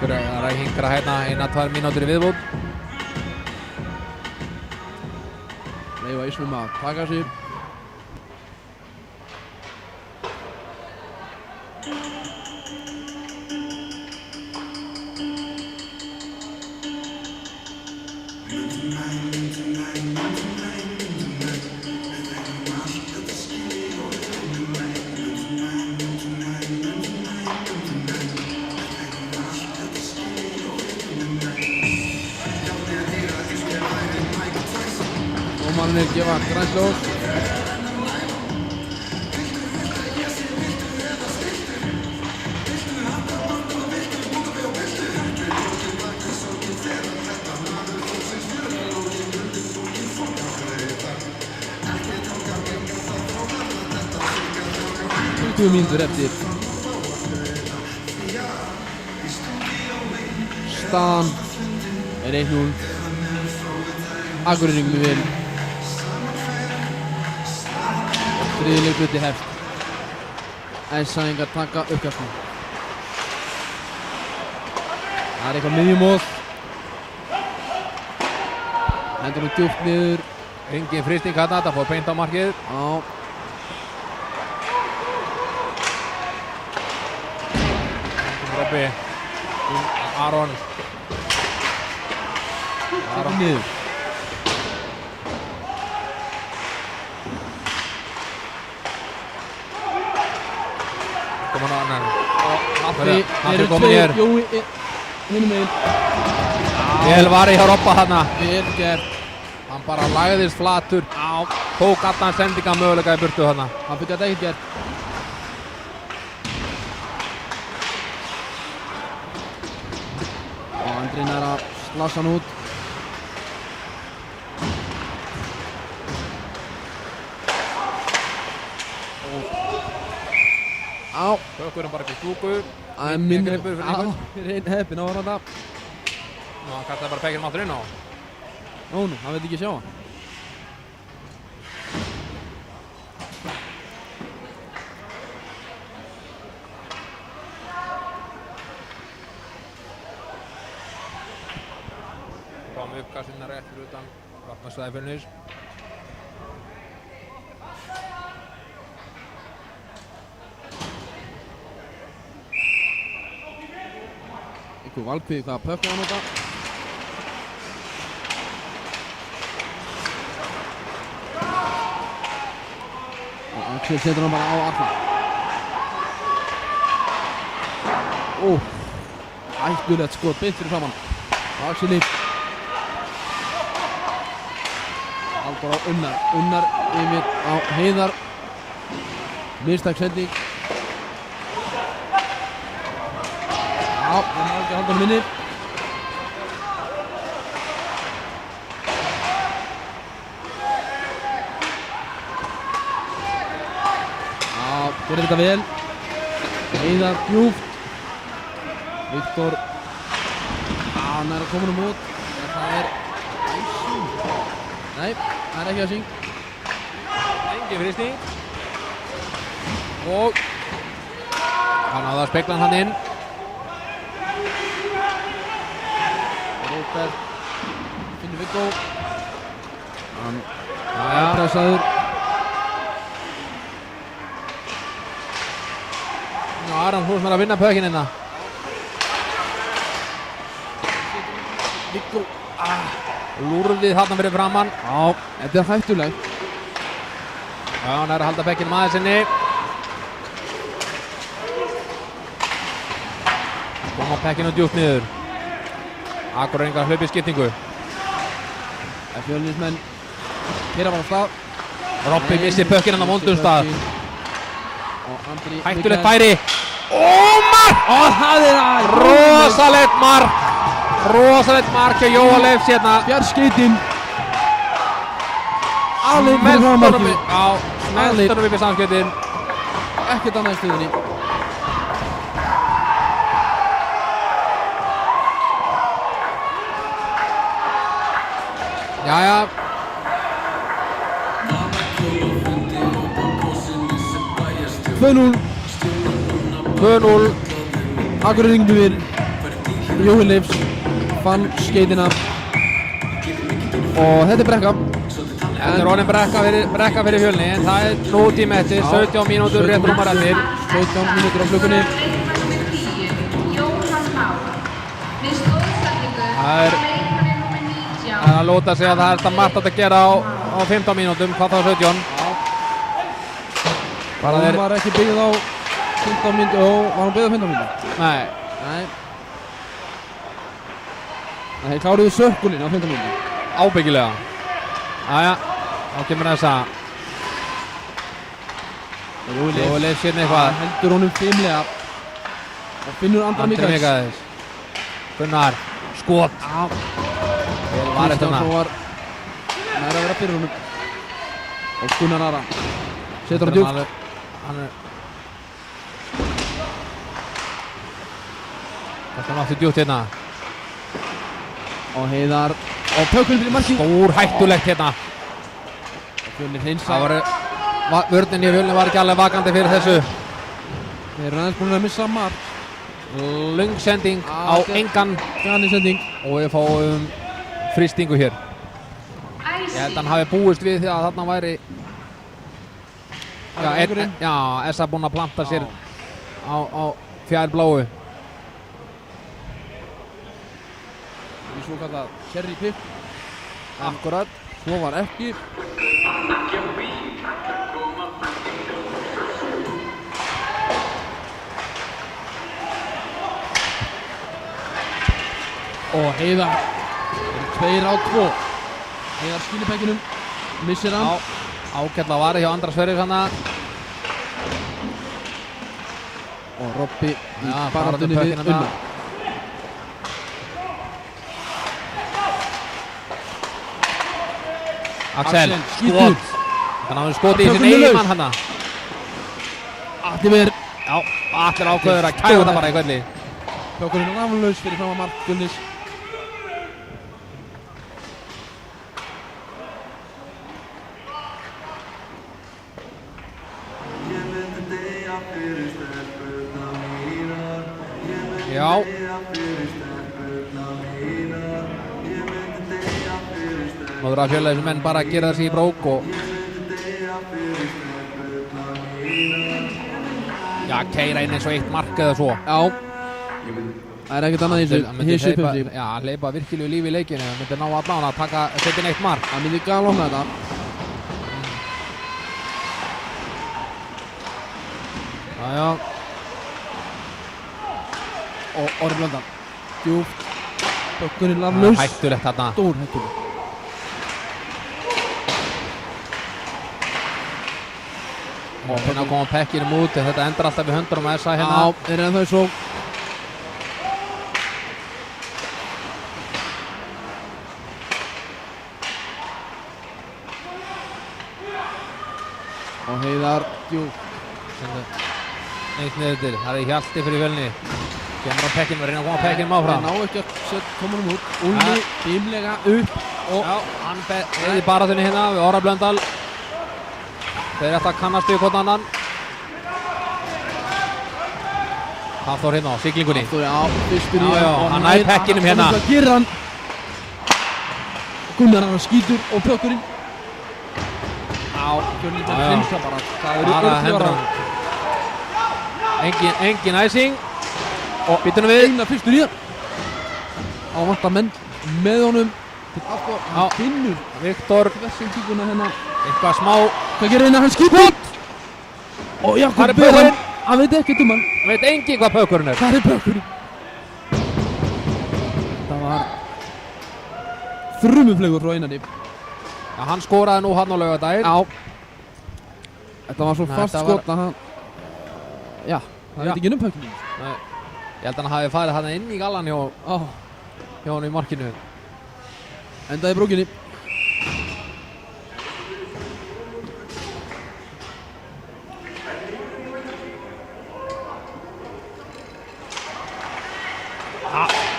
Það er að hingra hérna 1-2 mínútur í viðbót. Leyfa ísnum að taka sig. Dómararnir gefa grænt ljós. Mínútur eftir. Staðan er 1-0. Akureyringur með vil. Þriðji leikhluti hefst. Æsæingar taka uppkastinu. Það er eitthvað miðjumóð. Hendur hún djúpt niður. Engin frysting hérna, þetta fór beint á markið. Já. Robby, Aron niður. Kom hann á annan. Haffi Haffi komin hér. Jói hinum megin. Vel varði hjá Robba þarna. Vel gert. Hann bara lagðist flatur. Tók allan sendinga möguleika í burtu þarna. Haffi gæti ekkert gert. Andrin er að slassa hann út. Á. Hökkurinn bara upp í stúku. Það er minn greipur fyrir einhvern. Reyn heppinn á hann það. Nú, hann kallaði bara pekkinum aftur inn á. Nú, hann veit ekki sjá hann. Kom uppkastinn rétt fyrir utan vatnarsvæði fyrir nýs. Einhver valkvið hvaða pökk er hann þetta. Og Axel setur hann bara á Arna. Ættulegt skot beint fyrir framann. Axel líf. Halldór á Unnar. Unnar yfir á Heiðar. Mistæk sending. Já, það má ekki halda hann minni. Já, gerir þetta vel. Heiðar djúpt. Viktor. Já, hann er að koma út. Það er Nei, það er ekki að syng. Engi frýsting. Og hann áða að spekla hann inn. Róbert finnur Viggo. Hann Jæja. pressaður. Já, Aron Húsmann að vinna pökinn hérna. Viggo. Lúrfið þarna fyrir framann. Já, þetta er hættulegt. Já, hann er að halda pökinn maður sinni. Koma pökinn og djúpt niður. Akureyringar hlaup í skiptingu. Fjölnismenn keyra bara af stað. Robby missir pökinn hann á vondum stað. Og Andri Hættulegt færi. Mark! Það er að Rosalegt mark! Rosalegt mark hjá Jóa Leifs hérna. Fjarskeytin. Alveg fyrir frammarkið. Já, smeltunum upp í samskeytin. Ekkert annað í stöðunni. Jæja. 2-0. 2-0. Akureyringur Jói Leifs fann skeytina. Og þetta er brekka. Þetta er orðin brekka fyrir Fjölni, en það er nú tími eftir, 17 mínútur rétt rúmar eftir. 17 mínútur á klukkunni. Jóhann Már. Við stóðsendingu Það er að lóta sig að það er þetta margt að gera á 15 mínútum, hvað þá 17. Bara Hún þeir, var ekki byggð á 15 mínútur. Ó, var hún byggð á 15 mínútur? nei, Nei. Þeir kláruðu sökkulinn á 15 mínútur. ábyggilega. Jæja, þá kemur þess að Jói Leifs hérna eitthvað. Heldur honum fimmlega. Og finnur Andra Andri Mikaels. Mikaels. Gunnar, skot. Vel var eftir hana. Kristjánsson var nær að vera fyrir honum. Og Gunnar Ara setur hann djúpt. Hann er Þetta er náttúrulega djúpt hérna. Og Heiðar og pökkurinn fyrir marki. Stór hættulegt hérna. Og Fjölnir Það hreinsa. vörnin í Fjölni var ekki alveg vakandi fyrir þessu. Þeir eru aðeins búin að missa mark. Löng sending á engan Gani sending. og við fáum frystingu hér. Ég held að hann hafi búist við því að þarna væri Essa búinn að planta sér á fjær bláu. Í svo kallað cherry pick. Akkurat. Svo var ekki. Og Heiðar 2-2. Heiðar skilur pekkinum. Missir hann. Ágætla varði hjá Andra Sverris hana. Og Robby í baráttunni baráttu við pökkina Unna. Axel, skítur. skot. Þannig að hann skoti í sin Pökkunni eigin laus. mann hana. Allir verið. Já, allir ákveður að kæfa þetta bara í kvelli. Pökkurinn er raflaus fyrir fram að mark Gunnis. Já. Nú þurfa Fjölnismenn menn bara að gera þessi í brók og keyra inn eins og eitt mark eða svo. Já. Það er ekkert annað í Hann þessu. myndi Hissu upp hleypa, um sig. já, hleypa virkilegu lífi í leikinu. Hann myndi ná allan að setja inn eitt mark. Það myndi galopna þetta. Já. Og Orri Blöndal. Djúpt. Pökkurinn raflaus. Hættulegt þarna. Stór hættulegt. Og hérna koma pekkinum út en þetta endar alltaf við höndunum að Essa hérna. Já, þeir eru ennþá í sókn. Og Heiðar djúpt. Neitt niður til, það er Hjalti fyrir Fjölni. Kemur á pekkinum, reyna að koma pekkinum áfram. Þeir ná ekki að koma honum út. Úlli, bímlega upp. Já, hann beði baratunni hérna við Orra Blöndal. Þeir ætla að kannast við hvort annan. Hafþór hérna á siglingunni. Hafþór, já, fyrstur í Já, hann nær pekkinum hérna. Það gerir hann. Gunnar hann skýtur og pökkurinn. Já, Fjölnir hlinsa bara. Það Bara hendur hann. Engin æsing. Og býtunum við. Eina fyrstur í hann. Á vantar menn með honum til aftur. Hann finnur Viktor. Vesingtíkuna hérna. Eitthvað smá. Hvað gerir hérna? Hann skýtur. Og Jakob Hvar er ber hann. pökkurinn? Hann veit ekkert um hann. Veit engin hvað pökkurinn er. Hvað er pökkurinn? Það var þrumuflegur frá Einari. Já, hann skoraði nú hann á laugardaginn. Já. Þetta var svo Nei, fast þetta var- skot að hann. Já, það Já. veit ekki um pökkurinn. Nei. Ég held að hann hafi farið hann inn í gallan hjá hann í markinu. Endaði brókinni.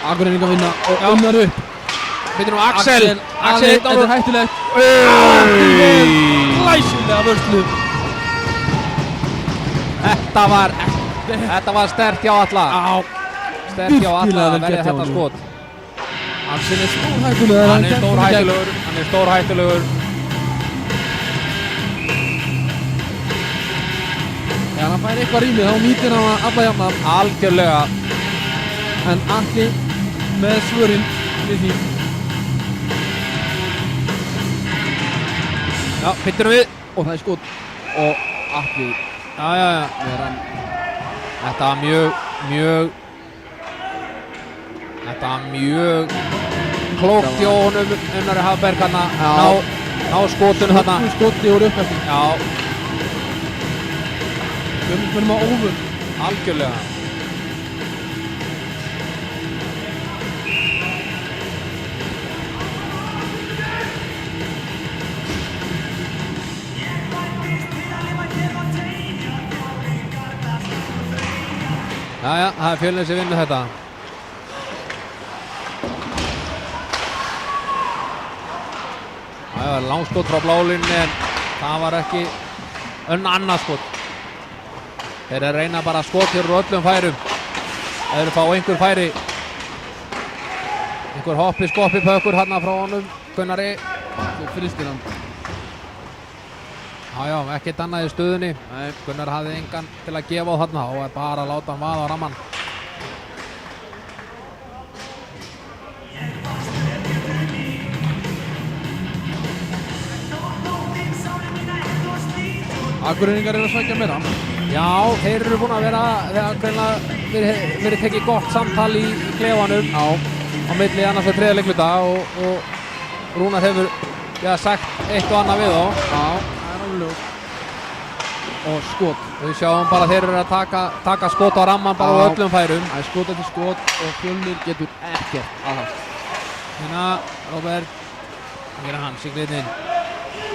Akureyringar vinna og unnar upp. Býtum nú Axel. Þetta er hættulegt. Glæsilega vörslu. Þetta var sterkt hjá alla. Já. Sterkt hjá alla virkilega að vel verja gert hjá þetta honum. skot. Axel er stórhættulegur. Hann er stórhættulegur. Þegar hann fær eitthvað rýmið þá nýtir hann að alla jafna. Algjörlega. En Atli með svörin við því. Já, býtum við. Og það er skot. Og Atli Já. er hann. Þetta var mjög klókt hjá honum Unnari Hafberg hann að ná skotunum þarna. Skoti og uppkasting. Já, Við á óvun. algjörlega. Jæja, það er Fjölnir sem vinnur þetta. Það var langskot frá blálínni en það var ekki annað skot. Þeir eru að reyna bara að skot hér úr öllum færum. Þeir eru að fá einhver færi. Einhver hoppi skoppi pökkur hérna frá honum Gunnari. Svo fristir hann. Já, ekkert annað í stöðunni. Nei, Gunnar hafði engan til að gefa á þarna og bara að láta hann vaða á ramman. Akureyringar eru að sækja meira. Já, þeir eru búin að vera, þegar greinlega verið tekið gott samtal í klefanum á milli annars og þriðja leikluta og Rúnar hefur sagt eitt og annað við þá. Já, það er alveg ljóst. Og skot. Við sjáum bara að þeir eru að taka skot á ramman bara á öllum færum. Það er skot eftir skot og Fjölnir getur ekkert aðhast. Hérna, Róbert, það gerir hann, siglið inn,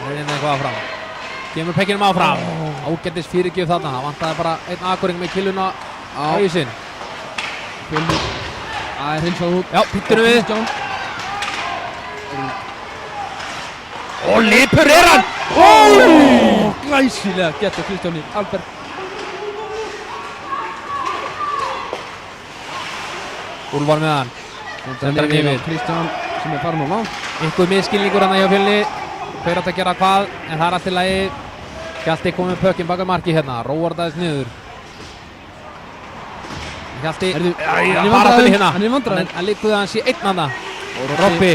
reynir eitthvað áfram. Kemur pekkinum áfram, ágættis fyrirgjöf þarna, það vantaði bara einn Akureyring með killuna á hausinn. Fjölnir, það er hinsað út. Já, pittunum við. Og lipur er hann! Glæsilega getur Kristjáni Alberg. Úlfar með hann. Sendar hann yfir. Kristján sem er farin á land. Einhver miskilningur hann hjá Fjölni. Hver átt að gera hvað, en það er allt í lagi. Hjalti komið með pökkinn baka marki hérna, róar það þess niður. Hjalti, baráttunni hérna. Hann er í vandræðum. Hann líkuði að hann sé einn hana. Robby.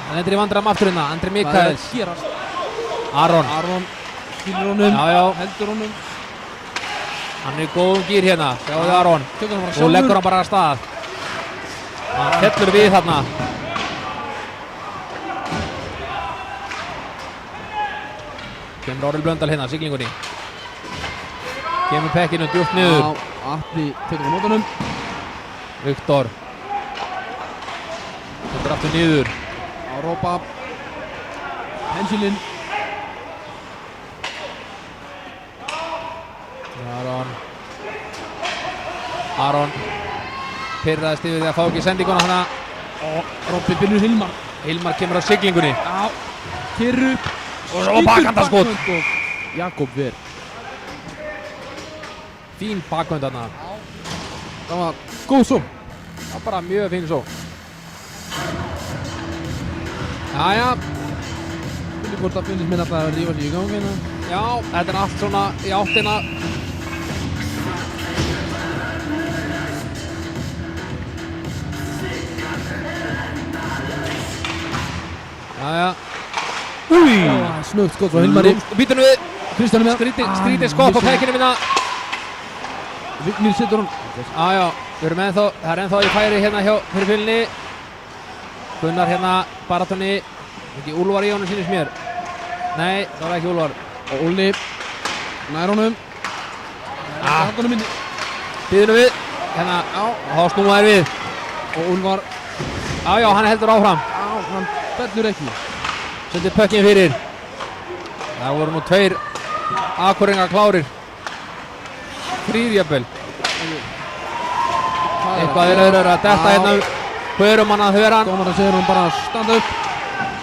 Hann endur í vandræðum aftur hérna, Andri Mikaels. Það er að gerast. Aron skilur honum, já. heldur honum. Hann er í góðum gýr hérna, sjáðu Aron. Tökur hann bara Og sjálfur. leggur hann bara að stað. Hann fellur við þarna. Kemur Orri Blöndal hérna, siglingunni. Kemur pekkinu djúpt niður. Já, Atli tekur á mótunum. Viktor. Tekur aftur niður. Á rópa. Hensilinn. Aron pirraðist yfir því að fá ekki sendinguna hana. Og Robby Binnur Hilmar. Hilmar kemur á siglingunni. Já, kyrru. Og svo bakhandaskot. Jakob Ver. Fín bakhönd þarna. Það var góð sóm. Það var bara mjög fín svo. Jæja. Spilur hvort það finnst mér alltaf að rífa sig í gangina. Já, þetta er allt svona í áttina. Jæja. Új! Snögt skot frá Hilmari. Býtum við. Kristján með. Skrítið skott á pekinu minna. Vignir setur hann. Jájá, við erum ennþá, það er ennþá í færi hérna hjá fyrir fylgni. Gunnar hérna, baratunni. Ekki Úlfar í honum sínist mér. Nei, það var ekki Úlfar. Og Óli nær honum. Handunum minni. Býðum við. Hérna, já, og þá snúma þær við. Og Úlfar. Jájá, hann heldur áfram. Já, hann bellur ekki. Sendi pökkinn fyrir. Það voru nú 2 Akureyringar klárir. 3 jafnvel. Eitthvað er að detta hérna. Hvörum hann að höra hann. Dómarinn segir hann bara að standa upp.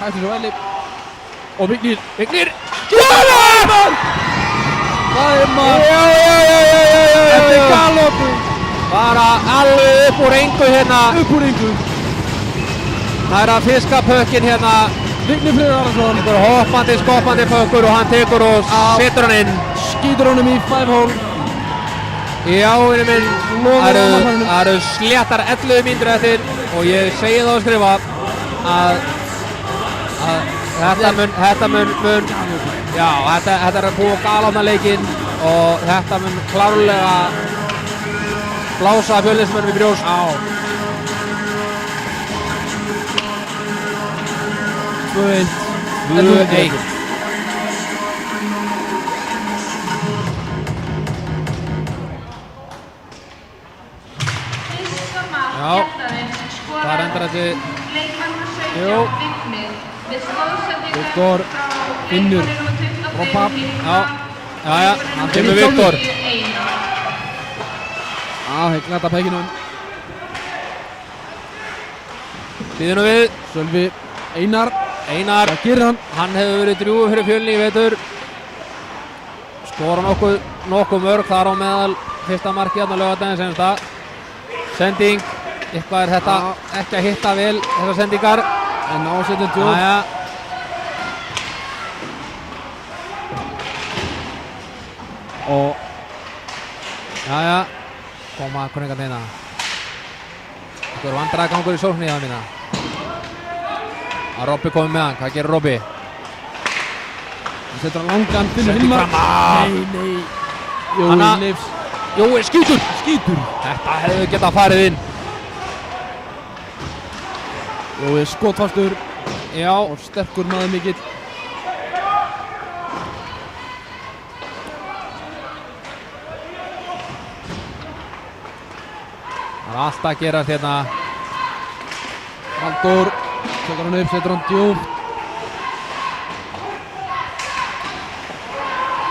Hættu svo velli. Og Vignir. Jónar! Það er maður. Já. Þetta er galopur. Bara alveg upp úr engu hérna. Upp úr engu. Það er að fiska pökkinn hérna. Vignir Freyr Arason. Einhver hoppandi, skoppandi pökkur og hann tekur og setur hann inn. Skýtur honum í 5-hole. Já, vinur minn, það eru sléttar 11 mínútur eftir og ég segi þá að skrifa að þetta mun já, þetta er að búa galopna leikinn og þetta mun klárlega blása Fjölnismönnum í brjóst. 2-1. Fyrsta mark Hjartarins Það endar skoraði þetta. leikmann númer 17 Jú. Vignir með stoðsendingu Viktor frá finnur leikmanni númer 25 Rompa. Hilmar. Já, hann kemur Viktor. Einar. Þeir glata pekkinum. Býðum við. Sölvi Einar. Einar, Það gerir hann. hann hefur verið drjúgur fyrir Fjölni í vetur. Skora nokkuð mörg þar á meðal fyrsta markið hérna á laugardaginn senasta. Sending, eitthvað er þetta ekki að hitta vel þessar sendingar. En ásettin djóð. Jæja. Og Jæja, koma Akureyringarnir hérna. Einhver vandræðagangur í sókninni það mína. Að Robby komið með hann, hvað gerir Robby? hann setur hann langan, finnur Sendi Hilmar. fram. Nei. Jói Hanna. Leifs. Jói, skýtur! Skýtur. Þetta hefði getað farið inn. Jói skotfastur Já, og sterkur maður mikill. það er allt að gerast hérna. Halldór setur hann upp, setur hann djúpt.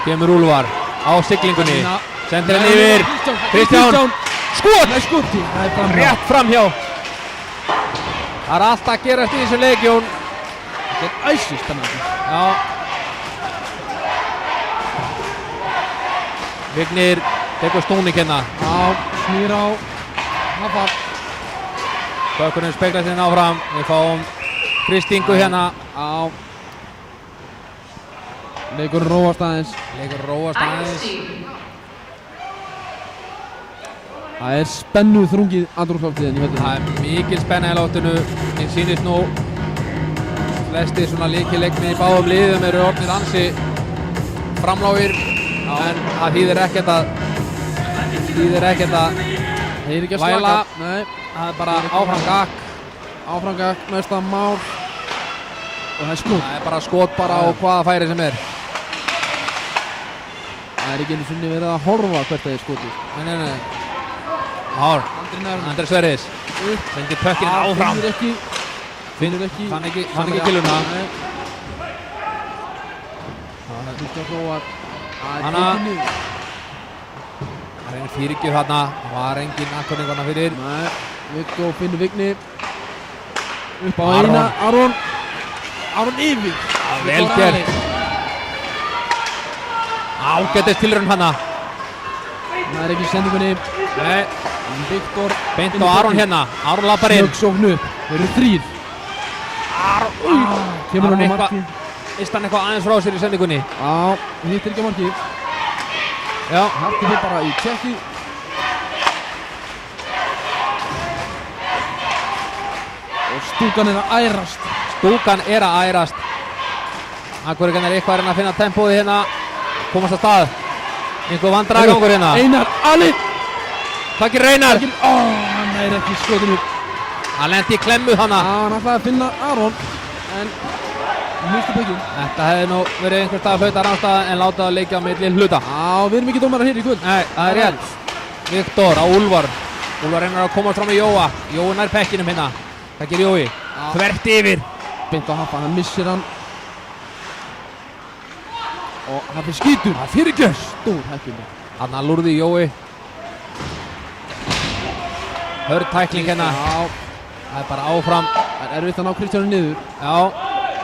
Kemur Úlfar á siglingunni. Nína. Sendir hann yfir. Kristján. Skot! Nei, skoti. Það er framhjá. Rétt framhjá. Það er allt að gerast í þessu leik, Jón. Þetta er æsi spennandi. Já. Vignir tekur snúning hérna. Já, snýr á Hafar. Bökkurinn speglast hérna áfram. Við fáum Kristingu hérna. Já. Leikur róast aðeins. Leikur róast aðeins. Æsing. Það er spennu þrungið andrúmsloftiðin í höllinu. Það er mikil spenna í látinu. Mér sýnist nú flestir svona líkileikni í báðum liðum eru orðnir ansi framlágir. En það þýðir ekkert að Það er ekki að Væla. slaka. Nei. það er bara áfram gakk. Áframgak, næsta mál. Og það er skot. Það er bara skot bara á hvaða færi sem er. Það er ekki einu sinni verið að horfa hvert það er skotið. Nei. Hár. Andri Sverris. Sendir pökkinn áfram. Finnur ekki. Fann ekki kiluna. Nei. Kristján Hróar. Hanna. Það er einn fyrirgjöf þarna. Það var engin Akureyringarna fyrir. Nei. Viggo finnur Vigni. upp á Aron. eina, Aron yfir. Vel gert. Ágætist tilraun hana. Það er ekki í sendingunni. Nei, Viktor beint á Aron hérna. Aron lappar inn. Snöggsókn upp. Þeir eru 3. Kemur Aron hann á eitthvað, markið. Íst hann eitthvað aðeins frá sér í sendingunni. Já, hittir ekki á markið. Já, Harti fyrir bara í tjekki. Og stúkan er að ærast. stúkan er að ærast. Akureyringar er eitthvað að reyna að finna tempóið hérna. Komast að stað. Einhver vandræðagangur hérna. Einar, Ali. Hvað gerir Einar? Hann er ekki skotinu. Hann lendi í klemmu hana. Hann ætlaði að finna Aron. En misti pökkin. Þetta hefði nú verið einhver stað að flauta rannstað en láta það leikja á milli hluta. Já, við erum ekki dómarar hér í kvöld. Nei, það er rétt. Viktor á Úlfar. Úlfar reynir að komast fram í Jóa. Jói nær pekkinum hérna. Hvað gerir Jói? Þvert yfir. Beint á Haffa, hann missir hann. Og Haffi skýtur. Það fyrir ekki. Stór hættulega. Þarna lúrði Jói. Hörð tækling hérna. Já, Það er bara áfram. það er erfitt að ná Kristjánu niður. Já,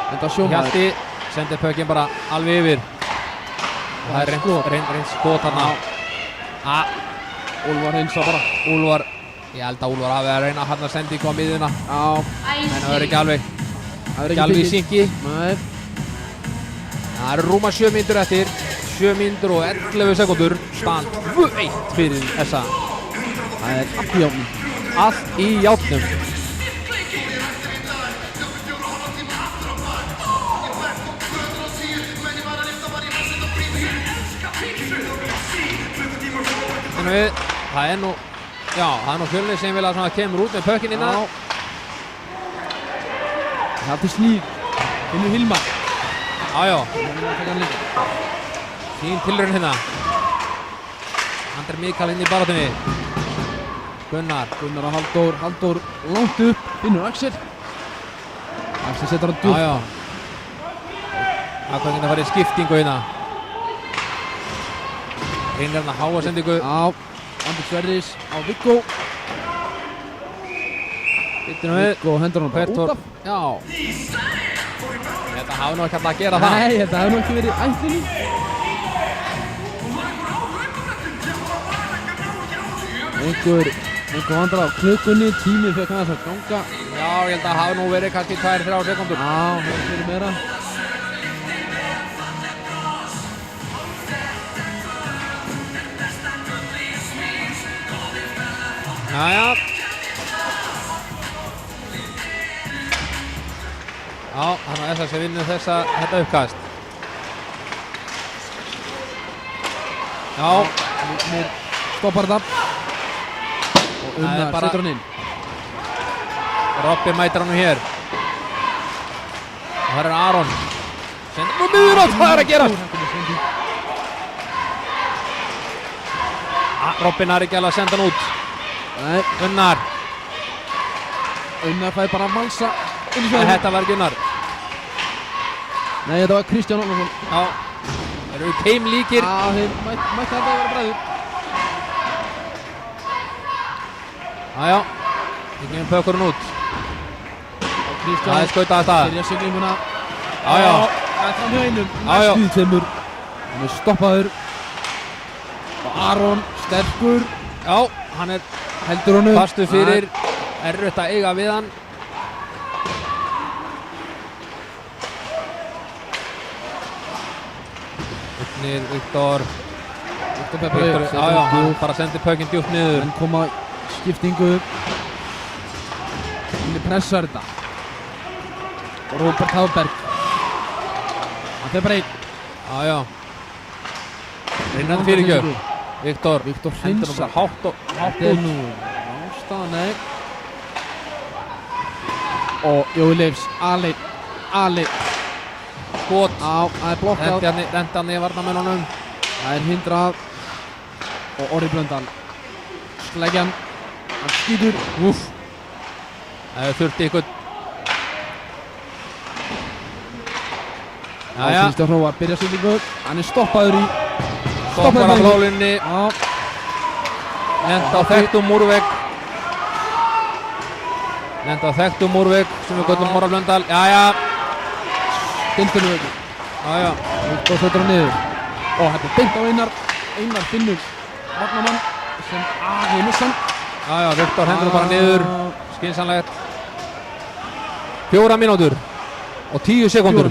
Þetta sjómaður. Hjalti sendir pökinn bara alveg yfir. Það er reynd skot þarna. Úlfar heinsa bara. Úlfar, ég held að Úlfar hafi að reyna að hann sendi eitthvað á miðjuna. Já, En það er ekki alveg, það er ekki alveg í tekið. syngi. Nei, Það eru rúma 7 mínútur eftir. 7 mínútur og 11 sekundur. Stand 2-1 fyrir þessa. það er allt í játnum. Allt í játnum. En við, það er nú, já, það er nú Fjölnir sem vilja svona kemur út með pökkinn innan. Hjalti snýr. Finnur Hilmar. Já, Taka hann líka. fín tilraun hérna. Andri Mikael inn í baráttunni. Gunnar. Gunnar og Halldór langt upp. Finnur Axel. Axel setur hann djúpt. Já. Akureyringar farið í skiptingu hérna. Reynir hann að háa sendingu. Já, Andri Sverris á Viggo. Bittu nú við. Viggo hendur hann bara Hvert út var, af. já. Þetta hafi nú ekki alltaf að gera það. Nei, þetta hefur nú ekki verið ætlunni. Einhver vandrar á klukkunni, tímið fyrir kannast að ganga. Já, ég held að það hafi nú verið kannski 2-3 sekundur. Já, það er fyrir meira. Jæja. Já, þannig að SS vinnur þetta uppkast. Já, Mér stoppar þetta. Og Það er Unnar bara- setur hann inn. Robby mætir hann hér. Og það er Aron. Sendur nú miður á, hvað er að gera? Robby nær ekki alveg að senda hann út. Nei, Gunnar. Unnar fæði bara að valsa inn í Nei, svæðinu. þetta var Gunnar. Nei, þetta var Kristján Ólafsson. Já, þeir eru keimlíkir. Já, þeir mætti þetta að vera bræður. Jájá, við gefum pökkurinn út. Og Það er Kristján skautað að staða. byrja siglinguna. Jájá, Það er fram hjá einum. Já. Næstu tveimur. Hann er stoppaður. Og Aron, sterkur, já, hann er heldur honum. fastu fyrir. Erfitt að eiga við hann. Uppnir, Viktor. Viktor Peppa Viktor, upp. jájá, hann bara sendir pökinn djúpt niður. Hann koma skiptingu. Hann pressar þetta. Og Róbert Hafberg. Hann fer bara einn. Jájá. Reynandi fyrirgjöf. Viktor. Viktor Hendur hreinsar. hann bara hátt Þetta er út. nú ástæða, nei. Og Jói Leifs, Ali. Skot. Á, það er blokkað. Rendi hann í varnamennunum. Það er hindrað. Og Orri Blöndal. Sleggjan. Hann skýtur. Úff. Það er þurfti ykkur. Og Jæja, Kristján Hróar byrja sýningu. Hann er stoppaður í. stoppar á flálunni. Já. Lent á þekktum múrvegg. Lenda á þekktum Múrvik sem við göllum Móra Blöndal. Jæja. Dindinu ekki. Jæja. Viktor setur hann niður. Og þetta er beint á Einar. Einar finnur varnamann sem hefur missan. Jæja, Viktor hendur bara niður. Skynsamlegt. 4 mínútur og 10 sekúndur.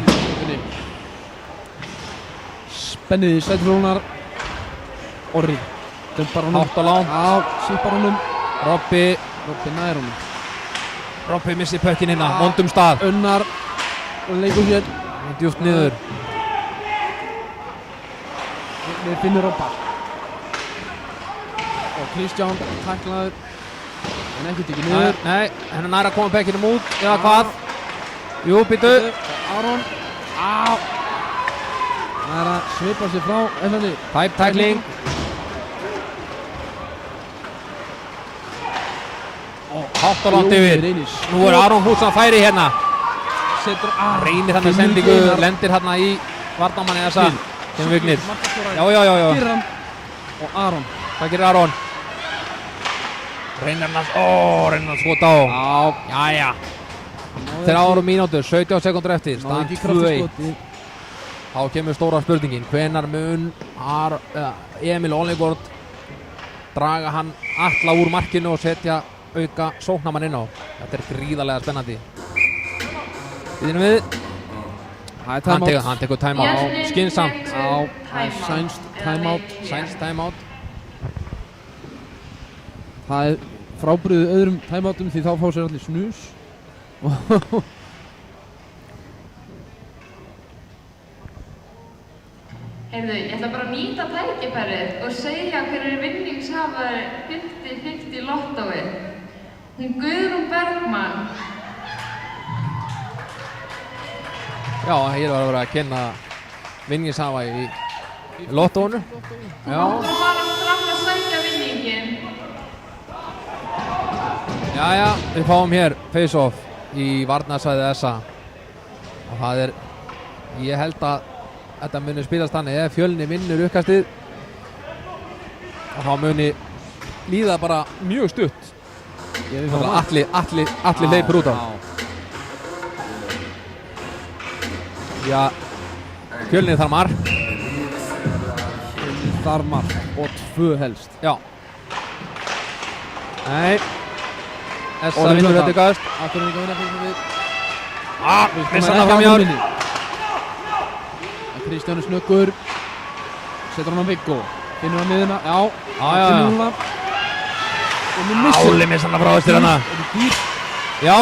Spennið í sætiflónar. Orri. Dömpar honum. Hátt á lán. Já, sýpar honum. Robby nær honum. Robby missi pökkinn hérna, vondum stað. Unnar leikur sér. Djúpt niður. Við finnum Robba. Og Kristján tæklaður. En ekki tekið niður. Nei, henni nær að koma pökkinum út, eða hvað? Jú, býtu. Aron. Á. Það er að svipa sig frá FNI. Tæp tækling. Hátt á langt yfir. Nú er Aron Hússon færi hérna. Setur Aron. Reynir þarna sendingu, lendir hérna í varnarmanni þessa. Kemur Vignir. Já. Kyrran og Aron. Hvað gerir Aron? Reynir hann að skota á. Jæja. 3 mínútur, 17 sekúndur eftir. Stand 2-1. Þá kemur stóra spurningin. Hvenær mun Emil Ollingård draga hann alla úr markinu og setja auka sóknarmann inn á? Þetta er gríðarlega spennandi. Við við. Hann tekur timeout. Skynsamt. Sænst timeout. Sænst timeout. Það er frábriðið öðrum timeoutum því þá fá sér allir snus. Heyrðu, ég ætla bara að nýta tækifærið og segja hver er vinningshafari 50-50 lottóið. Hún Guðrún Bergmann. Já, hér var að vera að kynna vinningshafa í lottóinu. Já. Hún var bara fram að sækja vinningin. Jæja, við fáum hér face-off í varnarsvæði SA. Og það er, ég held að þetta muni spilast þannig ef Fjölnir vinnur uppkastið og þá muni líða bara mjög stutt. Allir hleypur út á. Já, Fjölnir þarf mark. Fjölnir þarf mark og 2 helst. Já. Nei. SA vinnur þetta uppkast. Aftur er ekki að vinna fyrir við. Missa það framjár. Kristján er snöggur. Setur hann á Viggo. Finnur hann miðuna. Já. Já. Áli missa hann frá eftir hana. Já.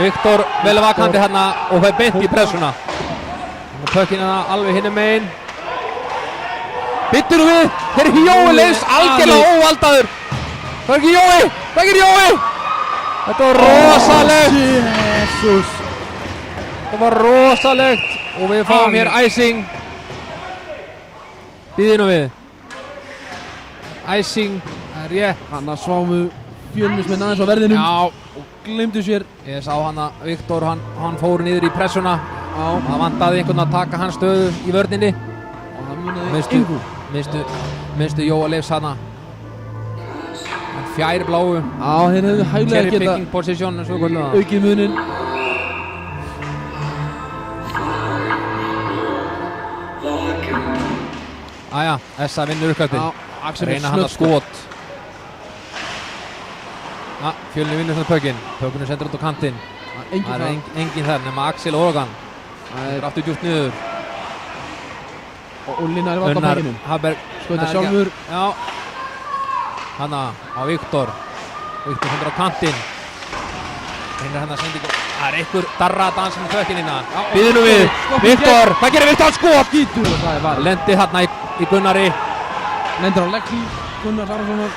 Viktor vel vakandi hérna og það er beint í pressuna. Pökkinn hana alveg hinum megin. Bittur við. Þeir eru Jói Leifs algjörlega óvaldaður. Það er ekki Jói. Það er ekki Jói. Þetta var rosalegt. Jesus. Það var rosalegt. Og við fáum hér æsing. Býðinu við. Æsing. Það er rétt. Hanna svámu Fjölnismenn aðeins á verðinum. Já. Og glemdu sér. Ég sá hana Viktor, hann fór niður í pressuna. Já. Það vantaði einhvern að taka hans stöðu í vörninni. Og það munaði engu. Minnstu Jóa Leifs hana. Fjær bláu. Já, þeir hefðu hæglega Cherry geta picking position eins og við kallum það. aukið munin. Æja, SA vinnur uppkastið. Reyna hann að skot. Fjölnir vinnur svona pökkinn. Pökkinn er sendur út á kantinn. Það er enginn þar nema Axel Orogan. Það er aftur djúpt niður. Og Ullina er vald á pökkinum. Haberg. Skauta sjálfur. Já. Hanna á Viktor. Viktor sendur á kantinn. Reynir hann að senda ykkur. Það er einhver darra að dansa með pökkinn hérna. Býðinu við. Viktor. Hvað gerir Viktor? Skot! Gítur og það er varð. Lendi hérna í Gunnari. Lendir á leggi. Gunnar Arasonar.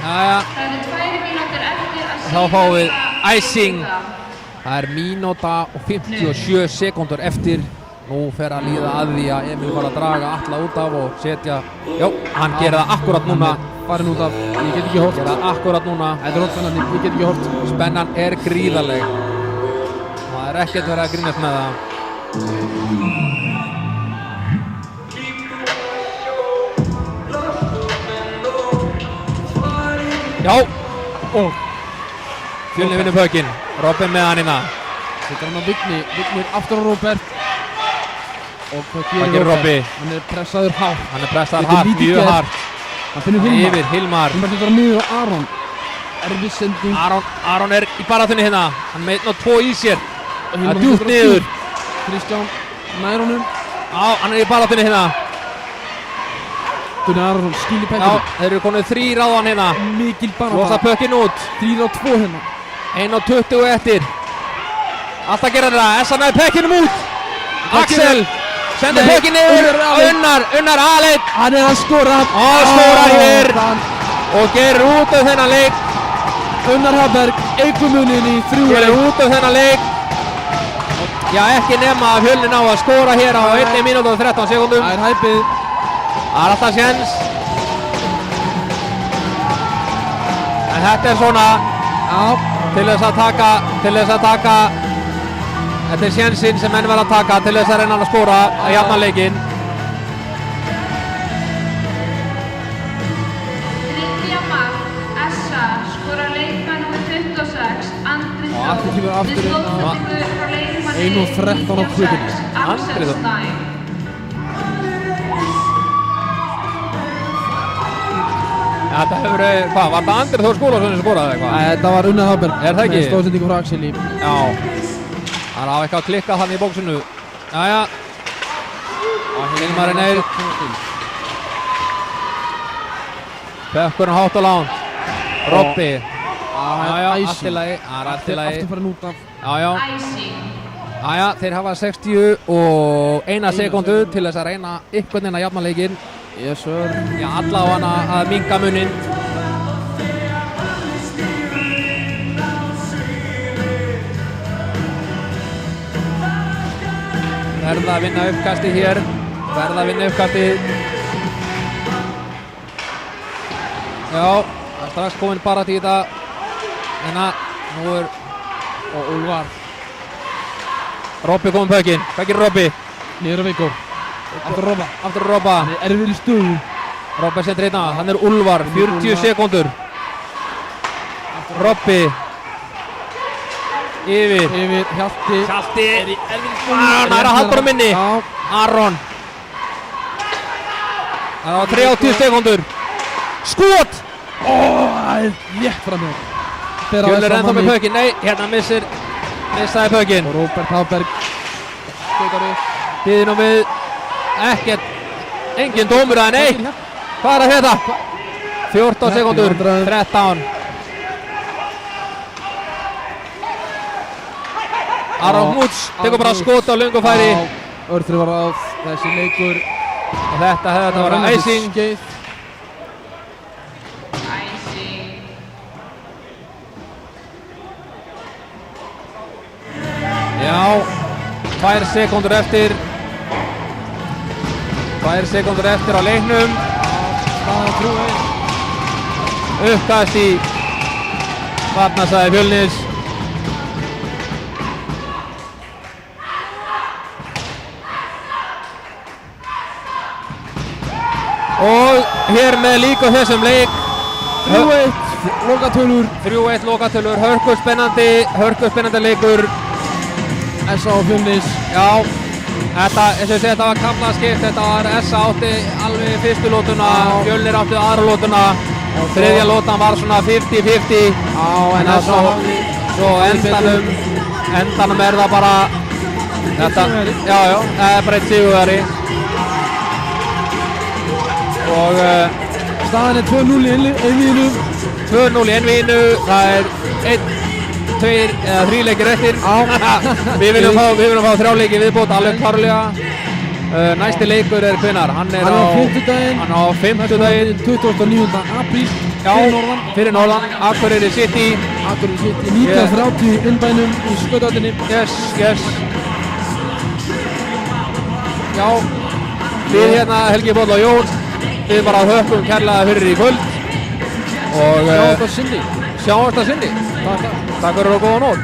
Jæja. Það eru 2 mínútur eftir að Þá fáum við æsing. Það er mínúta og 57 sekúndur eftir. Nú fer að líða að því að Emil var að draga alla út af og setja. Já, hann gerir það akkurat núna. Farin út af. Ég get ekki hort. Gerir það akkurat núna. Þetta er hóttspennandi. Ég get ekki hort. Spennan er gríðarleg. Það er ekkert verið að grínast með það. Já. Fjölnir vinnur pökinn. Robin með hann innan. Þetta hann að Vignir aftur á Róbert. Og hvað Hvað gerir gerir Robby? Hann er pressaður hátt. Hann er pressaður Getur hart, lítið mjög gert. hart. Hann finnur Hilmar. Yfir Hilmar. Hilmar setur á miður á Aron. Erfið sending. Aron er í baratunni hérna. Hann með 2 í sér. Og Það Hilmar er djúpt setur á niður. Kristján nær honum. Já, hann er í baratunni hérna. Gunnar Arason skýlir Já, pækinu. þeir eru konið 3 á hann hérna. Mikil bara. Losa pökinn út. 3-2 hérna. 1:20 eftir. Alltaf gera þetta. Essa næði pökkinum út. Axel sendir Nei, pökinn niður. Unnar Aleit. Hann er að skora. Og skorar hér. Og gerir út af þennan leik. Unnar Hafberg eigur munin í 3-1. Gerir út af þennan leik. Já, ekki nema að Fjölnir ná að skora hér á 1 mínútu og 13 sekúndum. Það er hæpið. Það er alltaf séns. En þetta er svona Já. til þess að taka þetta er sénsinn sem menn verða að taka til þess að reyna að skora að jafna leikinn. Þriðja mark, Essa, skora leikmann nr. 26, Andri Og Atli kemur Þór. aftur Við inn á skóðsendingu frá leikmanni 1:13 á klukkunni. 96, Andri Axel Þór. Stein. Þetta hefur verið, hvað, var það Andri Þór Skúlason sem skoraði eða eitthvað? Þetta var Unnar Hafberg. Er það ekki? Með stóðsendingu frá Axel í. Já. Það er á eitthvað að klikka þannig í bóksinu. Jæja. Hilmar er neyð. Pökkurinn hátt á lán. Robby. Jæja, allt í lagi. Það er allt í lagi. Aftur farin út af. Jæja. Æsing. Jæja, þeir hafa 61 sekúndu til þess að reyna einhvern veginn að jafna leikinn. Yes sir. Já, allavega að minnka muninn. Verða að vinna uppkastið hér. Verða að vinna uppkastið. Já, það er strax komin barátta í þetta. Hérna, nú er Og Úlfar. Robby komin pökinn. Hvað gerir Robby? Niður á Viggo. Aftur að Robba. Aftur að Robba. Hann er erfið í stöðu. Robby sendur einna. Hann er Úlfar. 40 sekúndur. Robby. Yfir. Yfir Hjalti. Hjalti. Aron er að halda á minni. Já. Aron. Það var 30 sekúndur. Skot! Það er létt fram með. Fjölnir ennþá með pökinn. Nei, hérna missaði pökinn. Og Róbert Hafberg. Skautar upp. Biðin á við. Ekkert. Engin dómur að nei. Hvað er að þetta? 14 sekúndur. 13. Aron Knúts tekur bara skot á löngu færi. Örþri var að þessi leikur. Og þetta hefði þetta verið æsing. Æsing. Já, 2 sekúndur eftir. 2 sekúndur eftir á leiknum. Það er 3-1. Uppkast í varnarsvæði Fjölnis. Og hér með líka þessum leik 3-1. Lokatölur. 3-1 lokatölur, hörku spennandi leikur. S.A. og Fjölnis. Já, þetta, eins og ég segi, þetta var kaflaskipt. Þetta var S.A. átti alveg fyrstu lótuna, Fjölnir átti aðra lótuna og þriðja lótan var svona 50-50. En S.A. svo endanum er það bara þetta, já, það er bara eitt sigurvegari. Og staðan er 2-0 í einvíðinu. 2-0 í einvíðinu, það er 1, 2 eða 3 leikir eftir. Við viljum fá 3 leiki viðbót alveg klárlega. Næsti leikur er hvenær? Hann er á fimmtudaginn. 29. apríl. Já, fyrir norðan. Akureyri City. 19:30 innbænum í Skautahöllinni. Yes. Já, við hérna Helgi Páll og Jón, við bara hökkum kærlega fyrir í kvöld. Og Sjáumst að sinni. Takk fyrir og góða nótt.